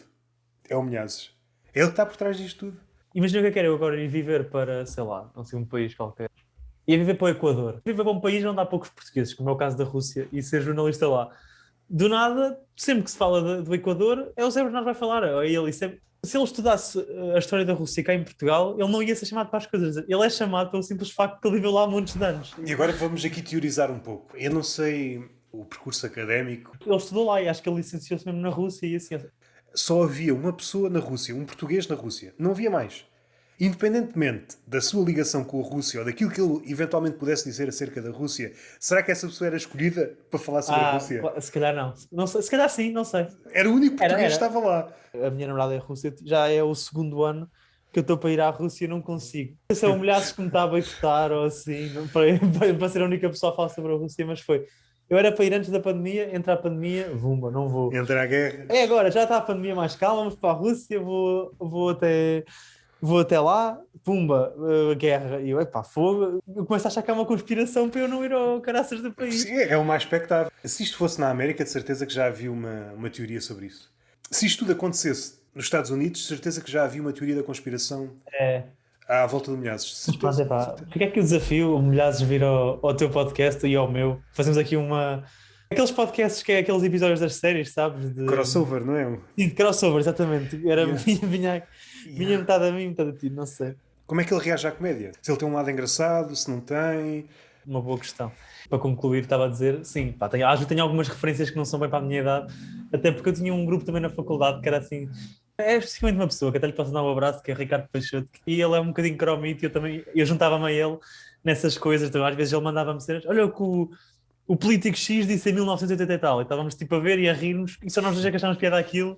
É o Milhazes. É ele que está por trás disto tudo. Imagina o que eu quero eu agora ir viver para, sei lá, não sei, um país qualquer. Ia viver para o Equador. Viver para um país onde há poucos portugueses, como é o caso da Rússia, e ser jornalista lá. Do nada, sempre que se fala do Equador, é o Zé Bernardo vai falar. Se ele estudasse a história da Rússia cá em Portugal, ele não ia ser chamado para as coisas. Ele é chamado pelo simples facto que ele viveu lá há muitos de anos. E agora vamos aqui teorizar um pouco. Eu não sei o percurso académico. Ele estudou lá e acho que ele licenciou-se mesmo na Rússia e assim. Só havia uma pessoa na Rússia, um português na Rússia. Não havia mais. Independentemente da sua ligação com a Rússia ou daquilo que ele eventualmente pudesse dizer acerca da Rússia, será que essa pessoa era escolhida para falar sobre a Rússia? Se calhar não. Não sei, se calhar sim, não sei. Era o único português que Era. estava lá. A minha namorada é russa, já é o segundo ano que eu estou para ir à Rússia e não consigo. Se eu humilhasses que me estava a boicotar ou assim, para ser a única pessoa a falar sobre a Rússia, mas foi. Eu era para ir antes da pandemia, entra a pandemia, vumba, não vou. Entra a guerra. É agora, já está a pandemia mais calma, vamos para a Rússia, vou até lá, pumba, guerra. E eu, epá, fogo, eu começo a achar que é uma conspiração para eu não ir ao caraças do país. Sim, é o mais expectável. Se isto fosse na América, de certeza que já havia uma teoria sobre isso. Se isto tudo acontecesse nos Estados Unidos, de certeza que já havia uma teoria da conspiração à volta do Milhazes. De Mas pronto, certeza. epá, fica aqui o desafio, o Milhazes vir ao teu podcast e ao meu. Fazemos aqui aqueles podcasts que é aqueles episódios das séries, sabes? Crossover, não é? Sim, crossover, exatamente. Era, Yeah. vinha metade a mim, metade a ti, não sei. Como é que ele reage à comédia? Se ele tem um lado engraçado, se não tem. Uma boa questão. Para concluir, estava a dizer, sim, pá, às vezes tenho algumas referências que não são bem para a minha idade, até porque eu tinha um grupo também na faculdade que era assim. É especificamente uma pessoa que até lhe posso dar um abraço, que é Ricardo Peixoto, e ele é um bocadinho cromito, eu juntava-me a ele nessas coisas, então às vezes ele mandava-me cenas, olha o que o político X disse em 1980 e tal, e estávamos tipo a ver e a rir-nos, e só nós já que achávamos piada aquilo,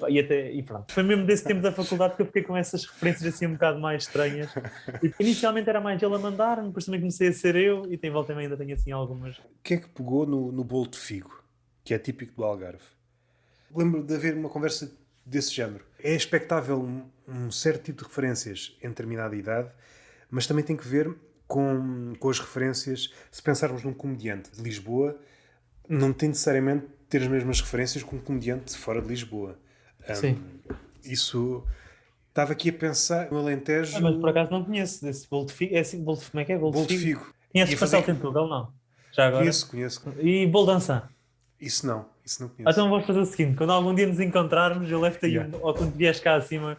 e pronto. Foi mesmo desse tempo da faculdade que eu fiquei com essas referências assim um bocado mais estranhas, e inicialmente era mais ele a mandar-me, depois também comecei a ser eu, e tem volta e meia ainda tenho assim algumas. O que é que pegou no bolo de figo, que é típico do Algarve? Lembro de haver uma conversa desse género. É expectável um certo tipo de referências em determinada idade, mas também tem que ver com as referências. Se pensarmos num comediante de Lisboa, não tem necessariamente ter as mesmas referências que um comediante de fora de Lisboa. Sim. Isso... Estava aqui a pensar no Alentejo... Mas por acaso não conheço desse bolo de figo, é assim, bolo de, como é que é? Bolo de figo. Conheces Ia Pastel fazer- Tentugal, não? Já agora? Conheço. E bolo dançã? Isso não conheço. Então vamos fazer o seguinte, quando algum dia nos encontrarmos, eu levo-te aí, Yeah. ou quando vieres cá acima,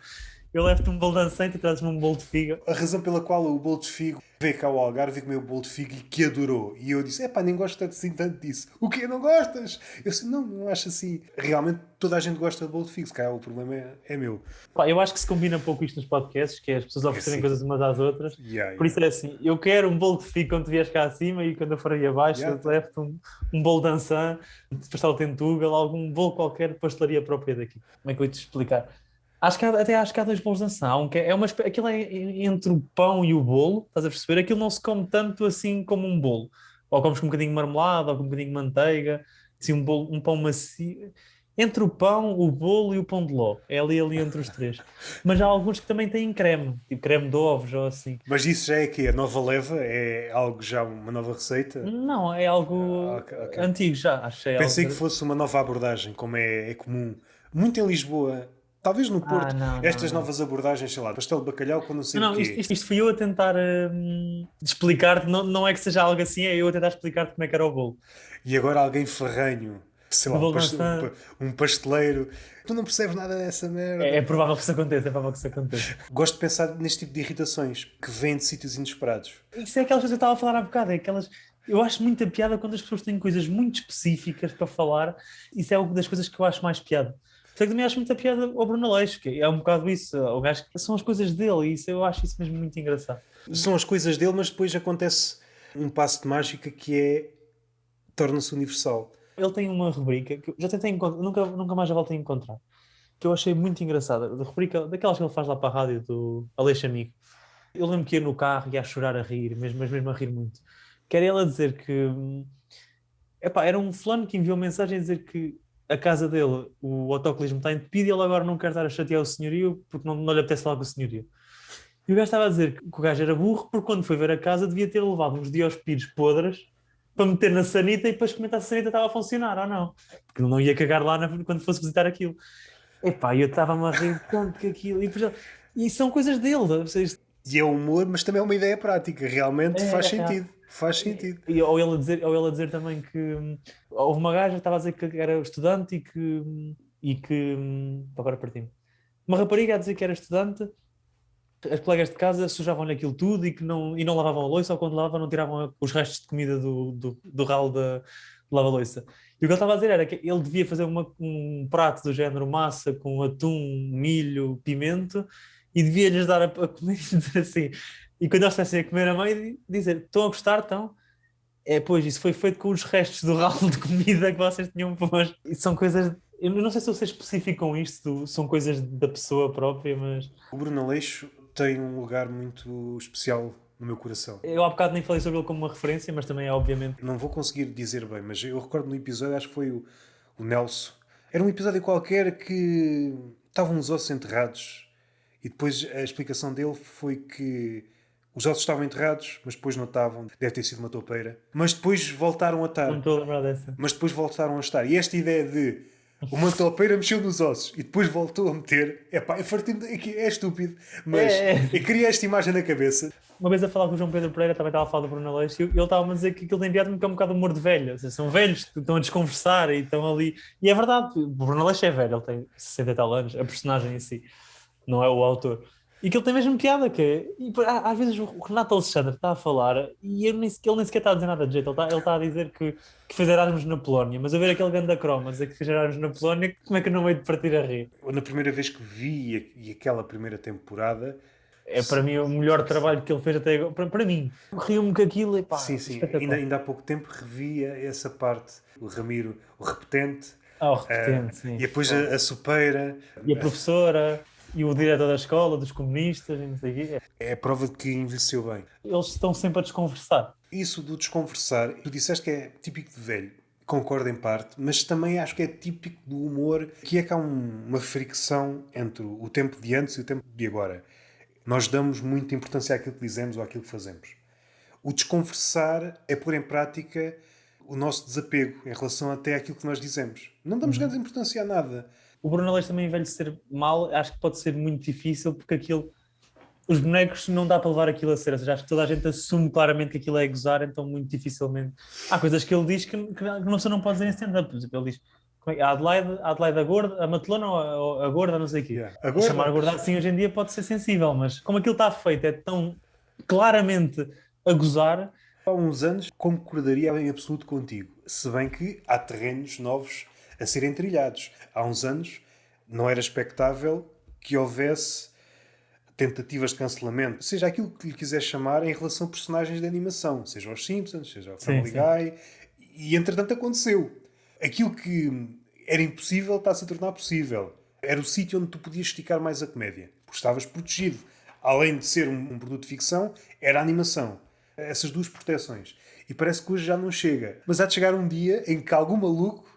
eu levo-te um bolo dançante e trazes-me um bolo de figa. A razão pela qual o bolo de figo veio cá ao Algarve e comeu o bolo de figo e que adorou. E eu disse, nem gosto assim tanto disso. O quê? Não gostas? Eu disse, não acho assim. Realmente toda a gente gosta de bolo de figo. Se calhar o problema é meu. Pá, eu acho que se combina pouco isto nos podcasts, que é as pessoas oferecerem sim. coisas umas às outras. Yeah. Por isso é assim, eu quero um bolo de figo quando tu vieres cá acima e quando eu for aí abaixo, Yeah. eu levo-te um bolo dançã, de pastel tentugal, algum bolo qualquer de pastelaria própria daqui. Como é que eu ia te explicar? Acho que há dois bolos dançã. Aquilo é entre o pão e o bolo, estás a perceber? Aquilo não se come tanto assim como um bolo. Ou comes com um bocadinho de marmelada, ou com um bocadinho de manteiga, assim um pão macio. Entre o pão, o bolo e o pão de ló. É ali entre os três. Mas há alguns que também têm creme, tipo creme de ovos ou assim. Mas isso já é que a nova leva? É algo já, uma nova receita? Não, é algo Ok. antigo já. Acho que é Pensei algo... que fosse uma nova abordagem, como é comum. Muito em Lisboa. Talvez no Porto. não, Estas não. novas abordagens, sei lá, pastel de bacalhau com não sei Não, o quê. isto fui eu a tentar explicar-te, não é que seja algo assim, é eu a tentar explicar-te como é que era o bolo. E agora alguém ferranho, sei lá, Vou lançar- um pasteleiro. Tu não percebes nada dessa merda. É provável que isso aconteça, Gosto de pensar neste tipo de irritações que vêm de sítios inesperados. Isso é aquelas coisas que eu estava a falar há bocado, é aquelas... Eu acho muita piada quando as pessoas têm coisas muito específicas para falar, isso é uma das coisas que eu acho mais piada. Por isso é que também acho muita piada ao Bruno Aleixo, que é um bocado isso, o gajo, são as coisas dele, e isso, eu acho isso mesmo muito engraçado. São as coisas dele, mas depois acontece um passo de mágica que é... torna-se universal. Ele tem uma rubrica que eu já tentei encontrar, nunca mais a voltei a encontrar, que eu achei muito engraçada, da rubrica, daquelas que ele faz lá para a rádio, do Aleixo Amigo. Eu lembro que ia no carro e ia a chorar, a rir, mas mesmo a rir muito. Que era ele a dizer que... era um fulano que enviou mensagem a dizer que a casa dele, o autocolismo está entupido e ele agora não quer estar a chatear o senhorio porque não lhe apetece falar com o senhorio. E o gajo estava a dizer que o gajo era burro porque quando foi ver a casa devia ter levado uns Diospires podres para meter na sanita e depois comentar se a sanita estava a funcionar ou não. Porque ele não ia cagar lá quando fosse visitar aquilo. E eu estava-me a rir tanto que aquilo... E são coisas dele. Vocês... E é humor, mas também é uma ideia prática. Realmente faz É. sentido. Faz sentido. Ou ele a dizer também que houve uma gaja que estava a dizer que era estudante e que agora partimos. Uma rapariga a dizer que era estudante as colegas de casa sujavam-lhe aquilo tudo e não lavavam a louça, ou quando lavavam não tiravam os restos de comida do ralo de lava-louça. E o que ele estava a dizer era que ele devia fazer um prato do género massa com atum, milho, pimento, e devia-lhes dar a comer e dizer assim. E quando eles estivessem a comer a mãe, dizer: estão a gostar, estão? Pois, isso foi feito com os restos do ralo de comida que vocês tinham posto. E são coisas... Eu não sei se vocês especificam isto, são coisas da pessoa própria, mas... O Bruno Aleixo tem um lugar muito especial no meu coração. Eu há bocado nem falei sobre ele como uma referência, mas também é obviamente... Não vou conseguir dizer bem, mas eu recordo no episódio, acho que foi o Nelson. Era um episódio qualquer que estavam os ossos enterrados e depois a explicação dele foi que os ossos estavam enterrados, mas depois não estavam. Deve ter sido uma toupeira. Mas depois voltaram a estar. Não estou a lembrar dessa. Mas depois voltaram a estar. E esta ideia de uma toupeira mexeu nos ossos e depois voltou a meter, é estúpido, mas eu queria esta imagem na cabeça. Uma vez a falar com o João Pedro Pereira, também estava a falar do Bruno Aleixo, e ele estava a dizer que aquilo tem enviado-me que é um bocado humor de velho. Ou seja, são velhos que estão a desconversar e estão ali. E é verdade, o Bruno Aleixo é velho, ele tem 60 e tal anos, a personagem em si, não é o autor. E que ele tem mesmo piada, que é... E, às vezes o Renato Alexandre está a falar e ele nem sequer está a dizer nada de jeito. Ele está a dizer que fez Erasmus na Polónia, mas a ver aquele ganda croma dizer que fez Erasmus na Polónia, como é que eu não meio de partir a rir? Na primeira vez que vi e aquela primeira temporada... É para mim o melhor trabalho que ele fez até agora. Para mim, rio-me com aquilo e pá, sim. Ainda há pouco tempo revia essa parte. O Ramiro, o repetente. O repetente, sim. E depois a sopeira. E a professora... E o diretor da escola, dos comunistas, e não sei o quê. É a prova de que envelheceu bem. Eles estão sempre a desconversar. Isso do desconversar, tu disseste que é típico de velho. Concordo em parte, mas também acho que é típico do humor, que é que há uma fricção entre o tempo de antes e o tempo de agora. Nós damos muita importância àquilo que dizemos ou àquilo que fazemos. O desconversar é pôr em prática o nosso desapego em relação até àquilo que nós dizemos. Não damos grande importância a nada. O Bruno Aleixo também envelhecer mal, acho que pode ser muito difícil, porque os bonecos não dá para levar aquilo a ser, ou seja, acho que toda a gente assume claramente que aquilo é gozar, então muito dificilmente. Há coisas que ele diz que não pode dizer em stand-up, por exemplo, ele diz a Adelaide a gorda, a matelona ou a gorda, não sei o quê. Yeah. Chamar a gorda assim hoje em dia pode ser sensível, mas como aquilo está feito é tão claramente a gozar... Há uns anos concordaria em absoluto contigo, se bem que há terrenos novos a serem trilhados. Há uns anos não era expectável que houvesse tentativas de cancelamento, seja aquilo que lhe quiser chamar, em relação a personagens de animação, seja os Simpsons, seja o Family Guy, e entretanto aconteceu. Aquilo que era impossível está-se a tornar possível. Era o sítio onde tu podias esticar mais a comédia, porque estavas protegido. Além de ser um produto de ficção, era a animação. Essas duas proteções. E parece que hoje já não chega. Mas há de chegar um dia em que algum maluco...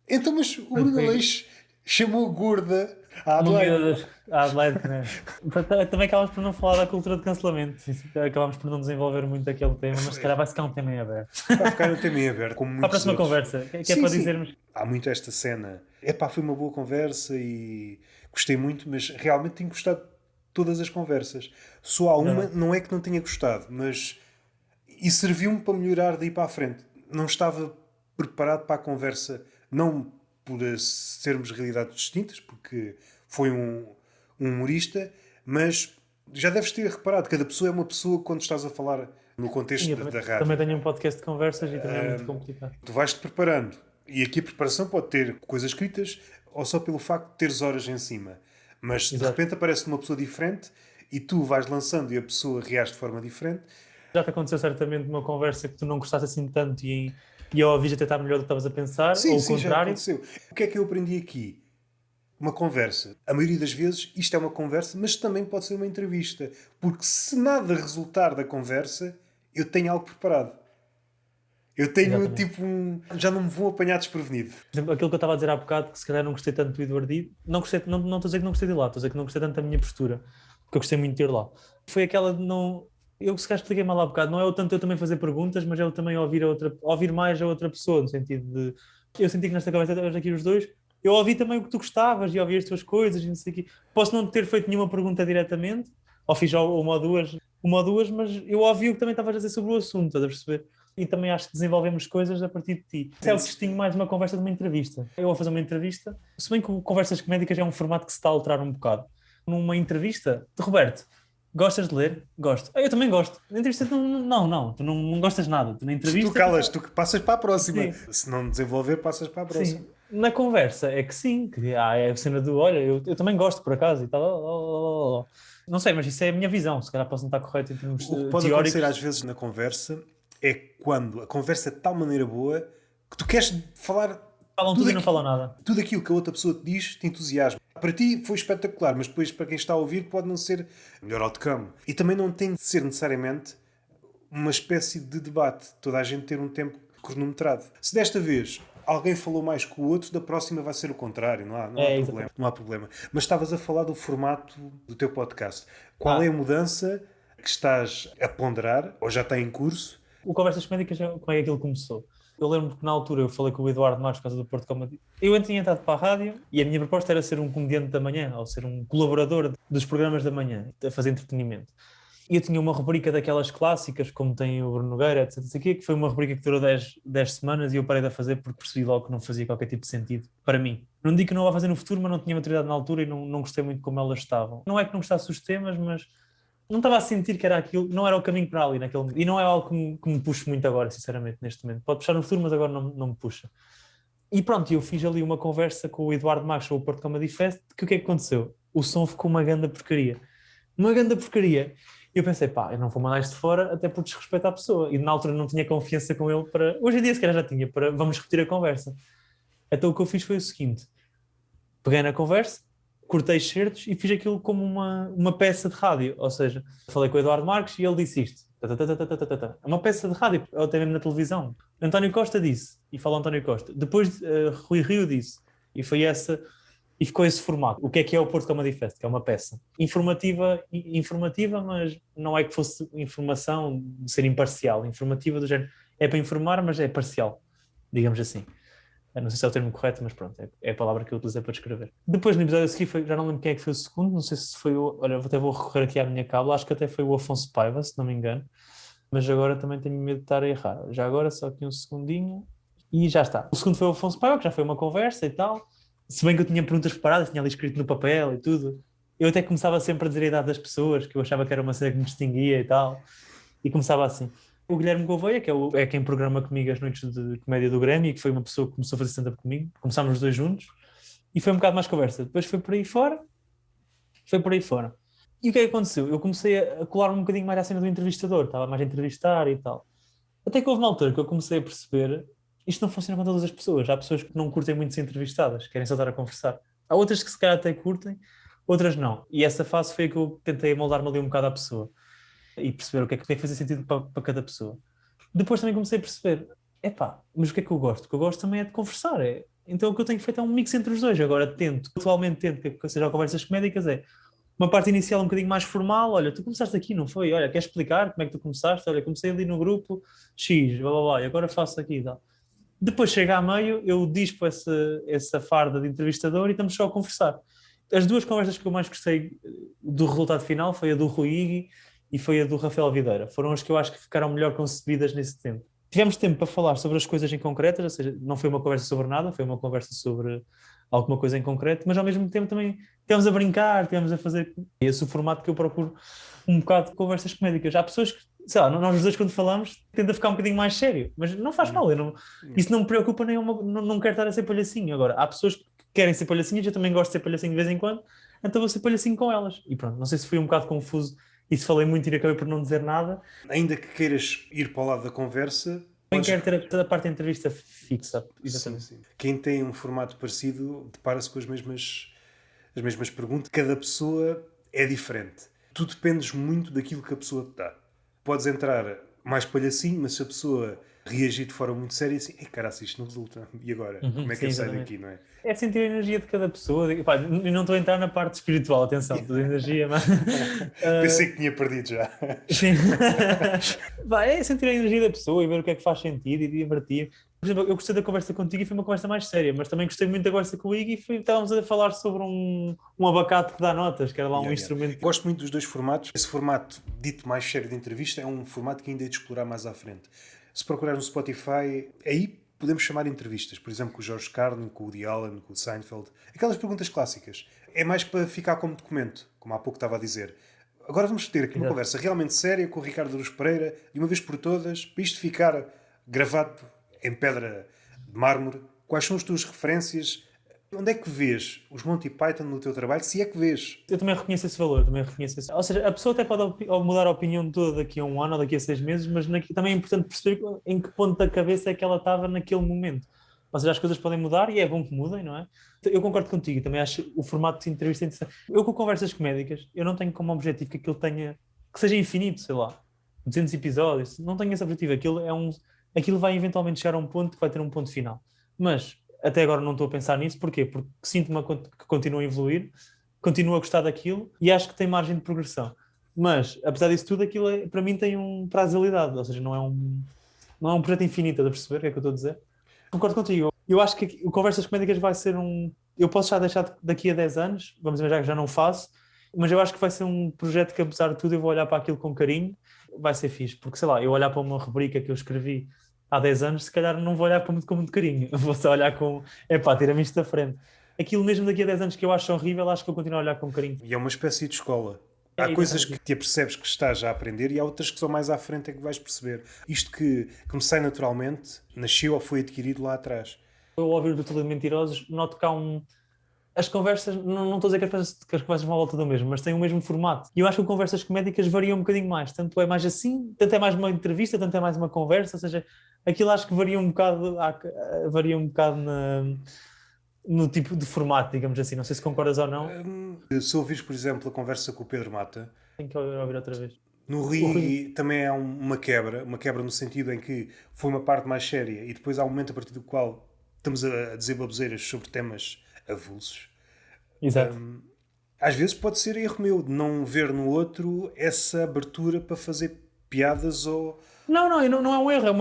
Então, mas o Bruno Aleixo chamou gorda a Adelaide. A Adelaide, né? Também acabamos por não falar da cultura de cancelamento. Acabamos por não desenvolver muito aquele tema, mas se calhar vai ficar um tema em aberto. Vai ficar um tema em aberto. Como para a próxima outros. Conversa, que é para dizermos... Há muito esta cena. Foi uma boa conversa e gostei muito, mas realmente tenho gostado de todas as conversas. Só há uma, não é que não tenha gostado, mas... E serviu-me para melhorar daí para a frente. Não estava preparado para a conversa, não por sermos realidades distintas, porque foi um humorista, mas já deves ter reparado, cada pessoa é uma pessoa quando estás a falar no contexto da rádio. Também tenho um podcast de conversas e também é muito complicado. Tu vais-te preparando. E aqui a preparação pode ter coisas escritas ou só pelo facto de teres horas em cima. Mas de repente aparece uma pessoa diferente e tu vais lançando e a pessoa reage de forma diferente. Já te aconteceu certamente uma conversa que tu não gostaste assim tanto e eu ouvi até estar melhor do que estavas a pensar, ou o contrário? Já aconteceu. O que é que eu aprendi aqui? Uma conversa. A maioria das vezes isto é uma conversa, mas também pode ser uma entrevista. Porque se nada resultar da conversa, eu tenho algo preparado. Eu tenho já não me vou apanhar desprevenido. Por exemplo, aquilo que eu estava a dizer há bocado, que se calhar não gostei tanto do Eduardo, não estou a dizer que não gostei de lá, estou a dizer que não gostei tanto da minha postura, porque eu gostei muito de ir lá. Foi aquela de não... Eu se calhar expliquei mal há bocado, não é o tanto eu também fazer perguntas, mas é eu também ouvir mais a outra pessoa, no sentido de... Eu senti que nesta conversa, hoje aqui os dois, eu ouvi também o que tu gostavas e ouvi as tuas coisas e não sei o quê. Posso não ter feito nenhuma pergunta diretamente, ou fiz uma ou duas, mas eu ouvi o que também estavas a dizer sobre o assunto, estás a perceber? E também acho que desenvolvemos coisas a partir de ti. Isso é o que distingue mais uma conversa de uma entrevista. Eu vou fazer uma entrevista, se bem que conversas comédicas é um formato que se está a alterar um bocado. Numa entrevista de Roberto, Gostas de ler? Gosto. Eu também gosto. Na entrevista, não, tu não gostas de nada. Tu na Tu entrevista. calas, tu passas para a próxima. Sim, Se não desenvolver, passas para a próxima. sim. Na conversa é que sim, que é a cena do olha, eu também gosto por acaso e tal. Não sei, mas isso é a minha visão. Se calhar posso não estar correto em termos O que pode acontecer teóricos. às vezes na conversa é quando a conversa é de tal maneira boa que tu queres falar Falam tudo, tudo e não falam nada. tudo aquilo que a outra pessoa te diz, te entusiasma. Para ti foi espetacular, mas depois para quem está a ouvir pode não ser o melhor outcome. E também não tem de ser necessariamente uma espécie de debate. Toda a gente ter um tempo cronometrado. Se desta vez alguém falou mais que o outro, da próxima vai ser o contrário. Não há É, problema. exatamente. Não há problema. Mas estavas a falar do formato do teu podcast. Qual é a Ah, mudança que estás a ponderar, ou já está em curso? o Conversas Comédicas, como é que aquilo começou? Eu lembro que na altura eu falei com o Eduardo Marques por causa do Porto Comedy. Eu tinha entrado para a rádio e a minha proposta era ser um comediante da manhã, ou ser um colaborador dos programas da manhã, a fazer entretenimento. E eu tinha uma rubrica daquelas clássicas, como tem o Bruno Nogueira, etc, etc, que foi uma rubrica que durou 10 semanas e eu parei de a fazer porque percebi logo que não fazia qualquer tipo de sentido para mim. Não digo que não vá fazer no futuro, mas não tinha maturidade na altura e não gostei muito como elas estavam. Não é que não gostasse dos temas, mas não estava a sentir que era aquilo, não era o caminho para ali naquele momento. E não é algo que me puxe muito agora, sinceramente, neste momento. Pode puxar no futuro, mas agora não me puxa. E pronto, eu fiz ali uma conversa com o Eduardo Marques sobre o Porto Comedy Fest, que o que é que aconteceu? O som ficou uma grande porcaria. Uma grande porcaria. E eu pensei, pá, eu não vou mandar isto fora, até por desrespeito à pessoa. E na altura não tinha confiança com ele para... Hoje em dia, se calhar já tinha, para vamos repetir a conversa. Então o que eu fiz foi o seguinte: peguei na conversa, cortei excertos e fiz aquilo como uma peça de rádio. Ou seja, falei com o Eduardo Marques e ele disse isto. É uma peça de rádio, ou até mesmo na televisão. António Costa disse, e fala António Costa. Depois Rui Rio disse, e foi essa, e ficou esse formato. O que é o Porto Comedy Fest? Que é uma peça informativa, mas não é que fosse informação de ser imparcial. Informativa do género, é para informar, mas é parcial, digamos assim. Não sei se é o termo correto, mas pronto, é a palavra que eu utilizei para descrever. Depois, no episódio a seguir, já não lembro quem é que foi o segundo, não sei se foi o. Olha, até vou recorrer aqui à minha cábula, acho que até foi o Afonso Paiva, se não me engano, mas agora também tenho medo de estar a errar. Já agora, só aqui um segundinho, e já está. O segundo foi o Afonso Paiva, que já foi uma conversa e tal, se bem que eu tinha perguntas preparadas, tinha ali escrito no papel e tudo. Eu até começava sempre a dizer a idade das pessoas, que eu achava que era uma cena que me distinguia e tal, e começava assim. O Guilherme Gouveia, que é quem programa comigo as noites de comédia do Grêmio, que foi uma pessoa que começou a fazer stand-up comigo. Começámos os dois juntos e foi um bocado mais conversa. Depois foi por aí fora. E o que é que aconteceu? Eu comecei a colar um bocadinho mais à cena do entrevistador, estava mais a entrevistar e tal. Até que houve uma altura que eu comecei a perceber isto não funciona com todas as pessoas. Há pessoas que não curtem muito ser entrevistadas, querem só estar a conversar. Há outras que se calhar até curtem, outras não. E essa fase foi a que eu tentei moldar-me ali um bocado à pessoa e perceber o que é que fazia sentido para cada pessoa. Depois também comecei a perceber, epá, mas o que é que eu gosto? O que eu gosto também é de conversar. Então o que eu tenho feito é um mix entre os dois. Agora atualmente tento que seja conversas comédicas, é uma parte inicial um bocadinho mais formal. Olha, tu começaste aqui, não foi? Olha, queres explicar como é que tu começaste? Olha, comecei ali no grupo X, blá blá blá, e agora faço aqui e tal. Depois chega a meio, eu dispo essa farda de entrevistador e estamos só a conversar. As duas conversas que eu mais gostei do resultado final foi a do Rui Igui e foi a do Rafael Videira. Foram as que eu acho que ficaram melhor concebidas nesse tempo. Tivemos tempo para falar sobre as coisas em concreto, ou seja, não foi uma conversa sobre nada, foi uma conversa sobre alguma coisa em concreto, mas ao mesmo tempo também tivemos a brincar, tivemos a fazer esse o formato que eu procuro um bocado de conversas comédicas. Há pessoas que, sei lá, nós os dois quando falamos tenta ficar um bocadinho mais sério, mas não faz mal, isso não me preocupa nem não quero estar a ser palhacinho. Agora, há pessoas que querem ser palhacinhas, eu também gosto de ser palhacinho de vez em quando, então vou ser palhacinho com elas. E pronto, não sei se fui um bocado confuso e se falei muito e acabei por não dizer nada. Ainda que queiras ir para o lado da conversa, Também podes... quero ter toda a parte da entrevista fixa, Sim, exatamente. sim. Quem tem um formato parecido depara-se com as mesmas perguntas. Cada pessoa é diferente. Tu dependes muito daquilo que a pessoa te dá. Podes entrar mais palhacinho, mas se a pessoa reagir de forma muito séria, assim, caraca, isto não resulta. E agora? Como é que Sim, eu saio exatamente. daqui, não é? É sentir a energia de cada pessoa. Pá, eu não estou a entrar na parte espiritual, atenção, toda a energia, mas. Pensei que tinha perdido já. Sim. Vai, é sentir a energia da pessoa e ver o que é que faz sentido e divertir. Por exemplo, eu gostei da conversa contigo e foi uma conversa mais séria, mas também gostei muito da conversa com o Iggy e estávamos a falar sobre um abacate que dá notas, que era lá um instrumento. Gosto muito dos dois formatos. Esse formato, dito mais sério de entrevista, é um formato que ainda é de explorar mais à frente. Se procurar no Spotify, aí podemos chamar entrevistas. Por exemplo, com o George Carlin, com o Woody Allen, com o Seinfeld. Aquelas perguntas clássicas. É mais para ficar como documento, como há pouco estava a dizer. Agora vamos ter aqui uma Exato. conversa realmente séria com o Ricardo Aruz Pereira, de uma vez por todas, para isto ficar gravado em pedra de mármore. Quais são as tuas referências? Onde é que vês os Monty Python no teu trabalho, se é que vês? Eu também reconheço esse valor, também reconheço esse... Ou seja, a pessoa até pode mudar a opinião toda daqui a um ano ou daqui a 6 meses, mas também é importante perceber em que ponto da cabeça é que ela estava naquele momento. Ou seja, as coisas podem mudar e é bom que mudem, não é? Eu concordo contigo, também acho o formato de entrevista interessante. Eu com conversas comédicas, eu não tenho como objetivo que aquilo tenha, que seja infinito, sei lá, 200 episódios, não tenho esse objetivo. Aquilo vai eventualmente chegar a um ponto que vai ter um ponto final. Mas até agora não estou a pensar nisso, porquê? Porque sinto-me que continuo a evoluir, continuo a gostar daquilo e acho que tem margem de progressão. Mas, apesar disso tudo, aquilo para mim tem um prazo de validade, ou seja, não é um projeto infinito, estás a perceber o que é que eu estou a dizer? Concordo contigo. Eu acho que o Conversas Comédicas vai ser um... Eu posso já deixar daqui a 10 anos, vamos imaginar que já não faço, mas eu acho que vai ser um projeto que, apesar de tudo, eu vou olhar para aquilo com carinho, vai ser fixe, porque, sei lá, eu olhar para uma rubrica que eu escrevi há 10 anos, se calhar não vou olhar com muito carinho, vou só olhar com, epá, tira-me isto da frente. Aquilo mesmo daqui a 10 anos que eu acho horrível, acho que eu continuo a olhar com carinho. E é uma espécie de escola. É, Há coisas exatamente. que te apercebes que estás a aprender e há outras que só mais à frente é que vais perceber. Isto que me sai naturalmente, nasceu ou foi adquirido lá atrás. Eu, ao ouvir do Tudo de Mentirosos, noto que há um... As conversas, não estou a dizer que as conversas vão à volta do mesmo, mas têm o mesmo formato. E eu acho que conversas comédicas variam um bocadinho mais. Tanto é mais assim, tanto é mais uma entrevista, tanto é mais uma conversa. Ou seja, aquilo acho que varia um bocado no tipo de formato, digamos assim. Não sei se concordas ou não. Se ouvires, por exemplo, a conversa com o Pedro Mata, Tenho que ouvir outra vez. no O Rui... Ri também há uma quebra no sentido em que foi uma parte mais séria e depois há um momento a partir do qual estamos a dizer baboseiras sobre temas avulsos. Exato. Às vezes pode ser erro meu de não ver no outro essa abertura para fazer piadas ou... Não é um erro, é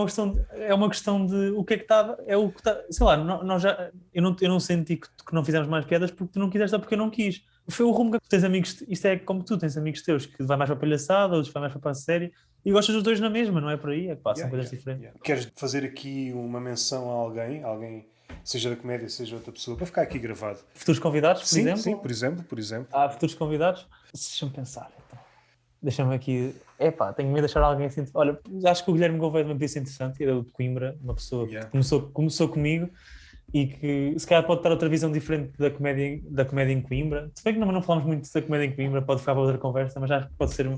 uma questão de o que é que estava, é o que está, sei lá, nós já, eu não senti que não fizemos mais piadas porque tu não quiseste ou porque eu não quis. Foi o rumo que tens amigos, isto é como tu, tens amigos teus que vai mais para a palhaçada, outros vai mais para a série e gostas dos dois na mesma, não é por aí, é que pá, são coisas diferentes. Queres fazer aqui uma menção a alguém, seja da comédia, seja outra pessoa, para ficar aqui gravado? Futuros convidados, por Sim, exemplo? sim, por exemplo. Há futuros convidados? Deixa-me pensar, então. Deixa-me aqui. Epá, tenho medo de deixar alguém assim. Olha, acho que o Guilherme Gouveia é uma pessoa interessante, era de Coimbra, uma pessoa que começou comigo e que se calhar pode ter outra visão diferente da comédia em Coimbra. Se bem que não falamos muito da comédia em Coimbra, pode ficar para outra conversa, mas acho que pode ser.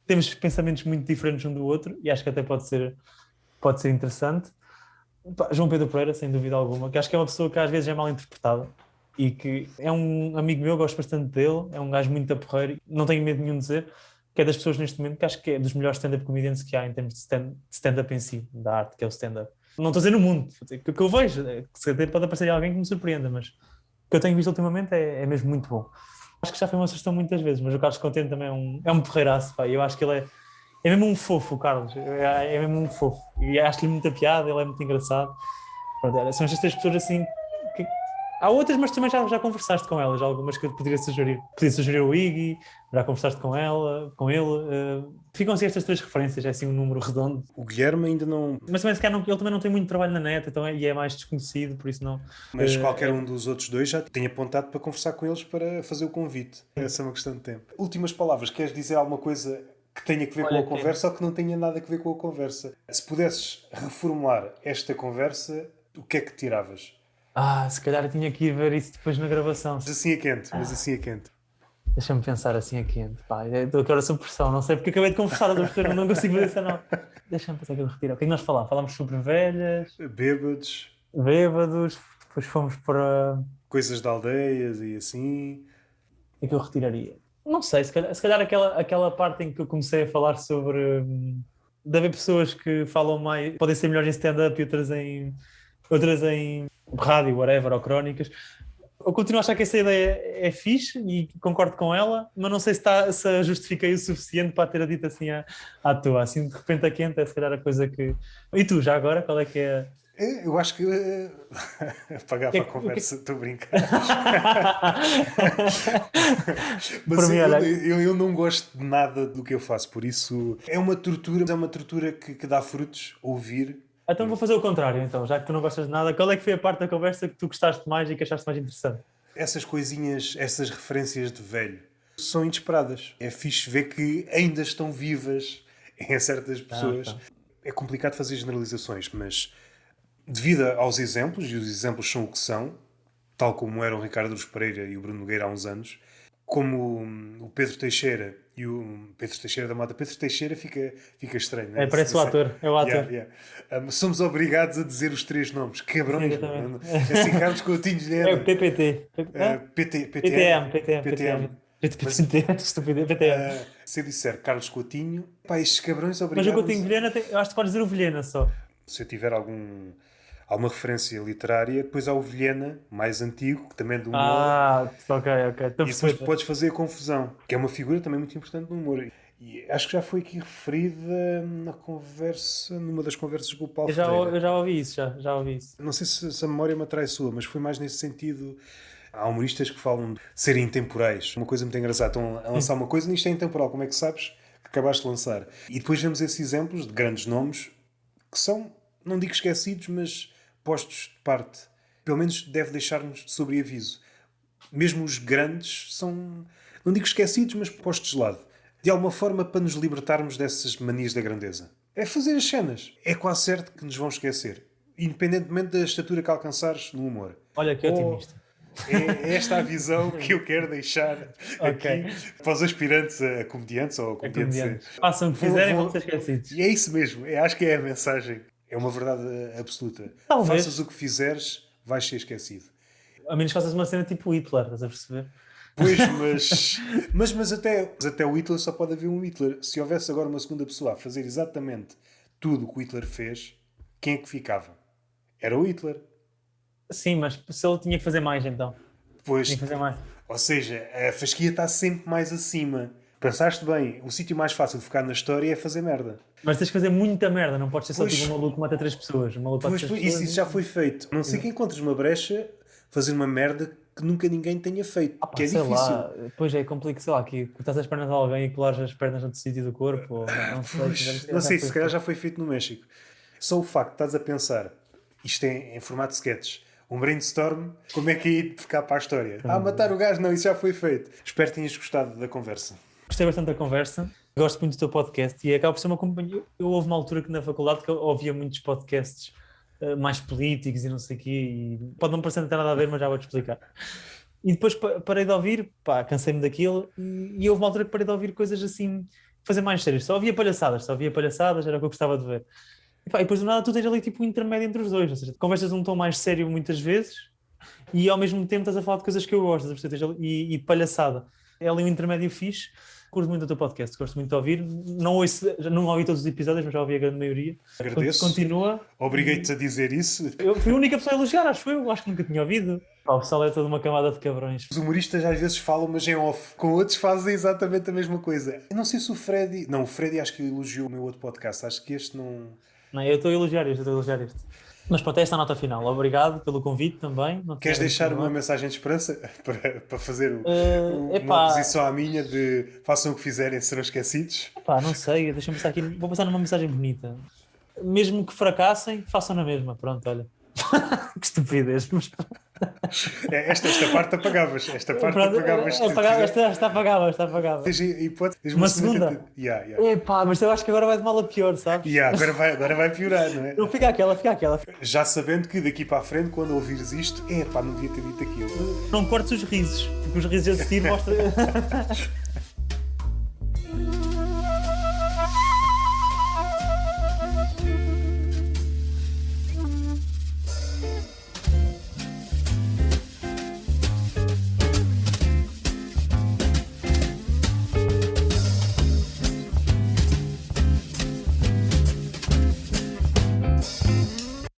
Temos pensamentos muito diferentes um do outro e acho que até pode ser interessante. Pá, João Pedro Pereira, sem dúvida alguma, que acho que é uma pessoa que às vezes é mal interpretada e que é um amigo meu, gosto bastante dele, é um gajo muito aporreiro, não tenho medo nenhum de dizer, que é das pessoas neste momento que acho que é dos melhores stand-up comedians que há em termos de stand-up em si, da arte que é o stand-up. Não estou a dizer no mundo, que eu vejo, que até pode aparecer alguém que me surpreenda, mas o que eu tenho visto ultimamente é mesmo muito bom. Acho que já foi uma sugestão muitas vezes, mas o Carlos Contente também é um porreiraço, pá, eu acho que ele é mesmo um fofo, o Carlos, é mesmo um fofo, e acho-lhe muita piada, ele é muito engraçado. Pronto, são estas três pessoas assim que... Há outras, mas também já conversaste com elas, algumas que eu poderia sugerir. Podia sugerir o Iggy, já conversaste com ele. Ficam assim estas três referências, é assim um número redondo. O Guilherme ainda não... Mas também, se calhar, ele também não tem muito trabalho na net, então e é mais desconhecido, por isso não... Mas qualquer um dos outros dois já tem apontado para conversar com eles para fazer o convite. Essa é uma questão de tempo. Últimas palavras, queres dizer alguma coisa que tenha que ver com a conversa ou que não tenha nada a ver com a conversa? Se pudesses reformular esta conversa, o que é que tiravas? Se calhar eu tinha que ir ver isso depois na gravação. Mas assim é quente. Deixa-me pensar assim a quente. Pá, estou agora sob pressão, não sei porque acabei de conversar, não consigo fazer isso não. Deixa-me pensar que eu retiro. O que é que nós falámos? Falámos sobre velhas, bêbados, depois fomos para... Coisas de aldeias e assim. O que é que eu retiraria? Não sei, se calhar aquela parte em que eu comecei a falar sobre de haver pessoas que falam mais, podem ser melhores em stand-up e outras em rádio, whatever, ou crónicas. Eu continuo a achar que essa ideia é fixe e concordo com ela, mas não sei se a justifiquei o suficiente para ter a dito assim à toa. Assim, de repente a quente é se calhar a coisa que... E tu, já agora, qual é que é... Eu acho que apagava a conversa, estou a brincar. Mas eu não gosto de nada do que eu faço, por isso é uma tortura que dá frutos ouvir. Então vou fazer o contrário, então, já que tu não gostas de nada, qual é que foi a parte da conversa que tu gostaste mais e que achaste mais interessante? Essas coisinhas, essas referências de velho. são inesperadas. É fixe ver que ainda estão vivas em certas pessoas. Tá. É complicado fazer generalizações, mas devido aos exemplos, e os exemplos são o que são, tal como eram o Ricardo Araújo Pereira e o Bruno Nogueira há uns anos, como o Pedro Teixeira e o Pedro Teixeira da Mota. Pedro Teixeira fica estranho, não é? Parece o ator, é o ator. Somos obrigados a dizer os 3 nomes. Cabrões, mano. É assim, Carlos Coutinho de É o PPT. PTM. Estupidez, PTM. Se eu disser Carlos Coutinho, pá, estes cabrões Mas o obrigados... Coutinho Vilhena, eu acho que podes dizer o Vilhena só. Se eu tiver alguma referência literária, depois há o Vilhena, mais antigo, que também é do humor. Ok. E depois podes fazer a confusão, que é uma figura também muito importante no humor. E acho que já foi aqui referida numa das conversas com o Paulo Freire. Eu já ouvi isso, já ouvi isso. Não sei se a memória me atrai sua, mas foi mais nesse sentido. Há humoristas que falam de serem intemporais. Uma coisa muito engraçada. Estão a lançar uma coisa e isto é intemporal. Como é que sabes que acabaste de lançar? E depois vemos esses exemplos de grandes nomes que são, não digo esquecidos, mas postos de parte. Pelo menos deve deixar-nos de sobreaviso. Mesmo os grandes são, não digo esquecidos, mas postos de lado. De alguma forma para nos libertarmos dessas manias da grandeza. É fazer as cenas. É quase certo que nos vão esquecer. Independentemente da estatura que alcançares no humor. Olha que otimista. É esta a visão que eu quero deixar aqui para os aspirantes a comediantes ou comediantes. Façam o que fizerem, vão ser esquecidos. E é isso mesmo. Acho que é a mensagem. É uma verdade absoluta. Talvez. Faças o que fizeres, vais ser esquecido. A menos que faças uma cena tipo Hitler, estás a perceber? Pois, mas até o Hitler só pode haver um Hitler. Se houvesse agora uma segunda pessoa a fazer exatamente tudo o que o Hitler fez, quem é que ficava? Era o Hitler. Sim, mas se ele tinha que fazer mais, então. Pois, Tinha que fazer mais. ou seja, a fasquia está sempre mais acima. Pensaste bem, o sítio mais fácil de ficar na história é fazer merda. Mas tens de fazer muita merda, não podes ser só Pois. tipo um maluco que mata 3 pessoas. Um maluco que mata 3 pessoas. Isso já foi feito. A não sei que encontres uma brecha, fazer uma merda que nunca ninguém tenha feito. Que é sei difícil. lá, depois é complicado, sei lá, que cortas as pernas de alguém e colares as pernas noutro sítio do corpo. Ou, Não sei, se calhar já foi feito no México. Só o facto de estás a pensar, isto é em formato de sketches, um brainstorm, como é que ia ficar para a história? Matar o gajo, não, isso já foi feito. Espero que tenhas gostado da conversa. Gostei bastante da conversa, gosto muito do teu podcast e acaba por ser uma companhia. Eu houve uma altura que na faculdade que eu ouvia muitos podcasts mais políticos e não sei o quê, e pode não parecer não ter nada a ver, mas já vou-te explicar. E depois parei de ouvir, cansei-me daquilo e houve uma altura que parei de ouvir coisas assim, fazer mais sérias. Só havia palhaçadas, era o que eu gostava de ver. E depois do nada tu tens ali tipo um intermédio entre os dois, ou seja, conversas num tom mais sério muitas vezes e ao mesmo tempo estás a falar de coisas que eu gosto, e palhaçada. É ali um intermédio fixe. Curto muito do teu podcast, gosto muito de ouvir. Não ouvi todos os episódios, mas já ouvi a grande maioria. Agradeço. Continua. Obriguei-te a dizer isso. Eu fui a única pessoa a elogiar, acho que nunca tinha ouvido. O pessoal é toda uma camada de cabrões. Os humoristas às vezes falam, mas em off. Com outros fazem exatamente a mesma coisa. Eu não sei se o Freddy... Não, o Freddy acho que elogiou o meu outro podcast. Acho que este não... Não, eu estou a elogiar este. Mas pronto, esta é a nota final. Obrigado pelo convite também. Queres deixar uma mensagem de esperança para fazer uma oposição à minha de façam o que fizerem, serão esquecidos? Não sei, deixa-me pensar aqui. Vou pensar numa mensagem bonita. Mesmo que fracassem, façam na mesma. Pronto, olha. Que estupidez. Mas... Esta parte apagavas. Esta apagavas. Tens uma segunda? Mas eu acho que agora vai de mal a pior, sabes? Agora vai piorar, não é? Não, fica aquela. Já sabendo que daqui para a frente, quando ouvires isto, não devia ter dito aquilo. Não cortes os risos, porque os risos a seguir mostram.